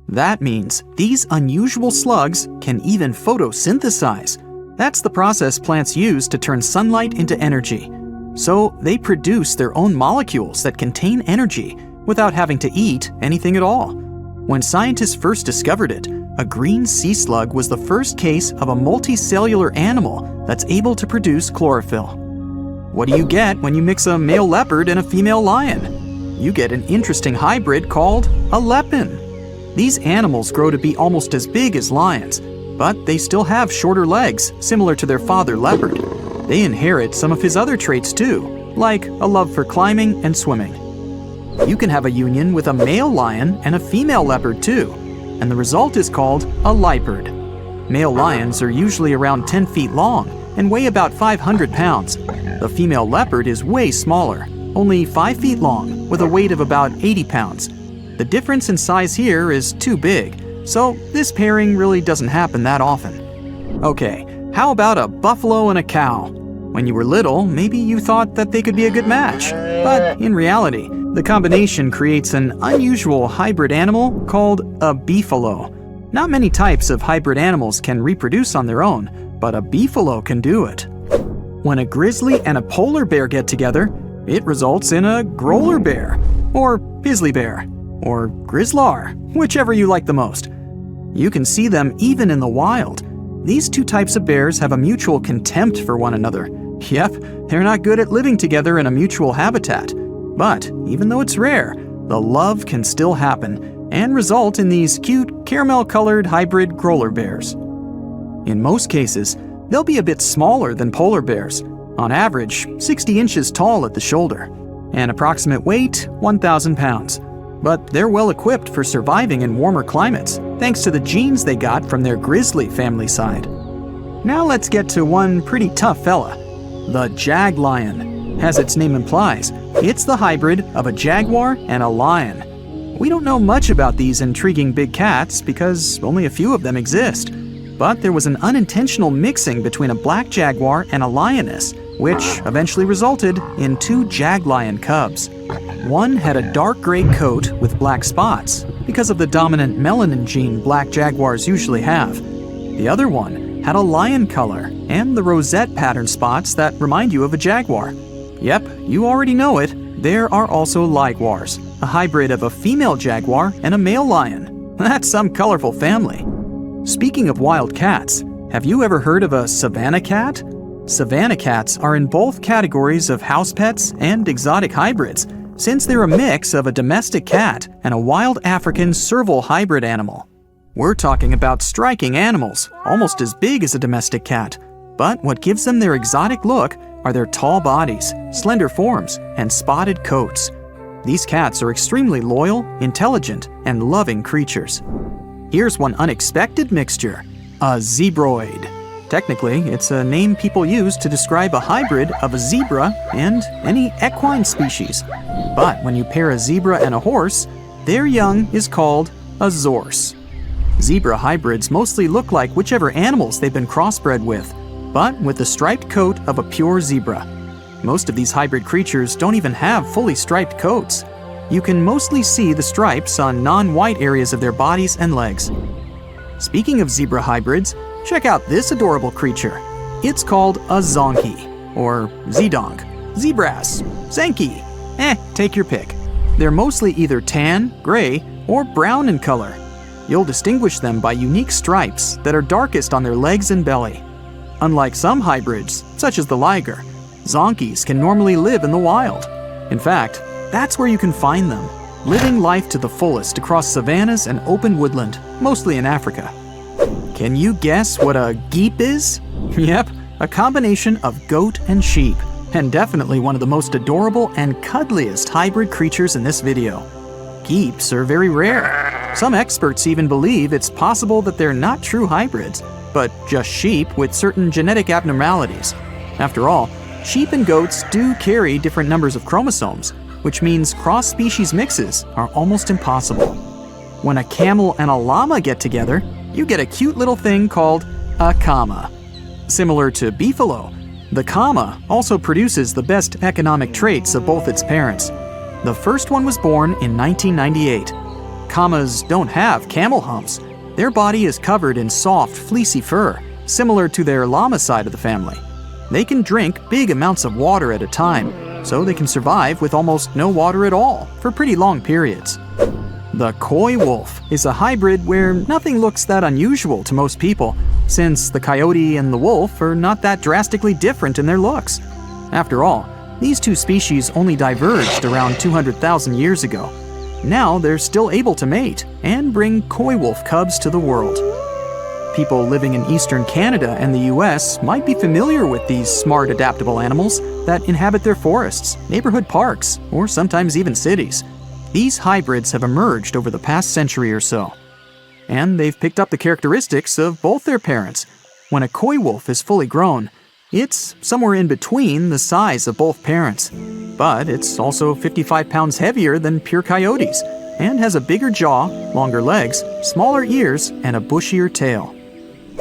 That means these unusual slugs can even photosynthesize. That's the process plants use to turn sunlight into energy. So they produce their own molecules that contain energy without having to eat anything at all. When scientists first discovered it, a green sea slug was the first case of a multicellular animal that's able to produce chlorophyll. What do you get when you mix a male leopard and a female lion? You get an interesting hybrid called a lepin. These animals grow to be almost as big as lions, but they still have shorter legs, similar to their father leopard. They inherit some of his other traits too, like a love for climbing and swimming. You can have a union with a male lion and a female leopard too, and the result is called a leopard. Male lions are usually around 10 feet long and weigh about 500 pounds. The female leopard is way smaller, only 5 feet long, with a weight of about 80 pounds. The difference in size here is too big, so this pairing really doesn't happen that often. Okay, how about a buffalo and a cow? When you were little, maybe you thought that they could be a good match, but in reality, the combination creates an unusual hybrid animal called a beefalo. Not many types of hybrid animals can reproduce on their own, but a beefalo can do it. When a grizzly and a polar bear get together, it results in a growler bear, or grizzly bear, or grizzlar, whichever you like the most. You can see them even in the wild. These two types of bears have a mutual contempt for one another. Yep, they're not good at living together in a mutual habitat. But even though it's rare, the love can still happen and result in these cute caramel-colored hybrid growler bears. In most cases, they'll be a bit smaller than polar bears, on average 60 inches tall at the shoulder, and approximate weight 1,000 pounds. But they're well equipped for surviving in warmer climates, thanks to the genes they got from their grizzly family side. Now let's get to one pretty tough fella, the jag lion. As its name implies, it's the hybrid of a jaguar and a lion. We don't know much about these intriguing big cats because only a few of them exist. But there was an unintentional mixing between a black jaguar and a lioness, which eventually resulted in 2 jag lion cubs. One had a dark gray coat with black spots because of the dominant melanin gene black jaguars usually have. The other one had a lion color and the rosette pattern spots that remind you of a jaguar. Yep, you already know it. There are also jaguars, a hybrid of a female jaguar and a male lion. That's some colorful family. Speaking of wild cats, have you ever heard of a savanna cat? Savanna cats are in both categories of house pets and exotic hybrids, since they're a mix of a domestic cat and a wild African serval hybrid animal. We're talking about striking animals, almost as big as a domestic cat. But what gives them their exotic look are their tall bodies, slender forms, and spotted coats. These cats are extremely loyal, intelligent, and loving creatures. Here's one unexpected mixture: a zebroid. Technically, it's a name people use to describe a hybrid of a zebra and any equine species. But when you pair a zebra and a horse, their young is called a zorse. Zebra hybrids mostly look like whichever animals they've been crossbred with, but with the striped coat of a pure zebra. Most of these hybrid creatures don't even have fully striped coats. You can mostly see the stripes on non-white areas of their bodies and legs. Speaking of zebra hybrids, check out this adorable creature. It's called a zonky, or zedonk, zebras, zenki. Take your pick. They're mostly either tan, gray, or brown in color. You'll distinguish them by unique stripes that are darkest on their legs and belly. Unlike some hybrids, such as the liger, zonkies can normally live in the wild. In fact, that's where you can find them, living life to the fullest across savannas and open woodland, mostly in Africa. Can you guess what a geep is? Yep, a combination of goat and sheep, and definitely one of the most adorable and cuddliest hybrid creatures in this video. Geeps are very rare. Some experts even believe it's possible that they're not true hybrids, but just sheep with certain genetic abnormalities. After all, sheep and goats do carry different numbers of chromosomes, which means cross-species mixes are almost impossible. When a camel and a llama get together, you get a cute little thing called a kama. Similar to beefalo, the kama also produces the best economic traits of both its parents. The first one was born in 1998. Kamas don't have camel humps. Their body is covered in soft, fleecy fur, similar to their llama side of the family. They can drink big amounts of water at a time, so they can survive with almost no water at all for pretty long periods. The coy wolf is a hybrid where nothing looks that unusual to most people, since the coyote and the wolf are not that drastically different in their looks. After all, these two species only diverged around 200,000 years ago. Now they're still able to mate and bring coy wolf cubs to the world. People living in eastern Canada and the US might be familiar with these smart, adaptable animals that inhabit their forests, neighborhood parks, or sometimes even cities. These hybrids have emerged over the past century or so, and they've picked up the characteristics of both their parents. When a coy wolf is fully grown, it's somewhere in between the size of both parents, but it's also 55 pounds heavier than pure coyotes and has a bigger jaw, longer legs, smaller ears, and a bushier tail.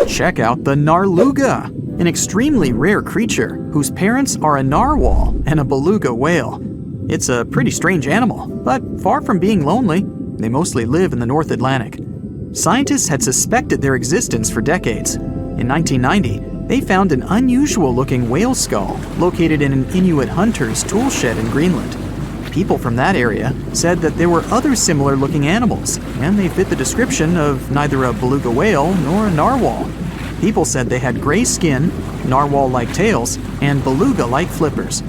Check out the narluga, an extremely rare creature whose parents are a narwhal and a beluga whale. It's a pretty strange animal, but far from being lonely, they mostly live in the North Atlantic. Scientists had suspected their existence for decades. In 1990, they found an unusual-looking whale skull located in an Inuit hunter's tool shed in Greenland. People from that area said that there were other similar-looking animals, and they fit the description of neither a beluga whale nor a narwhal. People said they had gray skin, narwhal-like tails, and beluga-like flippers.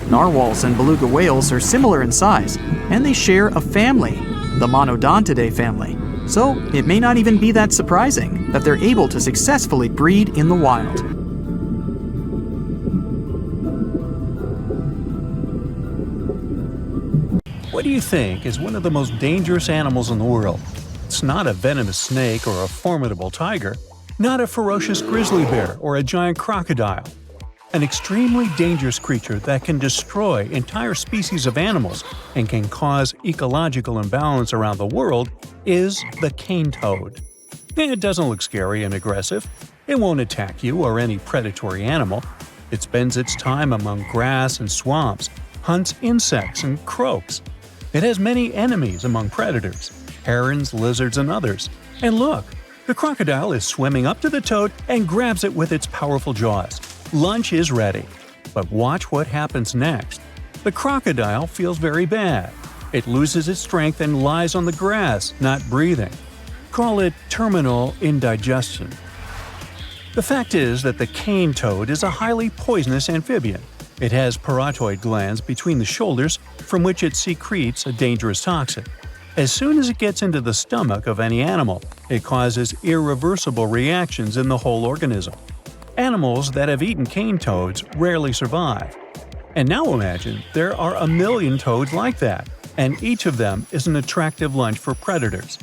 Narwhals and beluga whales are similar in size, and they share a family, the Monodontidae family. So it may not even be that surprising that they're able to successfully breed in the wild. What do you think is one of the most dangerous animals in the world? It's not a venomous snake or a formidable tiger, not a ferocious grizzly bear or a giant crocodile. An extremely dangerous creature that can destroy entire species of animals and can cause ecological imbalance around the world is the cane toad. It doesn't look scary and aggressive. It won't attack you or any predatory animal. It spends its time among grass and swamps, hunts insects and croaks. It has many enemies among predators, herons, lizards, and others. And look, the crocodile is swimming up to the toad and grabs it with its powerful jaws. Lunch is ready. But watch what happens next. The crocodile feels very bad. It loses its strength and lies on the grass, not breathing. Call it terminal indigestion. The fact is that the cane toad is a highly poisonous amphibian. It has parotoid glands between the shoulders from which it secretes a dangerous toxin. As soon as it gets into the stomach of any animal, it causes irreversible reactions in the whole organism. Animals that have eaten cane toads rarely survive. And now imagine there are 1 million toads like that, and each of them is an attractive lunch for predators.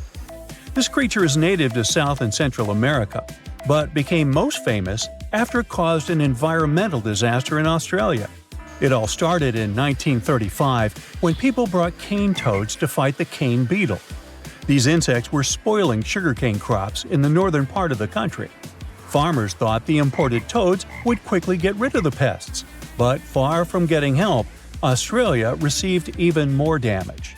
This creature is native to South and Central America, but became most famous after it caused an environmental disaster in Australia. It all started in 1935 when people brought cane toads to fight the cane beetle. These insects were spoiling sugarcane crops in the northern part of the country. Farmers thought the imported toads would quickly get rid of the pests, but far from getting help, Australia received even more damage.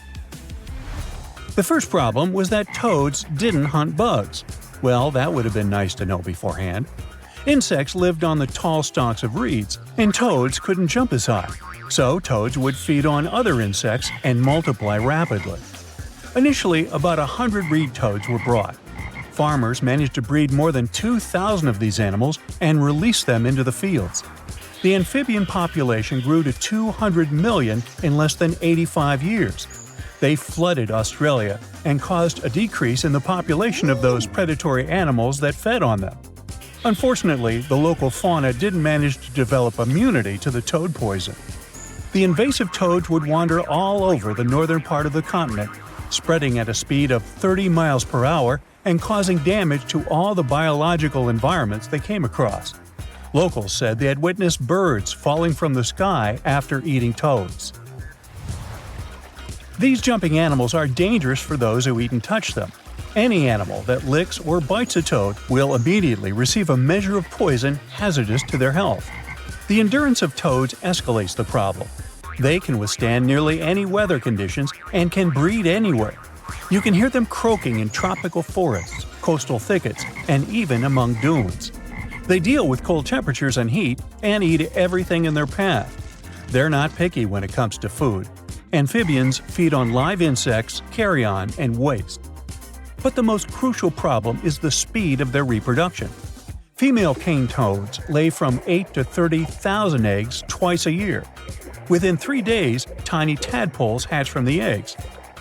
The first problem was that toads didn't hunt bugs. Well, that would have been nice to know beforehand. Insects lived on the tall stalks of reeds, and toads couldn't jump as high, so toads would feed on other insects and multiply rapidly. Initially, about 100 reed toads were brought. Farmers managed to breed more than 2,000 of these animals and release them into the fields. The amphibian population grew to 200 million in less than 85 years. They flooded Australia and caused a decrease in the population of those predatory animals that fed on them. Unfortunately, the local fauna didn't manage to develop immunity to the toad poison. The invasive toads would wander all over the northern part of the continent, spreading at a speed of 30 miles per hour and causing damage to all the biological environments they came across. Locals said they had witnessed birds falling from the sky after eating toads. These jumping animals are dangerous for those who eat and touch them. Any animal that licks or bites a toad will immediately receive a measure of poison hazardous to their health. The endurance of toads escalates the problem. They can withstand nearly any weather conditions and can breed anywhere. You can hear them croaking in tropical forests, coastal thickets, and even among dunes. They deal with cold temperatures and heat and eat everything in their path. They're not picky when it comes to food. Amphibians feed on live insects, carrion, and waste. But the most crucial problem is the speed of their reproduction. Female cane toads lay from 8 to 30,000 eggs twice a year. Within 3 days, tiny tadpoles hatch from the eggs.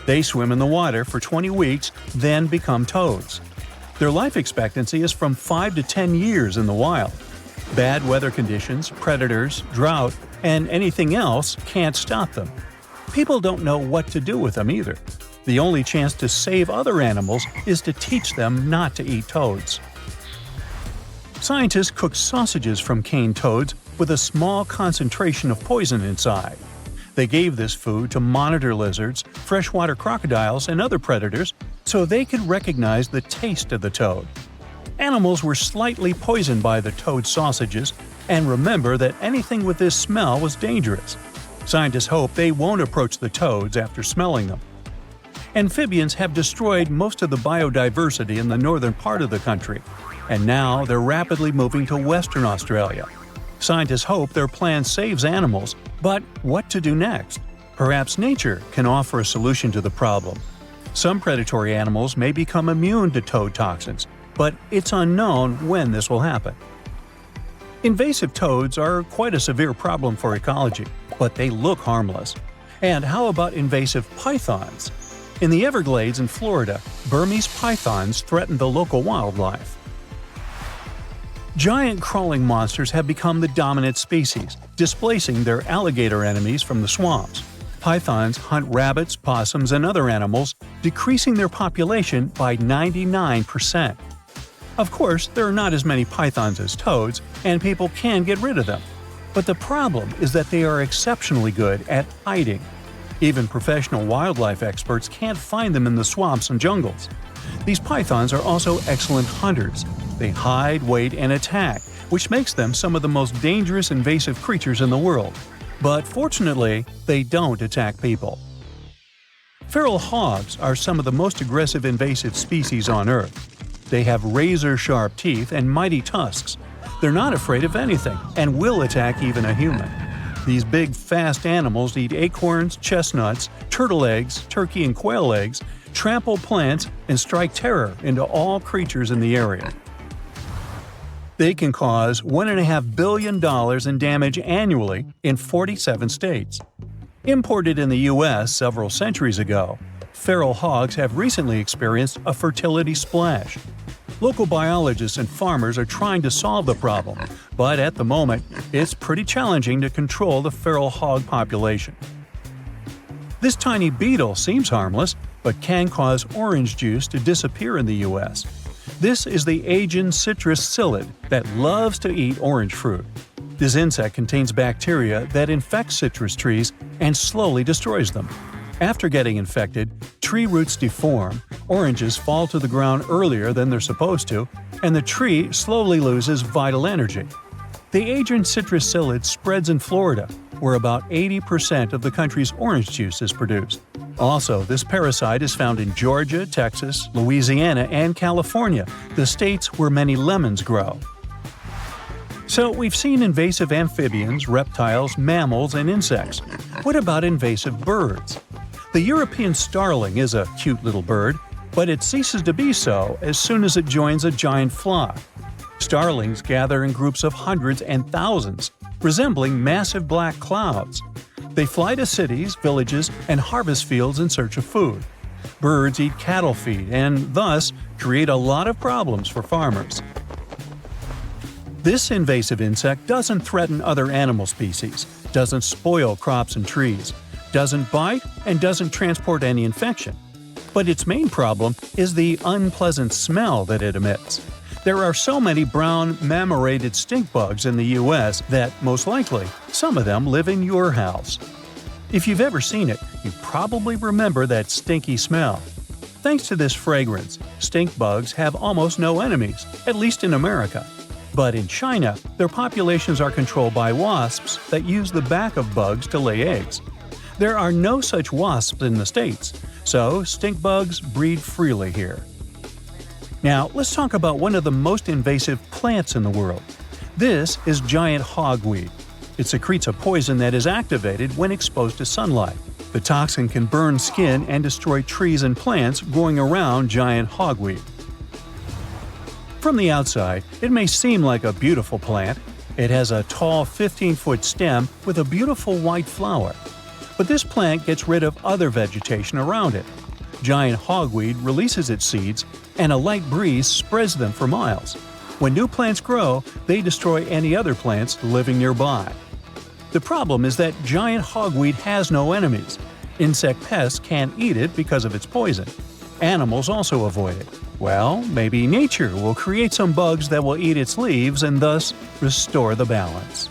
They swim in the water for 20 weeks, then become toads. Their life expectancy is from 5 to 10 years in the wild. Bad weather conditions, predators, drought, and anything else can't stop them. People don't know what to do with them either. The only chance to save other animals is to teach them not to eat toads. Scientists cook sausages from cane toads with a small concentration of poison inside. They gave this food to monitor lizards, freshwater crocodiles, and other predators so they could recognize the taste of the toad. Animals were slightly poisoned by the toad sausages, and remember that anything with this smell was dangerous. Scientists hope they won't approach the toads after smelling them. Amphibians have destroyed most of the biodiversity in the northern part of the country, and now they're rapidly moving to Western Australia. Scientists hope their plan saves animals, but what to do next? Perhaps nature can offer a solution to the problem. Some predatory animals may become immune to toad toxins, but it's unknown when this will happen. Invasive toads are quite a severe problem for ecology, but they look harmless. And how about invasive pythons? In the Everglades in Florida, Burmese pythons threaten the local wildlife. Giant crawling monsters have become the dominant species, displacing their alligator enemies from the swamps. Pythons hunt rabbits, possums, and other animals, decreasing their population by 99%. Of course, there are not as many pythons as toads, and people can get rid of them. But the problem is that they are exceptionally good at hiding. Even professional wildlife experts can't find them in the swamps and jungles. These pythons are also excellent hunters. They hide, wait, and attack, which makes them some of the most dangerous invasive creatures in the world. But fortunately, they don't attack people. Feral hogs are some of the most aggressive invasive species on Earth. They have razor-sharp teeth and mighty tusks. They're not afraid of anything and will attack even a human. These big, fast animals eat acorns, chestnuts, turtle eggs, turkey and quail eggs, trample plants, and strike terror into all creatures in the area. They can cause $1.5 billion in damage annually in 47 states. Imported in the U.S. several centuries ago, feral hogs have recently experienced a fertility splash. Local biologists and farmers are trying to solve the problem, but at the moment, it's pretty challenging to control the feral hog population. This tiny beetle seems harmless, but can cause orange juice to disappear in the U.S. This is the Asian citrus psyllid that loves to eat orange fruit. This insect contains bacteria that infects citrus trees and slowly destroys them. After getting infected, tree roots deform, oranges fall to the ground earlier than they're supposed to, and the tree slowly loses vital energy. The Asian citrus psyllid spreads in Florida, where about 80% of the country's orange juice is produced. Also, this parasite is found in Georgia, Texas, Louisiana, and California, the states where many lemons grow. So we've seen invasive amphibians, reptiles, mammals, and insects. What about invasive birds? The European starling is a cute little bird, but it ceases to be so as soon as it joins a giant flock. Starlings gather in groups of hundreds and thousands, resembling massive black clouds. They fly to cities, villages, and harvest fields in search of food. Birds eat cattle feed and, thus, create a lot of problems for farmers. This invasive insect doesn't threaten other animal species, doesn't spoil crops and trees, doesn't bite, and doesn't transport any infection. But its main problem is the unpleasant smell that it emits. There are so many brown, marmorated stink bugs in the U.S. that, most likely, some of them live in your house. If you've ever seen it, you probably remember that stinky smell. Thanks to this fragrance, stink bugs have almost no enemies, at least in America. But in China, their populations are controlled by wasps that use the back of bugs to lay eggs. There are no such wasps in the States, so stink bugs breed freely here. Now, let's talk about one of the most invasive plants in the world. This is giant hogweed. It secretes a poison that is activated when exposed to sunlight. The toxin can burn skin and destroy trees and plants growing around giant hogweed. From the outside, it may seem like a beautiful plant. It has a tall 15-foot stem with a beautiful white flower. But this plant gets rid of other vegetation around it. Giant hogweed releases its seeds, and a light breeze spreads them for miles. When new plants grow, they destroy any other plants living nearby. The problem is that giant hogweed has no enemies. Insect pests can't eat it because of its poison. Animals also avoid it. Well, maybe nature will create some bugs that will eat its leaves and thus restore the balance.